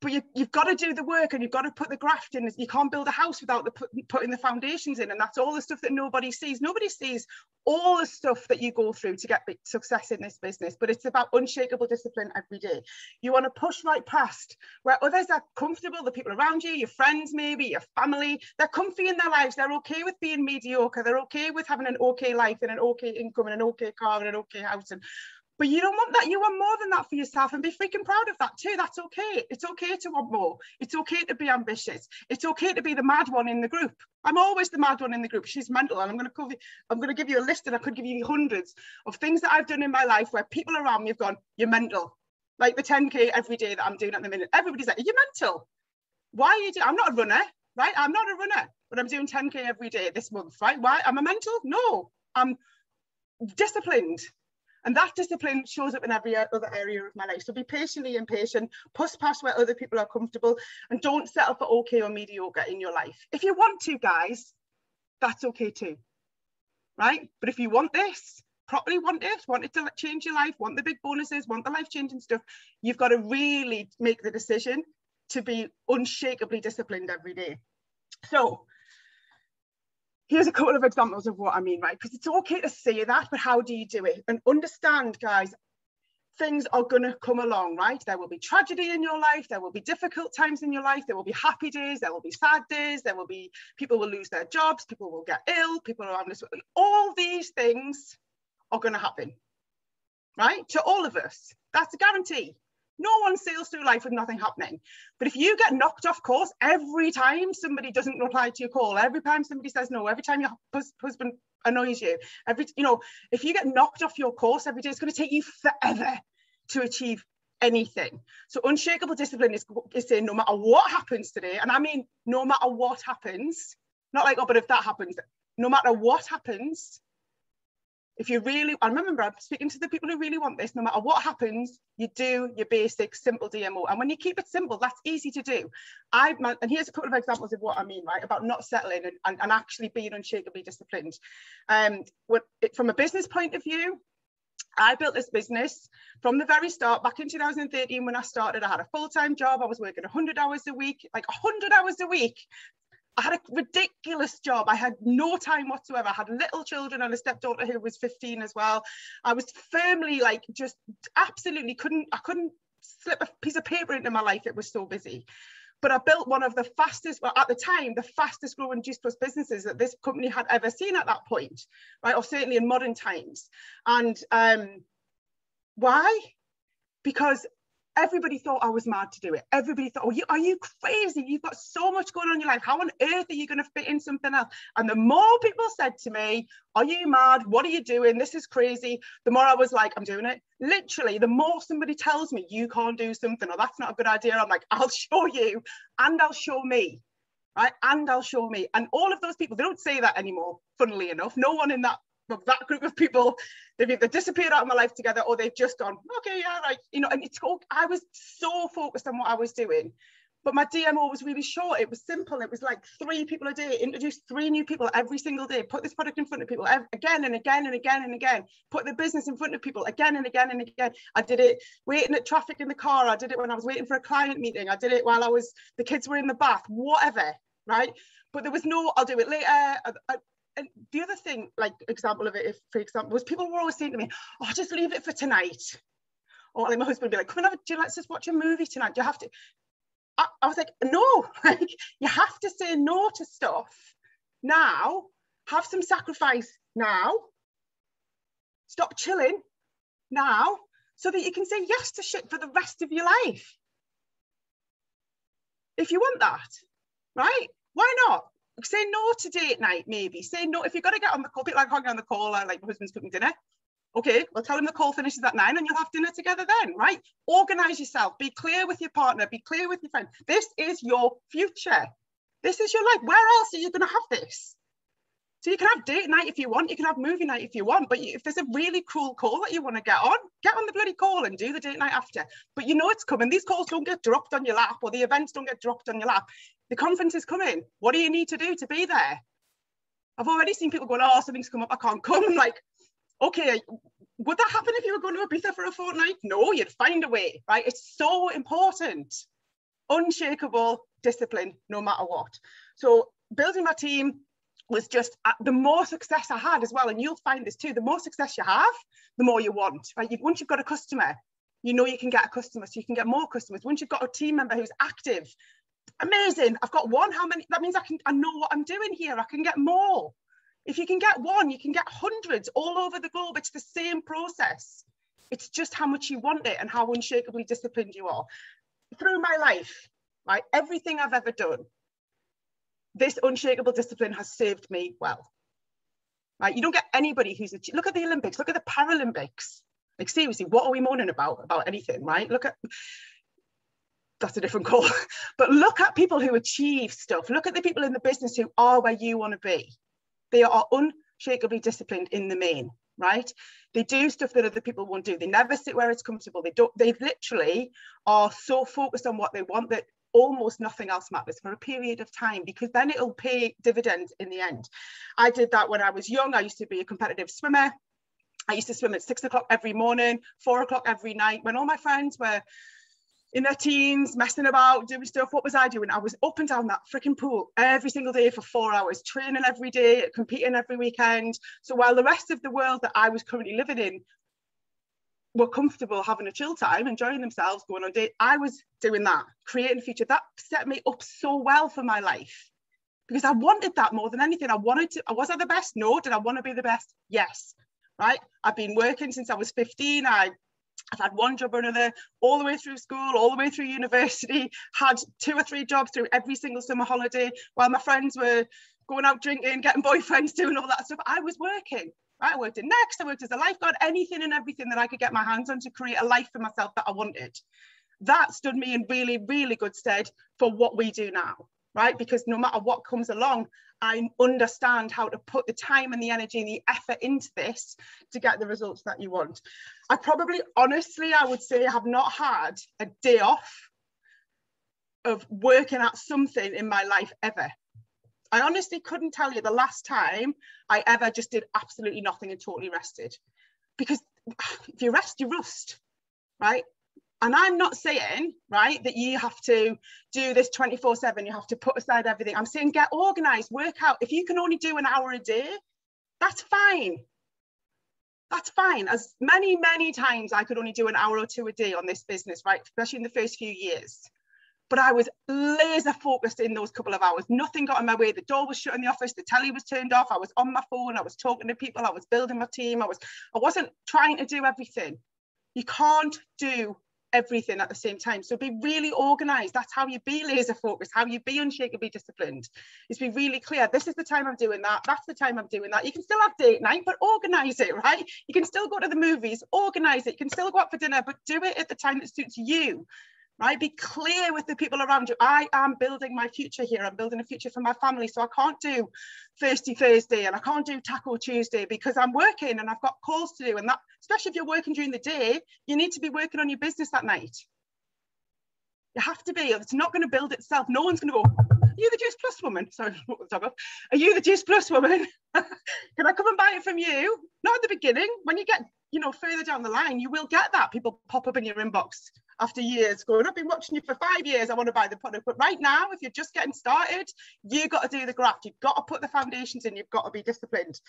But you've got to do the work, and you've got to put the graft in. You can't build a house without putting the foundations in, and that's all the stuff that nobody sees. Nobody sees all the stuff that you go through to get success in this business, but it's about unshakable discipline every day. You want to push right past where others are comfortable, the people around you, your friends maybe, your family, they're comfy in their lives, they're okay with being mediocre, they're okay with having an okay life and an okay income and an okay car and an okay house. But you don't want that. You want more than that for yourself, and be freaking proud of that too. That's okay. It's okay to want more. It's okay to be ambitious. It's okay to be the mad one in the group. I'm always the mad one in the group. She's mental, and I'm going to give you a list, and I could give you hundreds of things that I've done in my life where people around me have gone, "You're mental." Like the 10K every day that I'm doing at the minute. Everybody's like, "You're mental. Why are you doing?" I'm not a runner, right? I'm not a runner, but I'm doing 10K every day this month, right? Why? Am I mental? No, I'm disciplined. And that discipline shows up in every other area of my life. So be patiently impatient, push past where other people are comfortable, and don't settle for okay or mediocre in your life. If you want to, guys, that's okay too, right? But if you want this, properly want it to change your life, want the big bonuses, want the life-changing stuff, you've got to really make the decision to be unshakably disciplined every day. So here's a couple of examples of what I mean, right? Because it's okay to say that, but how do you do it? And understand, guys, things are going to come along, right? There will be tragedy in your life. There will be difficult times in your life. There will be happy days. There will be sad days. There will be, people will lose their jobs. People will get ill. People are having this. All these things are going to happen, right? To all of us. That's a guarantee. No one sails through life with nothing happening. But if you get knocked off course every time somebody doesn't reply to your call, every time somebody says no, every time your husband annoys you, if you get knocked off your course every day, it's going to take you forever to achieve anything. So unshakable discipline is saying no matter what happens today, and I mean no matter what happens, not like, oh, but if that happens, no matter what happens, If you really, I remember I'm speaking to the people who really want this, no matter what happens, you do your basic simple DMO. And when you keep it simple, that's easy to do. And here's a couple of examples of what I mean, right, about not settling and actually being unshakably disciplined. From a business point of view, I built this business from the very start. Back in 2013, when I started, I had a full-time job. I was working 100 hours a week, like 100 hours a week. I had a ridiculous job. I had no time whatsoever. I had little children and a stepdaughter who was 15 as well. I was firmly like, just absolutely I couldn't slip a piece of paper into my life. It was so busy. But I built one of the fastest, well, at the time, the fastest growing Juice Plus businesses that this company had ever seen at that point, right? Or certainly in modern times. And why? Because everybody thought I was mad to do it. Everybody thought, are you crazy? You've got so much going on in your life. How on earth are you going to fit in something else? And the more people said to me, are you mad? What are you doing? This is crazy. The more I was like, I'm doing it. Literally, the more somebody tells me you can't do something or that's not a good idea, I'm like, I'll show you and I'll show me, right? And I'll show me. And all of those people, they don't say that anymore, funnily enough. No one in that group of people, they've either disappeared out of my life together or they've just gone, okay, yeah, right, you know. And I was so focused on what I was doing, but my DMO was really short. It was simple. It was like 3 people a day, introduce 3 new people every single day, put this product in front of people again and again and again and again, put the business in front of people again and again and again. I did it waiting at traffic in the car. I did it when I was waiting for a client meeting. I did it while the kids were in the bath, whatever, right? But there was no, I'll do it later. And the other thing, like example of it, for example, was people were always saying to me, oh, just leave it for tonight. Or like my husband would be like, come on, let's just watch a movie tonight. Do you have to? I was like, no, like, you have to say no to stuff now, have some sacrifice now, stop chilling now, so that you can say yes to shit for the rest of your life. If you want that, right? Why not? Say no to date night, maybe. Say no if you've got to get on the call, a bit like hanging on the call, like my husband's cooking dinner. Okay, well, tell him the call finishes at 9 and you'll have dinner together then, right? Organize yourself, be clear with your partner, be clear with your friend. This is your future. This is your life. Where else are you going to have this? So you can have date night if you want, you can have movie night if you want, but if there's a really cool call that you want to get on the bloody call and do the date night after. But you know it's coming. These calls don't get dropped on your lap, or the events don't get dropped on your lap. The conference is coming. What do you need to do to be there? I've already seen people going, oh, something's come up, I can't come. I'm like, okay, would that happen if you were going to Ibiza for a fortnight? No, you'd find a way, right? It's so important. Unshakable discipline, no matter what. So building my team was just the more success I had as well. And you'll find this too, the more success you have, the more you want, right? Once you've got a customer, you know you can get a customer, so you can get more customers. Once you've got a team member who's active, amazing, I've got one, how many? That means I know what I'm doing here, I can get more. If you can get one, you can get hundreds all over the globe. It's the same process. It's just how much you want it and how unshakably disciplined you are. Through my life, right, everything I've ever done, this unshakable discipline has served me well. Right, you don't get anybody who's look at the Olympics, look at the Paralympics. Like seriously, what are we moaning about anything, right? Look at, that's a different call. But look at people who achieve stuff. Look at the people in the business who are where you want to be. They are unshakably disciplined in the main, right? They do stuff that other people won't do. They never sit where it's comfortable. They literally are so focused on what they want that almost nothing else matters for a period of time, because then it'll pay dividends in the end. I did that when I was young. I used to be a competitive swimmer. I used to swim at 6 o'clock every morning, 4 o'clock every night. When all my friends were in their teens, messing about, doing stuff, what was I doing? I was up and down that freaking pool every single day for 4 hours, training every day, competing every weekend. So while the rest of the world that I was currently living in were comfortable having a chill time, enjoying themselves, going on dates, I was doing that, creating a future. That set me up so well for my life, because I wanted that more than anything. Was I the best? No. Did I want to be the best? Yes. Right? I've been working since I was 15. I've had one job or another, all the way through school, all the way through university, had 2 or 3 jobs through every single summer holiday, while my friends were going out drinking, getting boyfriends, doing all that stuff. I was working. Right? I worked in Next, I worked as a lifeguard, anything and everything that I could get my hands on to create a life for myself that I wanted. That stood me in really, really good stead for what we do now. right? Because no matter what comes along, I understand how to put the time and the energy and the effort into this to get the results that you want. I probably, honestly, I would say I have not had a day off of working at something in my life ever. I honestly couldn't tell you the last time I ever just did absolutely nothing and totally rested. Because if you rest, you rust, right? And I'm not saying, right, that you have to do this 24/7, you have to put aside everything. I'm saying get organized, work out. If you can only do an hour a day, that's fine. That's fine. As many, many times I could only do an hour or two a day on this business, right, especially in the first few years. But I was laser focused in those couple of hours. Nothing got in my way. The door was shut in the office, the telly was turned off, I was on my phone, I was talking to people, I was building my team, I wasn't trying to do everything. You can't do everything at the same time. So be really organized. That's how you be laser focused, how you be unshakably disciplined, is be really clear. This is the time I'm doing that, that's the time I'm doing that. You can still have date night, but organize it, right? You can still go to the movies, organize it. You can still go out for dinner, but do it at the time that suits you, right? Be clear with the people around you. I am building my future here. I'm building a future for my family. So I can't do Thirsty Thursday and I can't do Taco Tuesday because I'm working and I've got calls to do. And that, especially if you're working during the day, you need to be working on your business that night. You have to be. It's not going to build itself. No one's going to go, are you the Juice Plus woman? Sorry, what was I talking about? Are you the Juice Plus woman? Can I come and buy it from you? Not at the beginning. When you get, you know, further down the line, you will get that. People pop up in your inbox after years going, I've been watching you for 5 years, I want to buy the product. But right now, if you're just getting started, you've got to do the graft. You've got to put the foundations in. You've got to be disciplined.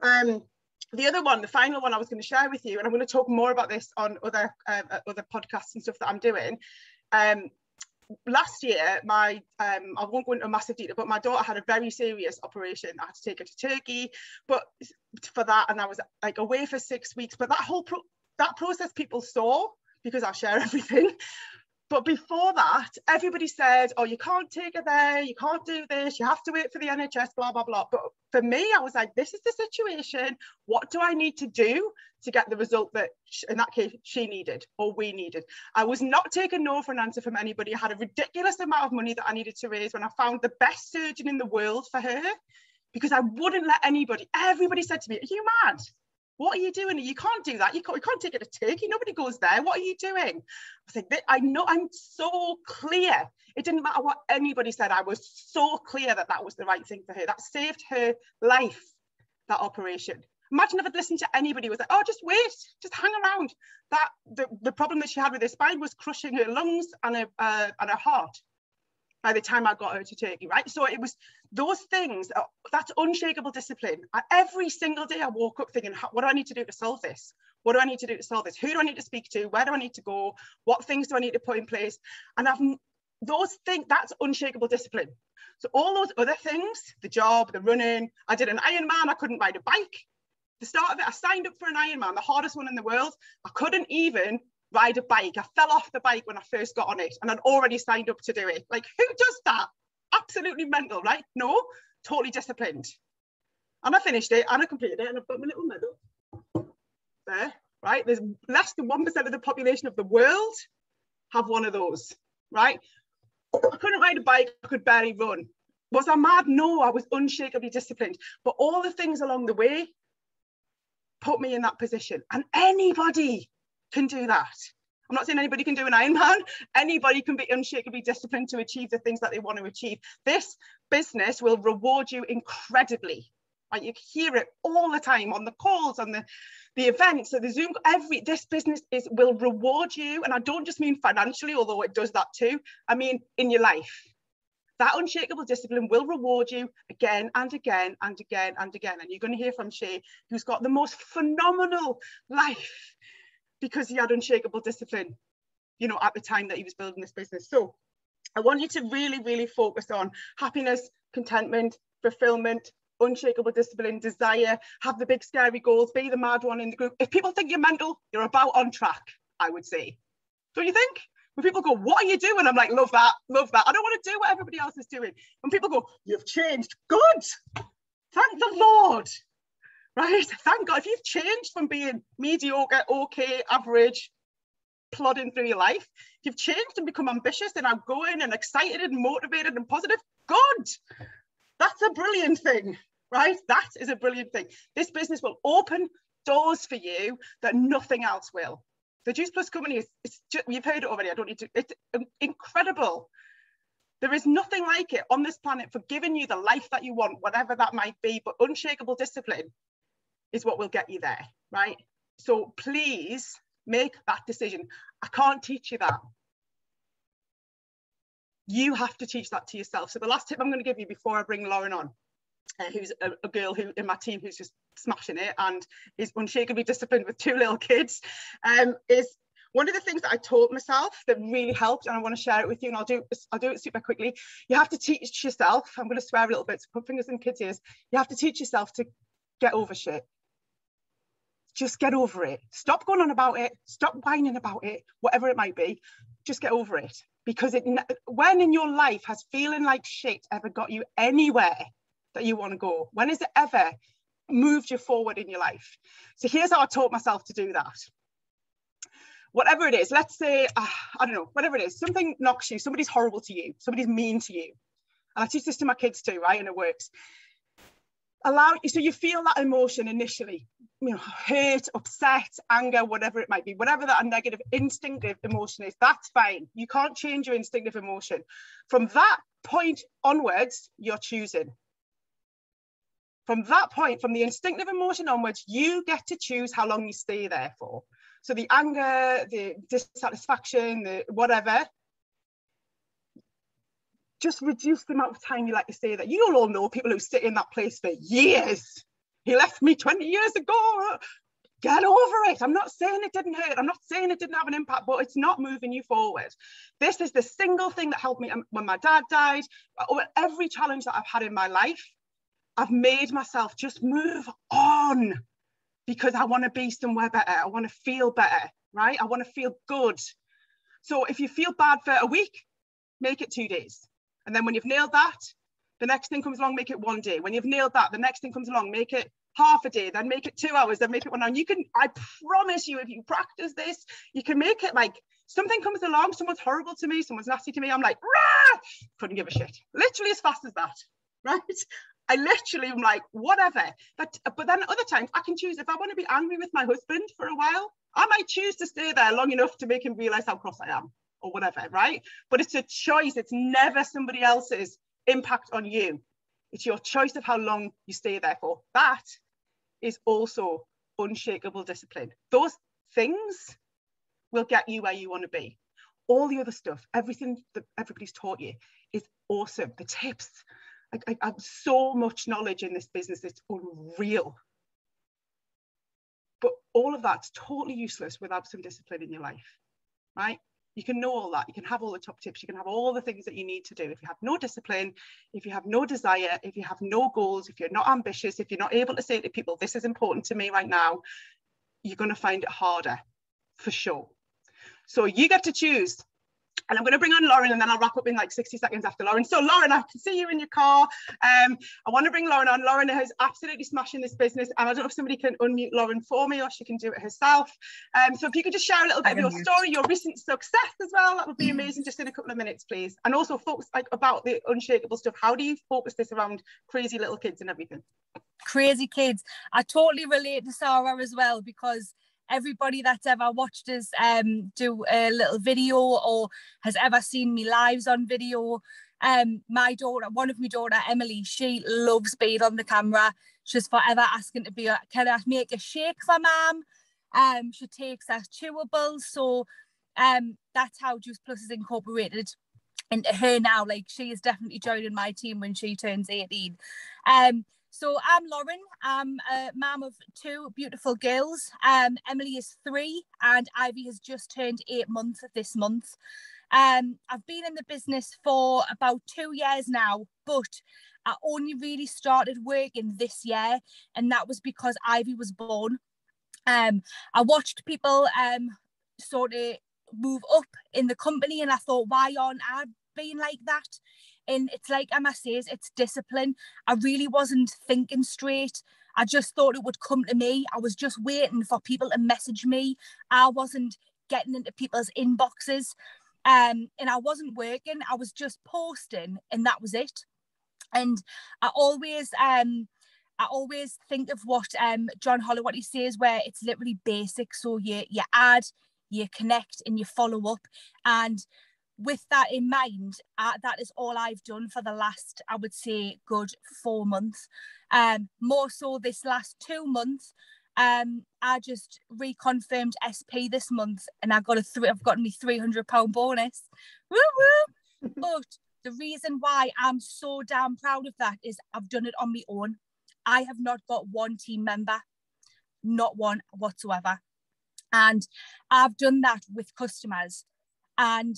The other one, the final one I was going to share with you, and I'm going to talk more about this on other podcasts and stuff that I'm doing. Last year, I won't go into massive detail, but my daughter had a very serious operation. I had to take her to Turkey, but for that, and I was like away for 6 weeks. But that whole process people saw, because I share everything. But before that, everybody said, oh, you can't take her there, you can't do this, you have to wait for the NHS, blah, blah, blah. But for me, I was like, this is the situation. What do I need to do to get the result that, in that case, she needed or we needed? I was not taking no for an answer from anybody. I had a ridiculous amount of money that I needed to raise when I found the best surgeon in the world for her, because I wouldn't let anybody. Everybody said to me, are you mad? What are you doing? You can't do that. You can't take it to Turkey. Nobody goes there. What are you doing? I was like, I know, I'm so clear. It didn't matter what anybody said. I was so clear that that was the right thing for her. That saved her life, that operation. Imagine if I'd listened to anybody who was like, oh, just wait, just hang around. That the problem that she had with her spine was crushing her lungs and her heart by the time I got her to Turkey, right? So it was those things, that's unshakable discipline. Every single day I woke up thinking, what do I need to do to solve this? What do I need to do to solve this? Who do I need to speak to? Where do I need to go? What things do I need to put in place? And those things, that's unshakable discipline. So all those other things, the job, the running, I did an Ironman, I couldn't ride a bike. The start of it, I signed up for an Ironman, the hardest one in the world. I couldn't even ride a bike. I fell off the bike when I first got on it and I'd already signed up to do it. Like, who does that? Absolutely mental, right? No, totally disciplined. And I finished it and I completed it and I've got my little medal there, right? There's less than 1% of the population of the world have one of those, right? I couldn't ride a bike, I could barely run. Was I mad? No, I was unshakably disciplined. But all the things along the way put me in that position. And anybody can do that. I'm not saying anybody can do an Ironman. Anybody can be unshakably disciplined to achieve the things that they want to achieve. This business will reward you incredibly. Right? You hear it all the time on the calls, on the events, so the Zoom. This business will reward you, and I don't just mean financially, although it does that too. I mean in your life. That unshakable discipline will reward you again and again and again and again. And you're going to hear from Shay, who's got the most phenomenal life, because he had unshakable discipline, you know, at the time that he was building this business. So I want you to really, really focus on happiness, contentment, fulfillment, unshakable discipline, desire, have the big scary goals, be the mad one in the group. If people think you're mental, you're about on track, I would say. Don't you think? When people go, what are you doing? I'm like, love that, love that. I don't want to do what everybody else is doing. When people go, you've changed, good. Thank the Lord. Right? Thank God. If you've changed from being mediocre, okay, average, plodding through your life. If you've changed and become ambitious and outgoing and excited and motivated and positive, good. That's a brilliant thing, right? That is a brilliant thing. This business will open doors for you that nothing else will. The Juice Plus company is just, you've heard it already, I don't need to, it's incredible. There is nothing like it on this planet for giving you the life that you want, whatever that might be, but unshakable discipline is what will get you there, right? So please make that decision. I can't teach you that. You have to teach that to yourself. So the last tip I'm going to give you before I bring Lauren on, who's a girl who in my team who's just smashing it and is unshakably disciplined with 2 little kids, is one of the things that I taught myself that really helped, and I want to share it with you, and I'll do it super quickly. You have to teach yourself, I'm going to swear a little bit, so put fingers in kids' ears, you have to teach yourself to get over shit. Just get over it. Stop going on about it. Stop whining about it, whatever it might be. Just get over it. Because when in your life has feeling like shit ever got you anywhere that you want to go? When has it ever moved you forward in your life? So here's how I taught myself to do that. Whatever it is, let's say, I don't know, whatever it is, something knocks you, somebody's horrible to you, somebody's mean to you. And I teach this to my kids too, right? And it works. So you feel that emotion initially, you know, hurt, upset, anger, whatever it might be, whatever that negative instinctive emotion is, that's fine. You can't change your instinctive emotion. From that point onwards, you're choosing. From that point, from the instinctive emotion onwards, you get to choose how long you stay there for. So the anger, the dissatisfaction, the whatever, just reduce the amount of time you like to stay there. You all know people who sit in that place for years. He left me 20 years ago. Get over it. I'm not saying it didn't hurt. I'm not saying it didn't have an impact, but it's not moving you forward. This is the single thing that helped me when my dad died. Every challenge that I've had in my life, I've made myself just move on because I want to be somewhere better. I want to feel better, right? I want to feel good. So if you feel bad for a week, make it 2 days. And then when you've nailed that, the next thing comes along, make it 1 day. When you've nailed that, the next thing comes along, make it half a day, then make it 2 hours, then make it 1 hour. And you can, I promise you, if you practice this, you can make it like something comes along, someone's horrible to me, someone's nasty to me. I'm like, rah! Couldn't give a shit. Literally as fast as that, right? I literally am like, whatever. But then at other times I can choose, if I want to be angry with my husband for a while, I might choose to stay there long enough to make him realize how cross I am or whatever, right? But it's a choice. It's never somebody else's impact on you. It's your choice of how long you stay there for. That is also unshakable discipline. Those things will get you where you want to be. All the other stuff, everything that everybody's taught you is awesome. The tips, I have so much knowledge in this business, it's unreal. But all of that's totally useless without some discipline in your life, right? You can know all that, you can have all the top tips, you can have all the things that you need to do. If you have no discipline, if you have no desire, if you have no goals, if you're not ambitious, if you're not able to say to people, this is important to me right now, you're going to find it harder, for sure. So you get to choose. And I'm going to bring on Lauren and then I'll wrap up in like 60 seconds after Lauren. So Lauren, I can see you in your car. I want to bring Lauren on. Lauren is absolutely smashing this business. And I don't know if somebody can unmute Lauren for me or she can do it herself. So if you could just share a little bit of your story, your recent success as well, that would be amazing, just in a couple of minutes, please. And also focus like about the unshakable stuff. How do you focus this around crazy little kids and everything? Crazy kids. I totally relate to Sara as well, because everybody that's ever watched us do a little video or has ever seen me lives on video, my daughter, one of my daughter Emily, she loves being on the camera. She's forever asking to be, can I make a shake for mum? She takes us chewables, so that's how Juice Plus is incorporated into her now. Like, she is definitely joining my team when she turns 18. So I'm Lauren. I'm a mum of 2 beautiful girls. Emily is 3 and Ivy has just turned 8 months this month. I've been in the business for about 2 years now, but I only really started working this year, and that was because Ivy was born. I watched people sort of move up in the company, and I thought, why aren't I being like that? And it's like Emma says, it's discipline. I really wasn't thinking straight. I just thought it would come to me. I was just waiting for people to message me. I wasn't getting into people's inboxes. And I wasn't working, I was just posting, and that was it. And I always think of what John Holler, what he says, where it's literally basic. So you add, you connect, and you follow up. And with that in mind, that is all I've done for the last, I would say, good 4 months. More so this last 2 months. I just reconfirmed SP this month, and I've gotten me £300 bonus. Woo woo! But the reason why I'm so damn proud of that is I've done it on my own. I have not got one team member, not one whatsoever. And I've done that with customers. And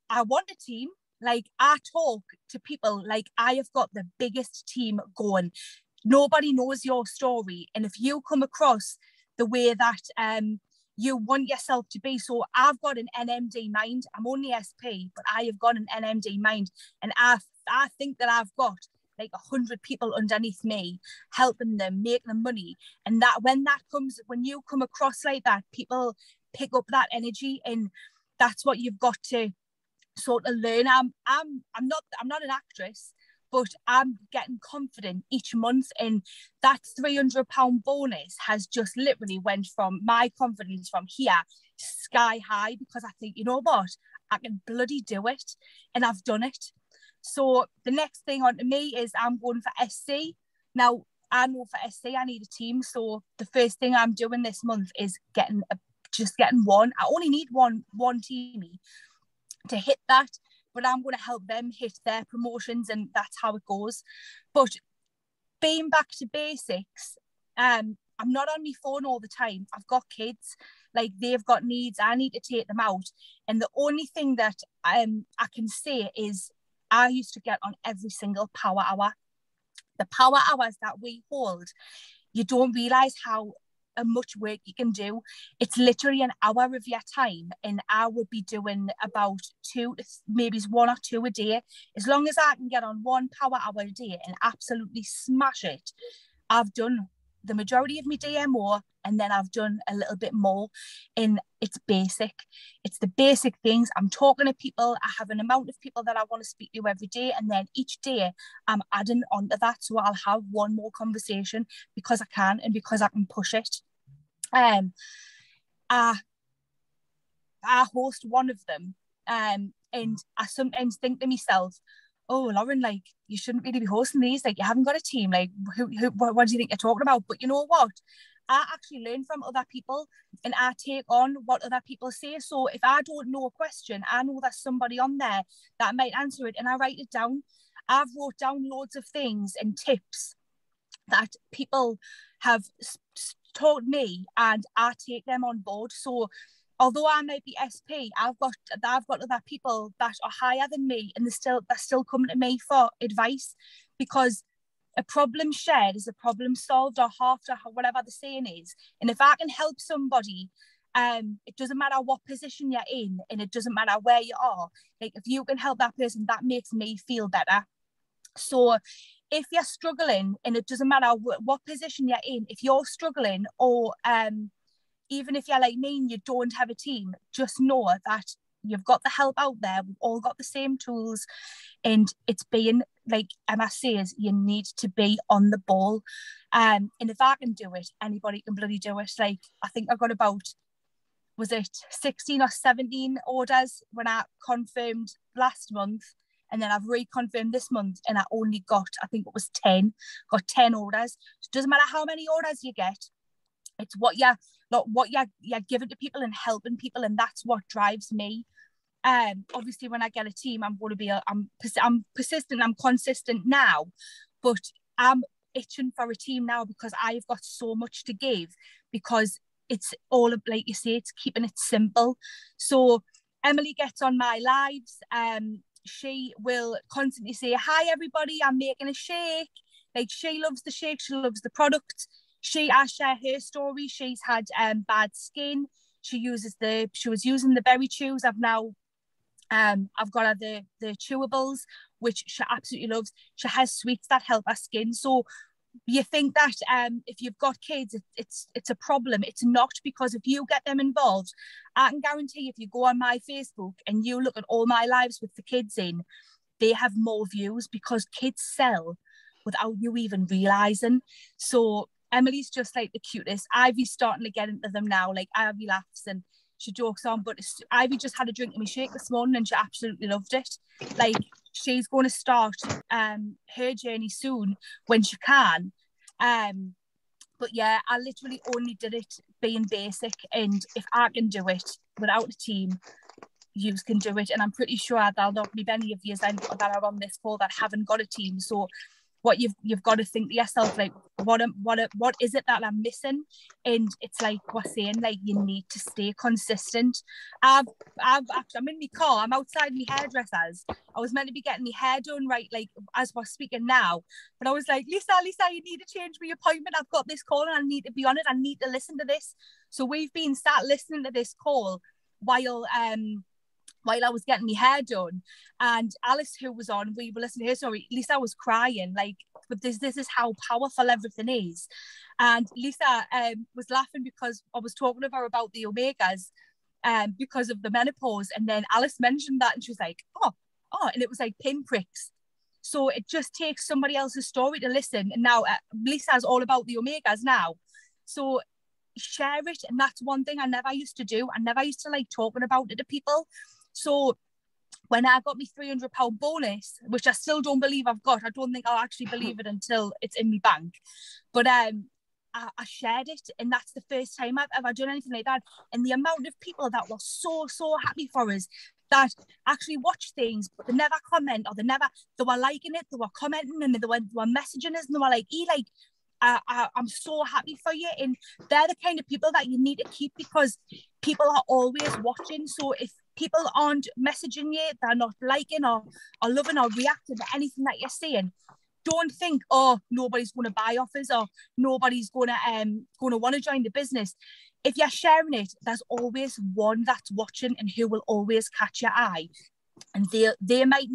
I want a team. Like, I talk to people like I have got the biggest team going. Nobody knows your story. And if you come across the way that you want yourself to be, so I've got an NMD mind. I'm only SP, but I have got an NMD mind. And I think that I've got like 100 people underneath me, helping them, make them money. And that when you come across like that, people pick up that energy, and that's what you've got to sort of learn. I'm not an actress, but I'm getting confident each month, and that £300 bonus has just literally went from my confidence from here sky high, because I think, you know what, I can bloody do it, and I've done it. So the next thing on to me is I'm going for SC. Now, I know for SC I need a team, so the first thing I'm doing this month is getting one. I only need one teamie to hit that, but I'm going to help them hit their promotions, and that's how it goes. But being back to basics, I'm not on my phone all the time. I've got kids, like they've got needs. I need to take them out. And the only thing that I can say is I used to get on every single power hour. The power hours that we hold, you don't realise how much work you can do. It's literally an hour of your time, and I would be doing about 2, maybe 1 or 2 a day. As long as I can get on 1 power hour a day and absolutely smash it, I've done the majority of my DMO, and then I've done a little bit more. And it's basic. It's the basic things. I'm talking to people. I have an amount of people that I want to speak to every day, and then each day I'm adding onto that, so I'll have one more conversation because I can, and because I can push it. I host one of them, and I sometimes think to myself, oh, Lauren, like, you shouldn't really be hosting these. Like, you haven't got a team. Like, what do you think you're talking about? But you know what? I actually learn from other people, and I take on what other people say. So if I don't know a question, I know there's somebody on there that might answer it, and I write it down. I've wrote down loads of things and tips that people have taught me, and I take them on board. So although I might be SP, I've got other people that are higher than me, and they're still coming to me for advice, because a problem shared is a problem solved, or halved, or whatever the saying is. And if I can help somebody, it doesn't matter what position you're in, and it doesn't matter where you are. Like, if you can help that person, that makes me feel better. So if you're struggling, and it doesn't matter what position you're in, if you're struggling, or even if you're like me and you don't have a team, just know that you've got the help out there. We've all got the same tools, and it's being, like Emma says, you need to be on the ball. And if I can do it, anybody can bloody do it. Like, I think I got about, was it 16 or 17 orders when I confirmed last month, and then I've reconfirmed this month, and I only got, I think it was 10 orders. So it doesn't matter how many orders you get, it's what you're giving to people and helping people, and that's what drives me. Obviously, when I get a team, I'm going to be I'm persistent, I'm consistent now, but I'm itching for a team now, because I've got so much to give, because it's all, like you say, it's keeping it simple. So Emily gets on my lives. She will constantly say, hi everybody, I'm making a shake. Like, she loves the shake, she loves the product. I share her story. She's had bad skin. She was using the berry chews. I've got her the chewables, which she absolutely loves. She has sweets that help her skin. So you think that if you've got kids, it's a problem. It's not, because if you get them involved, I can guarantee if you go on my Facebook and you look at all my lives with the kids in, they have more views because kids sell without you even realising. So Emily's just like the cutest. Ivy's starting to get into them now. Like, Ivy laughs and she jokes on, but Ivy just had a drink of my shake this morning and she absolutely loved it. Like, she's going to start her journey soon when she can. But yeah, I literally only did it being basic, and if I can do it without a team, you can do it. And I'm pretty sure there'll not be many of you that are on this call that haven't got a team. So what you've got to think to yourself, like, what is it that I'm missing? And it's like we're saying, like, you need to stay consistent. I'm in my car, I'm outside my hairdressers. I was meant to be getting my hair done right, like, as we're speaking now, but I was like, Lisa, you need to change my appointment. I've got this call and I need to be on it. I need to listen to this. So we've been sat listening to this call while I was getting my hair done, and Alice, who was on, we were listening to her story. Lisa was crying, like, but this is how powerful everything is. And Lisa was laughing because I was talking to her about the omegas because of the menopause, and then Alice mentioned that and she was like, oh, and it was like pinpricks. So it just takes somebody else's story to listen, and now Lisa's all about the omegas now. So share it, and that's one thing I never used to do. I never used to like talking about it to people. So when I got my £300 bonus, which I still don't believe I've got, I don't think I'll actually believe it until it's in my bank. But I shared it, and that's the first time I've ever done anything like that. And the amount of people that were so happy for us, that actually watch things, but they never comment, or they were liking it, they were commenting, and they were messaging us, and they were like, I'm so happy for you. And they're the kind of people that you need to keep, because people are always watching. So if people aren't messaging you, they're not liking or loving or reacting to anything that you're saying, don't think, oh, nobody's going to buy offers, or nobody's going to want to join the business. If you're sharing it, there's always one that's watching and who will always catch your eye. And they might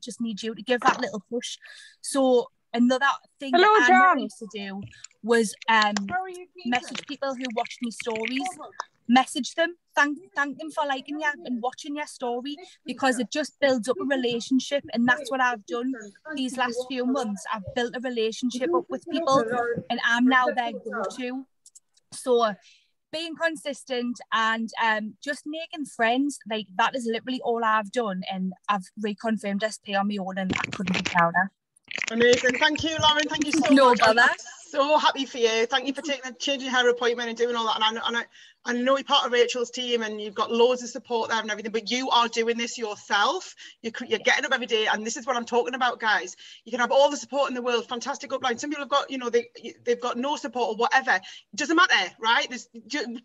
just need you to give that little push. So another thing that I used to do was message people who watched me stories, message them, thank them for liking you and watching your story, because it just builds up a relationship. And that's what I've done these last few months. I've built a relationship up with people, and I'm now their go-to. So being consistent and just making friends, like, that is literally all I've done, and I've reconfirmed SP on my own, and I couldn't be prouder. Amazing. Thank you, Lauren. Thank you so much. I'm so happy for you. Thank you for changing her appointment and doing all that. And I know you're part of Rachel's team and you've got loads of support there and everything, but you are doing this yourself. You're getting up every day, and this is what I'm talking about, guys. You can have all the support in the world, fantastic upline. Some people have got, they've got no support or whatever. It doesn't matter, right?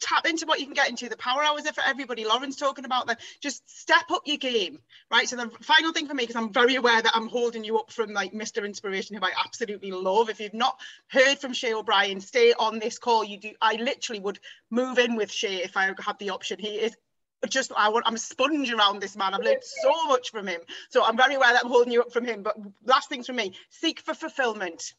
Tap into what you can get into. The power hours are for everybody. Lauren's talking about that. Just step up your game, right? So the final thing for me, because I'm very aware that I'm holding you up from like Mr. Inspiration, who I absolutely love. If you've not heard from Shay O'Brien, stay on this call. I literally would move in with Shay if I had the option. He is just, I'm a sponge around this man. I've learned so much from him. So I'm very aware that I'm holding you up from him. But last things from me, seek for fulfillment.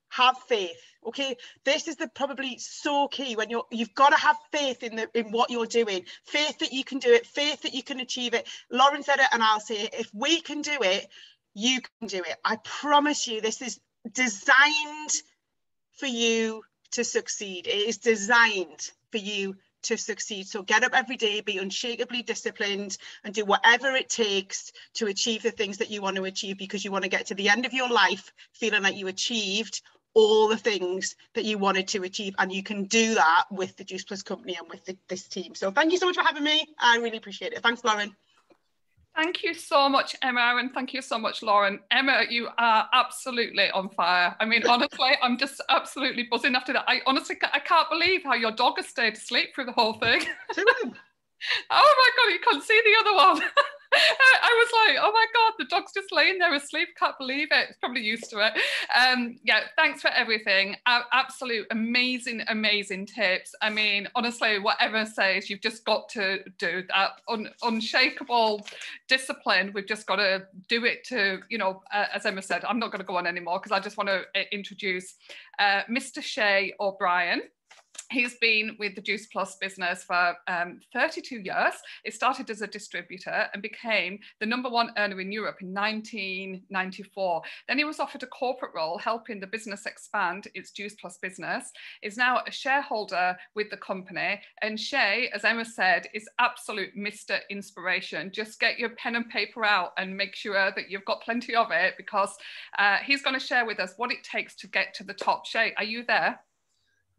Have faith. Okay, this is probably so key when you've got to have faith in what you're doing. Faith that you can do it. Faith that you can achieve it. Lauren said it, and I'll say it. If we can do it, you can do it. I promise you, this is designed for you to succeed. It is designed for you to succeed. So get up every day, be unshakably disciplined, and do whatever it takes to achieve the things that you want to achieve, because you want to get to the end of your life feeling like you achieved all the things that you wanted to achieve. And you can do that with the Juice Plus company and with this team. So thank you so much for having me. I really appreciate it. Thanks, Lauren. Thank you so much, Emma, and thank you so much, Lauren. Emma, you are absolutely on fire. I mean, honestly, I'm just absolutely buzzing after that. I can't believe how your dog has stayed asleep through the whole thing. Oh my God, you can't see the other one. I was like, oh my God, the dog's just laying there asleep. Can't believe it. It's probably used to it. Yeah, thanks for everything. Absolute amazing, amazing tips. I mean, honestly, whatever says, you've just got to do that unshakable discipline. We've just got to do it to, you know, as Emma said, I'm not going to go on anymore because I just want to introduce Mr. Shay O'Brien. He's been with the Juice Plus business for 32 years. It started as a distributor and became the #1 earner in Europe in 1994. Then he was offered a corporate role, helping the business expand its Juice Plus business. Is now a shareholder with the company. And Shay, as Emma said, is absolute Mr. Inspiration. Just get your pen and paper out and make sure that you've got plenty of it, because he's going to share with us what it takes to get to the top. Shay, are you there?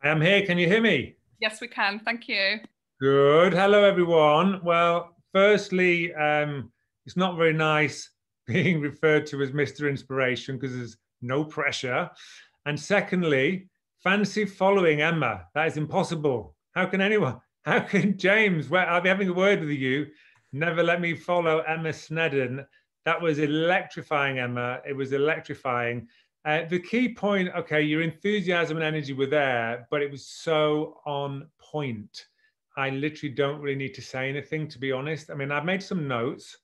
I am here. Can you hear me? Yes, we can. Thank you. Good. Hello, everyone. Well, firstly, it's not very nice being referred to as Mr. Inspiration because there's no pressure. And secondly, fancy following Emma. That is impossible. How can James, well, I'll be having a word with you, never let me follow Emma Sneddon. That was electrifying, Emma. It was electrifying. The key point, okay, your enthusiasm and energy were there, but it was so on point. I literally don't really need to say anything, to be honest. I mean, I've made some notes.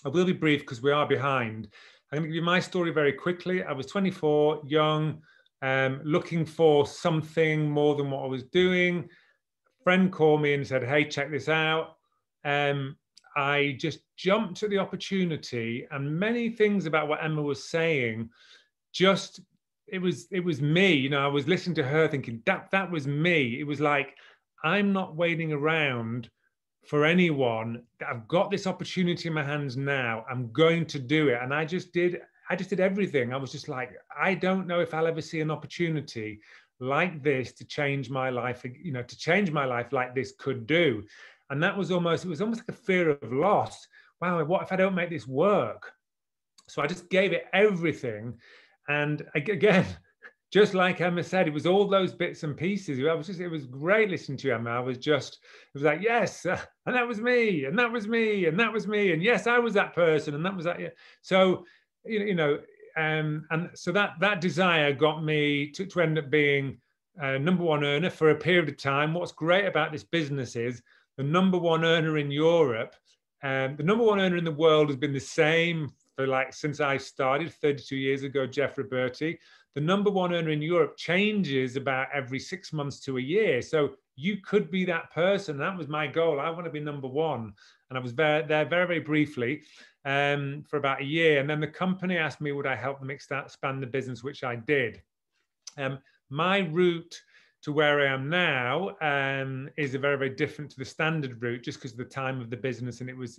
I will be brief because we are behind. I'm going to give you my story very quickly. I was 24, young, looking for something more than what I was doing. A friend called me and said, hey, check this out. I just jumped at the opportunity, and many things about what Emma was saying, just it was me. You know, I was listening to her thinking that was me. It was like, I'm not waiting around for anyone. I've got this opportunity in my hands now. I'm going to do it. And I just did everything. I was just like, I don't know if I'll ever see an opportunity like this to change my life, you know, to change my life like this could do. And it was almost like a fear of loss. Wow, what if I don't make this work? So I just gave it everything. And again, just like Emma said, it was all those bits and pieces. It was great listening to Emma. It was like, yes, and that was me, and that was me, and that was me, and yes, I was that person, and that was that. Yeah. So, and so that desire got me to end up being #1 earner for a period of time. What's great about this business is the #1 earner in Europe, the #1 earner in the world has been the same since I started 32 years ago, Jeff Roberti. The #1 earner in Europe changes about every 6 months to a year. So you could be that person. That was my goal. I want to be #1. And I was there very, very briefly for about a year. And then the company asked me, would I help them expand the business, which I did. My route to where I am now is very, very different to the standard route, just because of the time of the business. And it was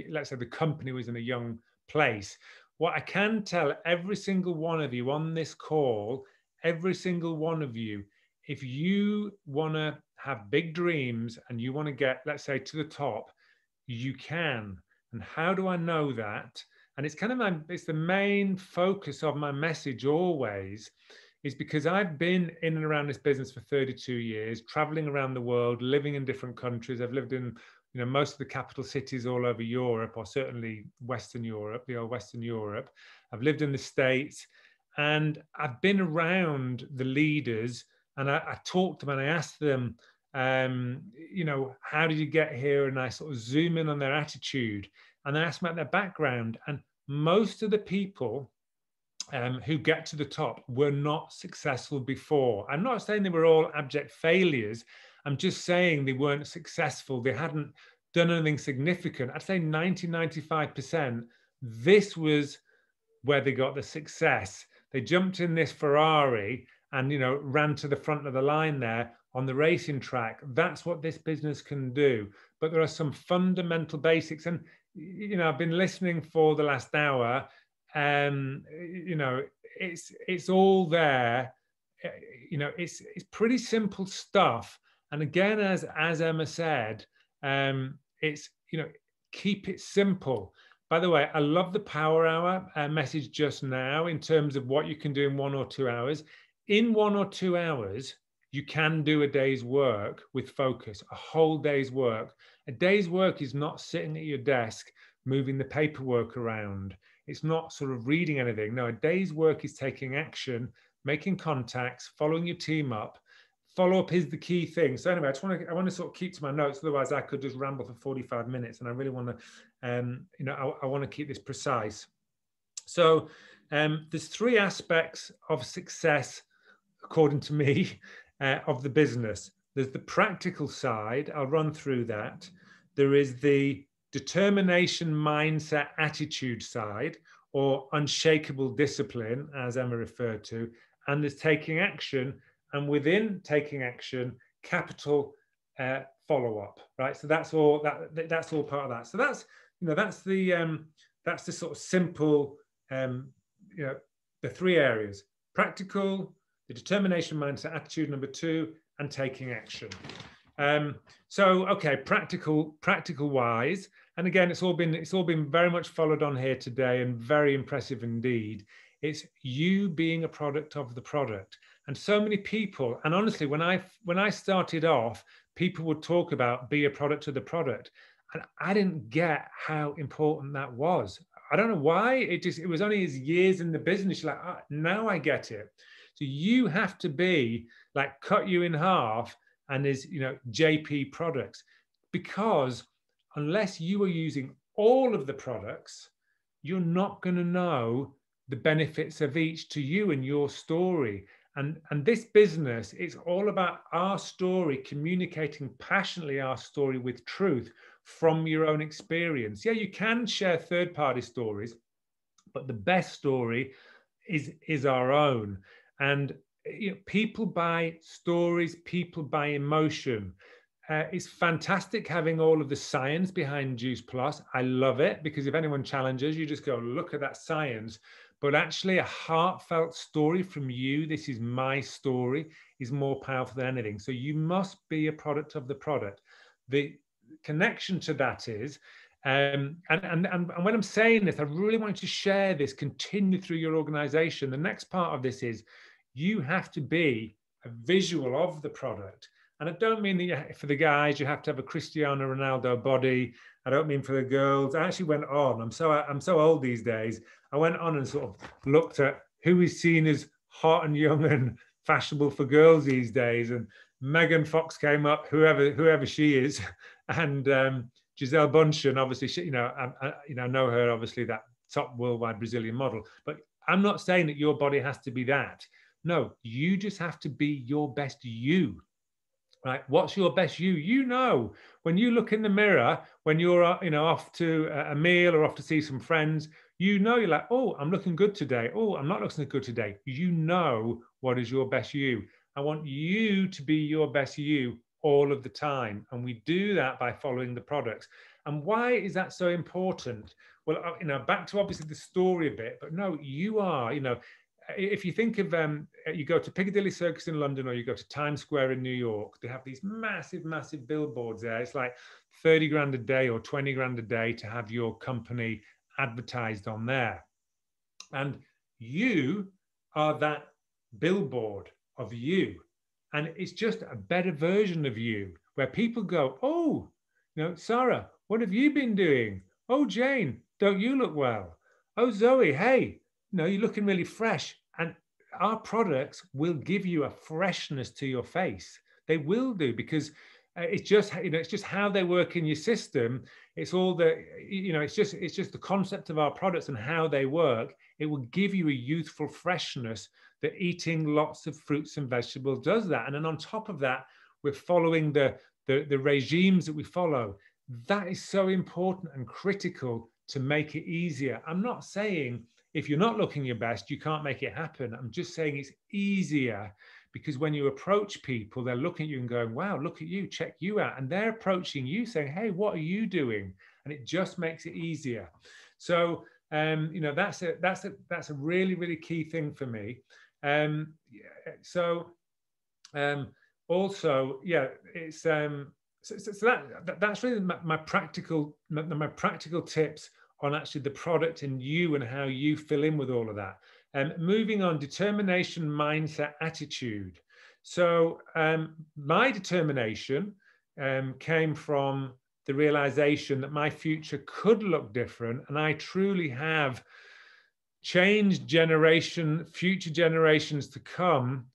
let's say the company was in a young place. What I can tell every single one of you on this call, every single one of you, if you want to have big dreams and you want to get, let's say, to the top, you can. And how do I know that? And it's it's the main focus of my message always, is because I've been in and around this business for 32 years, traveling around the world, living in different countries. I've lived in most of the capital cities all over Europe, or certainly Western Europe, the old Western Europe. I've lived in the States, and I've been around the leaders, and I talked to them and I asked them, how did you get here? And I sort of zoom in on their attitude, and I asked them about their background. And most of the people who get to the top were not successful before. I'm not saying they were all abject failures. I'm just saying they weren't successful. They hadn't done anything significant. I'd say 95%. This was where they got the success. They jumped in this Ferrari and, ran to the front of the line there on the racing track. That's what this business can do. But there are some fundamental basics. And, I've been listening for the last hour. It's all there. It's pretty simple stuff. And again, as Emma said, it's, keep it simple. By the way, I love the Power Hour message just now in terms of what you can do in 1 or 2 hours. In 1 or 2 hours, you can do a day's work with focus, a whole day's work. A day's work is not sitting at your desk moving the paperwork around. It's not sort of reading anything. No, a day's work is taking action, making contacts, following your team up. Follow up is the key thing. So anyway, I want to sort of keep to my notes. Otherwise, I could just ramble for 45 minutes, and I really want to, you know, I want to keep this precise. So there's 3 aspects of success, according to me, of the business. There's the practical side. I'll run through that. There is the determination, mindset, attitude side, or unshakable discipline, as Emma referred to. And there's taking action. And within taking action, capital follow-up, right? So that's all that's all part of that. So that's, you know, that's the sort of simple, you know, the 3 areas: practical, the determination, mindset, attitude, number 2, and taking action. So okay, practical wise, and again, it's all been very much followed on here today, and very impressive indeed. It's you being a product of the product. And so many people, and honestly, when I started off, people would talk about be a product of the product, and I didn't get how important that was. I don't know why. It was only as years in the business, like, ah, now I get it. So you have to be like cut you in half, and there's, you know, JP products, because unless you are using all of the products, you're not going to know the benefits of each to you and your story. And this business, it's all about our story, communicating passionately our story with truth from your own experience. Yeah, you can share third-party stories, but the best story is our own. And you know, people buy stories, people buy emotion. It's fantastic having all of the science behind Juice Plus. I love it, because if anyone challenges, you just go, look at that science. But actually a heartfelt story from you, this is my story, is more powerful than anything. So you must be a product of the product. The connection to that is, and when I'm saying this, I really want you to share this, continue through your organization. The next part of this is you have to be a visual of the product. And I don't mean that for the guys, you have to have a Cristiano Ronaldo body. I don't mean for the girls. I actually went on, I'm so old these days. I went on and sort of looked at who is seen as hot and young and fashionable for girls these days. And Megan Fox came up, whoever she is, and Gisele Bündchen, obviously, she, you know, I know her, obviously, that top worldwide Brazilian model. But I'm not saying that your body has to be that. No, you just have to be your best you. Right? What's your best you? You know, when you look in the mirror, when you're, you know, off to a meal or off to see some friends, you know, you're like, oh, I'm looking good today. Oh, I'm not looking good today. You know what is your best you. I want you to be your best you all of the time. And we do that by following the products. And why is that so important? Well, you know, back to obviously the story a bit, but no, you are, you know, if you think of, you go to Piccadilly Circus in London, or you go to Times Square in New York, they have these massive, massive billboards there. It's like 30 grand a day or 20 grand a day to have your company advertised on there. And you are that billboard of you. And it's just a better version of you, where people go, oh, you know, Sara, what have you been doing? Oh, Jane, don't you look well? Oh, Zoe, hey, no, you're looking really fresh. And our products will give you a freshness to your face. They will do, because it's just, you know, it's just how they work in your system. It's all the, you know, it's just the concept of our products and how they work. It will give you a youthful freshness that eating lots of fruits and vegetables does that. And then on top of that, we're following the regimes that we follow. That is so important and critical to make it easier. I'm not saying if you're not looking your best, you can't make it happen. I'm just saying it's easier, because when you approach people, they're looking at you and going, wow, look at you, check you out. And they're approaching you saying, hey, what are you doing? And it just makes it easier. So, you know, that's a really, really key thing for me. Also, yeah, it's, so that's really my practical tips on actually the product and you and how you fill in with all of that. Moving on, determination, mindset, attitude. So my determination came from the realization that my future could look different, and I truly have changed future generations to come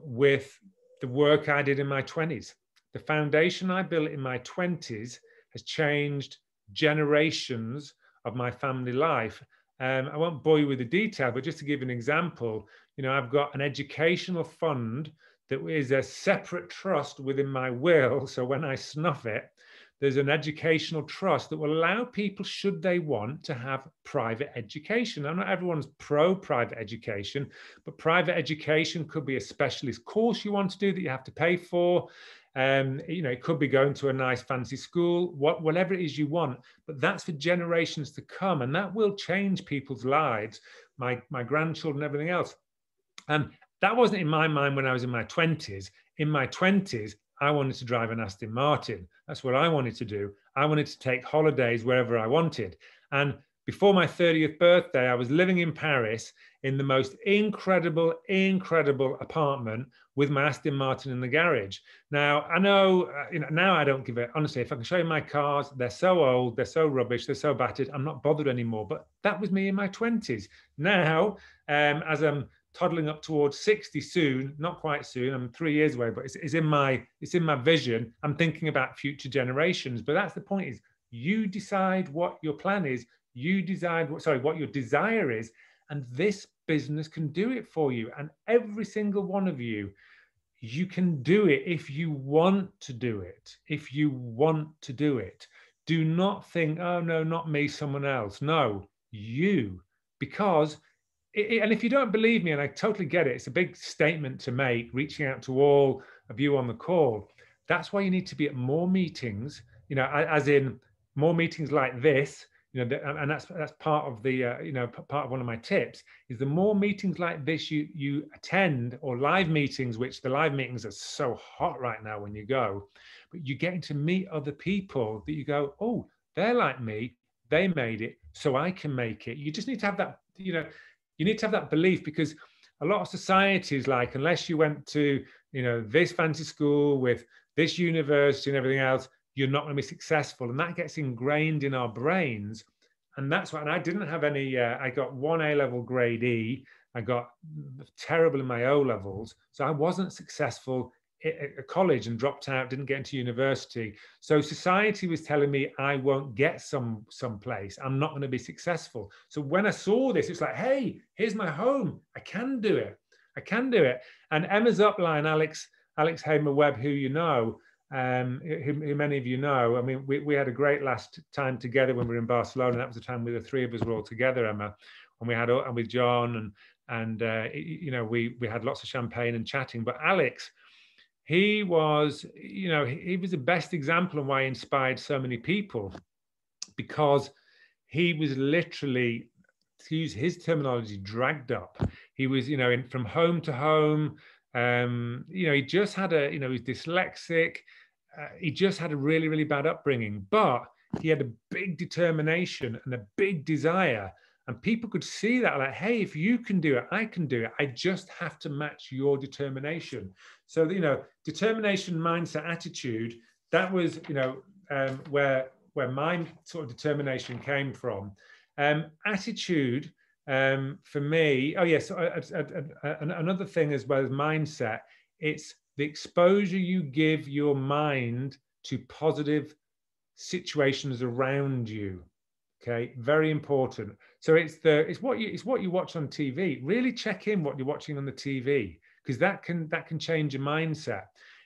with the work I did in my 20s. The foundation I built in my 20s has changed generations of my family life. I won't bore you with the detail, but just to give an example, you know, I've got an educational fund that is a separate trust within my will. So when I snuff it, there's an educational trust that will allow people, should they want, to have private education. Now, not everyone's pro private education, but private education could be a specialist course you want to do that you have to pay for. You know, it could be going to a nice fancy school, whatever it is you want, but that's for generations to come, and that will change people's lives, my grandchildren, everything else. And that wasn't in my mind when I was in my 20s. In my 20s, I wanted to drive an Aston Martin. That's what I wanted to do. I wanted to take holidays wherever I wanted. And before my 30th birthday, I was living in Paris in the most incredible apartment with my Aston Martin in the garage. Now, I know, you know, now I don't give it, honestly, if I can show you my cars, they're so old, they're so rubbish, they're so battered, I'm not bothered anymore. But that was me in my 20s. Now, as I'm toddling up towards 60 soon, not quite soon, I'm 3 years away, but it's in my vision. I'm thinking about future generations. But that's the point, is you decide what your plan is, you decide what your desire is, and this business can do it for you. And every single one of you, you can do it if you want to do it. If you want to do it. Do not think, oh no, not me, someone else. No, you. Because and if you don't believe me, and I totally get it, it's a big statement to make, reaching out to all of you on the call. That's why you need to be at more meetings, you know, as in more meetings like this, you know, and that's part of the, you know, part of one of my tips, is the more meetings like this you attend, or live meetings, which the live meetings are so hot right now when you go, but you're getting to meet other people that you go, oh, they're like me, they made it, so I can make it. You just need to have that, you know, you need to have that belief, because a lot of societies, like, unless you went to, you know, this fancy school with this university and everything else, you're not going to be successful. And that gets ingrained in our brains. And that's why, and I didn't have any, I got one A-level grade E. I got terrible in my O-levels. So I wasn't successful at college and dropped out, didn't get into university. So society was telling me I won't get someplace. I'm not going to be successful. So when I saw this, it's like, hey, here's my home. I can do it. I can do it. And Emma's upline, Alex Hamer-Webb, who you know, who many of you know. I mean, we had a great last time together when we were in Barcelona. That was the time where the three of us were all together, Emma, and we had, and with John, and you know, we had lots of champagne and chatting. But Alex, he was, you know, he was the best example of why he inspired so many people, because he was literally, to use his terminology, dragged up. He was, you know, from home to home. You know, he just had a, you know, he's dyslexic. He just had a really, really bad upbringing, but he had a big determination and a big desire. And people could see that, like, hey, if you can do it, I can do it. I just have to match your determination. So, you know, determination, mindset, attitude, that was, you know, where my sort of determination came from. Attitude, for me, oh yes, another thing as well as mindset, it's the exposure you give your mind to positive situations around you. Okay, very important. So it's what you watch on TV. Really check in what you're watching on the TV, because that can change your mindset.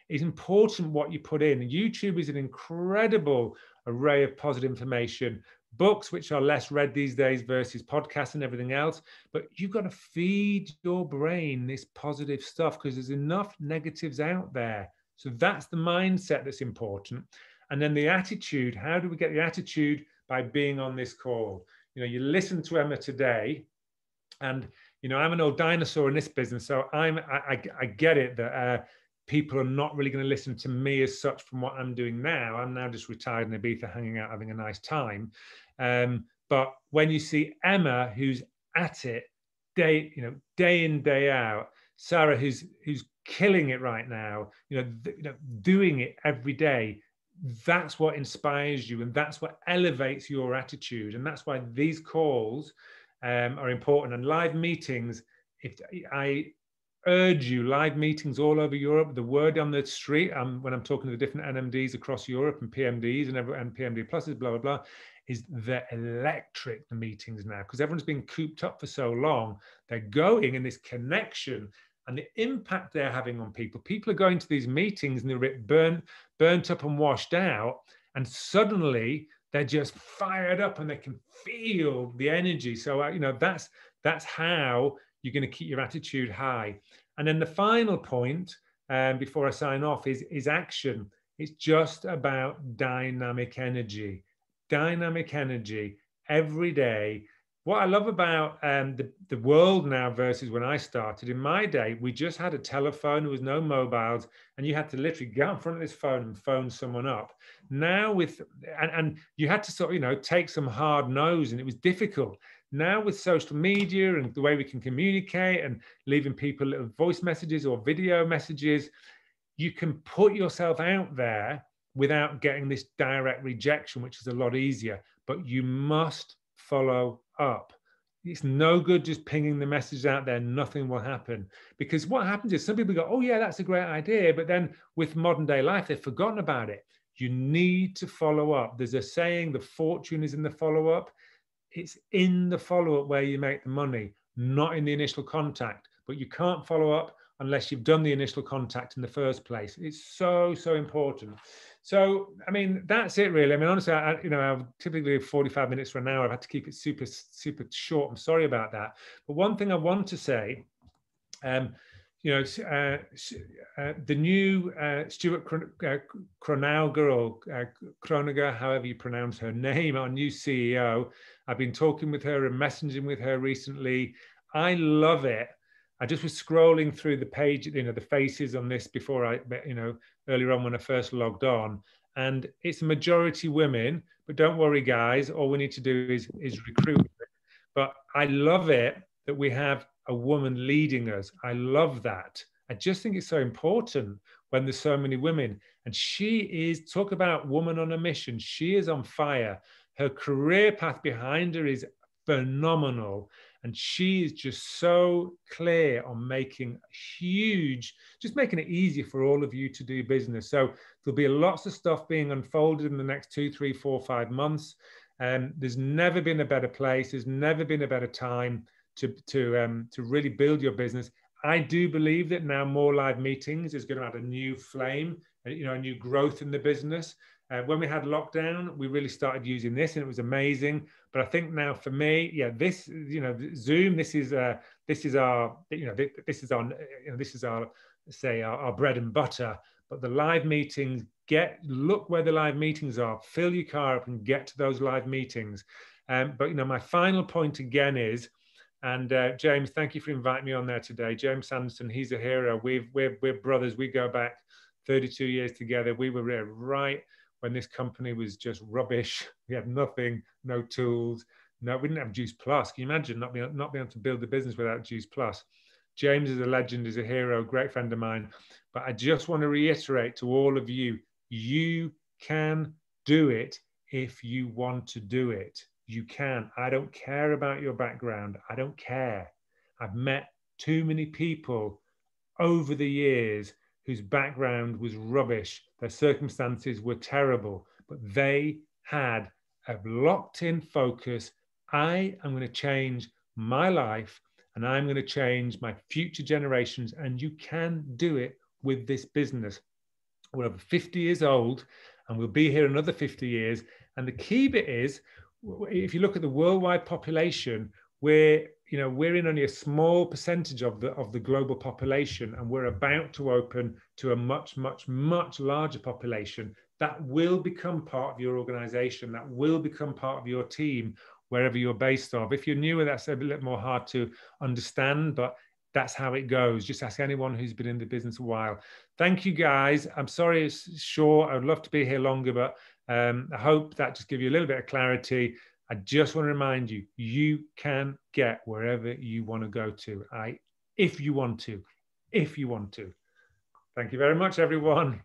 It's important what you put in. YouTube is an incredible array of positive information. Books, which are less read these days versus podcasts and everything else. But you've got to feed your brain this positive stuff, because there's enough negatives out there. So that's the mindset that's important. And then the attitude. How do we get the attitude? By being on this call. You know, you listen to Emma today, and you know, I'm an old dinosaur in this business, so I get it that people are not really going to listen to me as such from what I'm doing now. I'm now just retired in Ibiza, hanging out, having a nice time. But when you see Emma, who's at it day in, day out, Sara, who's killing it right now, you know, doing it every day, that's what inspires you, and that's what elevates your attitude. And that's why these calls are important. And live meetings, if I urge you, live meetings all over Europe, the word on the street, when I'm talking to the different NMDs across Europe and PMDs and PMD pluses, blah, blah, blah, is they're electric, the meetings now, because everyone's been cooped up for so long. They're going in this connection, and the impact they're having on people. People are going to these meetings and they're a bit burnt up and washed out, and suddenly they're just fired up and they can feel the energy. So, you know, that's how you're going to keep your attitude high. And then the final point, before I sign off, is action. It's just about dynamic energy. Dynamic energy every day. What I love about the world now versus when I started, in my day, we just had a telephone, there was no mobiles, and you had to literally get in front of this phone and phone someone up. Now and you had to sort of, you know, take some hard no's, and it was difficult. Now with social media and the way we can communicate and leaving people little voice messages or video messages, you can put yourself out there without getting this direct rejection, which is a lot easier. But you must follow up. It's no good just pinging the message out there. Nothing will happen, because what happens is some people go, oh yeah, that's a great idea, but then with modern day life, they've forgotten about it. You need to follow up. There's a saying, the fortune is in the follow-up. It's in the follow-up where you make the money, not in the initial contact. But you can't follow up unless you've done the initial contact in the first place. It's so, so important. So, I mean, that's it really. I mean, honestly, you know, I've typically 45 minutes for an hour. I've had to keep it super, super short. I'm sorry about that. But one thing I want to say, you know, the new Stuart Kronauger or Kronager, however you pronounce her name, our new CEO, I've been talking with her and messaging with her recently. I love it. I just was scrolling through the page, you know, the faces on this before you know, earlier on when I first logged on, and it's a majority women, but don't worry guys, all we need to do is recruit. But I love it that we have a woman leading us. I love that. I just think it's so important when there's so many women, and she is, talk about woman on a mission. She is on fire. Her career path behind her is phenomenal. And she is just so clear on making huge, just making it easier for all of you to do business. So there'll be lots of stuff being unfolded in the next 2, 3, 4, 5 months. There's never been a better place. There's never been a better time to really build your business. I do believe that now more live meetings is going to add a new flame, you know, a new growth in the business. When we had lockdown, we really started using this, and it was amazing. But I think now for me, yeah, this, you know, Zoom, this is our, you know, this is our, say, our bread and butter. But the live meetings, look where the live meetings are, fill your car up and get to those live meetings. But you know, my final point again is, and James, thank you for inviting me on there today. James Sanderson, he's a hero. We're brothers. We go back 32 years together. We were there right when this company was just rubbish. We had nothing, no tools. No, we didn't have Juice Plus. Can you imagine not being able to build the business without Juice Plus? James is a legend, is a hero, great friend of mine. But I just want to reiterate to all of you, you can do it if you want to do it. You can. I don't care about your background. I don't care. I've met too many people over the years whose background was rubbish. Their circumstances were terrible, but they had a locked-in focus. I am going to change my life, and I'm going to change my future generations, and you can do it with this business. We're over 50 years old, and we'll be here another 50 years. And the key bit is, if you look at the worldwide population, we're in only a small percentage of the global population, and we're about to open to a much, much, much larger population that will become part of your organization, that will become part of your team, wherever you're based off. If you're newer, that's a little more hard to understand, but that's how it goes. Just ask anyone who's been in the business a while. Thank you, guys. I'm sorry it's short. I'd love to be here longer, but I hope that just gives you a little bit of clarity. I just want to remind you, you can get wherever you want to go to, if you want to. Thank you very much, everyone.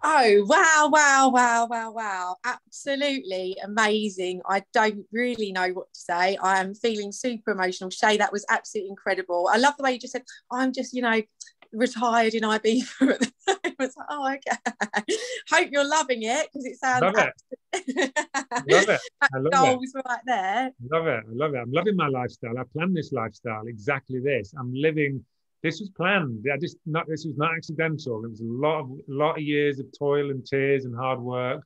Oh, wow, wow, wow, wow, wow. Absolutely amazing. I don't really know what to say. I am feeling super emotional. Shay, that was absolutely incredible. I love the way you just said, I'm just, you know, retired in Ibiza at the time. I was like, oh, okay. Hope you're loving it, because it sounds Love it. Love it. I love goals it. right there. Love it. I love it. I'm loving my lifestyle. I planned this lifestyle, exactly this. I'm living. This was planned. This was not accidental. It was a lot of years of toil and tears and hard work,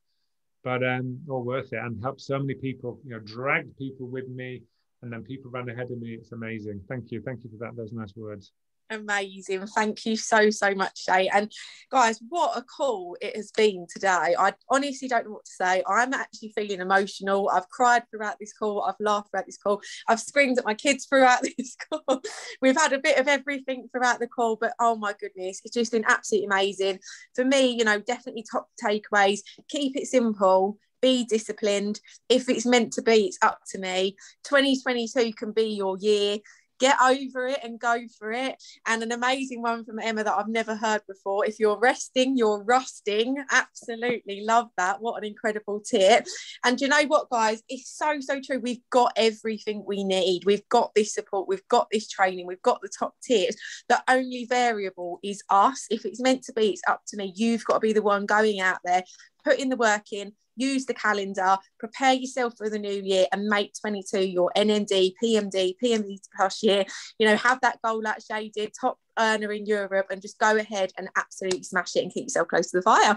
but all worth it, and helped so many people. You know, dragged people with me, and then people ran ahead of me. It's amazing. Thank you for that. Those nice words. Amazing. Thank you so much, Shay. And guys, what a call it has been today. I honestly don't know what to say. I'm actually feeling emotional. I've cried throughout this call. I've laughed throughout this call. I've screamed at my kids throughout this call. We've had a bit of everything throughout the call, but oh my goodness, it's just been absolutely amazing. For me, you know, definitely top takeaways. Keep it simple. Be disciplined. If it's meant to be, it's up to me. 2022 can be your year. Get over it and go for it. And an amazing one from Emma that I've never heard before. If you're resting, you're rusting. Absolutely love that. What an incredible tip. And you know what, guys? It's so true. We've got everything we need. We've got this support. We've got this training. We've got the top tips. The only variable is us. If it's meant to be, it's up to me. You've got to be the one going out there, putting the work in. Use the calendar, prepare yourself for the new year, and make 22 your NMD, PMD plus year. You know, have that goal like Shay did, top earner in Europe, and just go ahead and absolutely smash it and keep yourself close to the fire.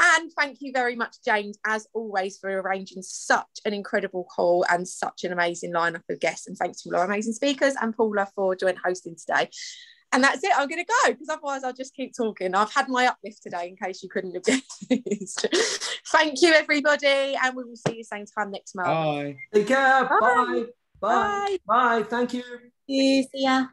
And thank you very much, James, as always, for arranging such an incredible call and such an amazing lineup of guests. And thanks to all our amazing speakers, and Paula for joint hosting today. And that's it. I'm going to go, because otherwise I'll just keep talking. I've had my uplift today, in case you couldn't have guessed. Thank you, everybody. And we will see you same time next month. Bye. Take care. Bye. Bye. Bye. Thank you. See ya.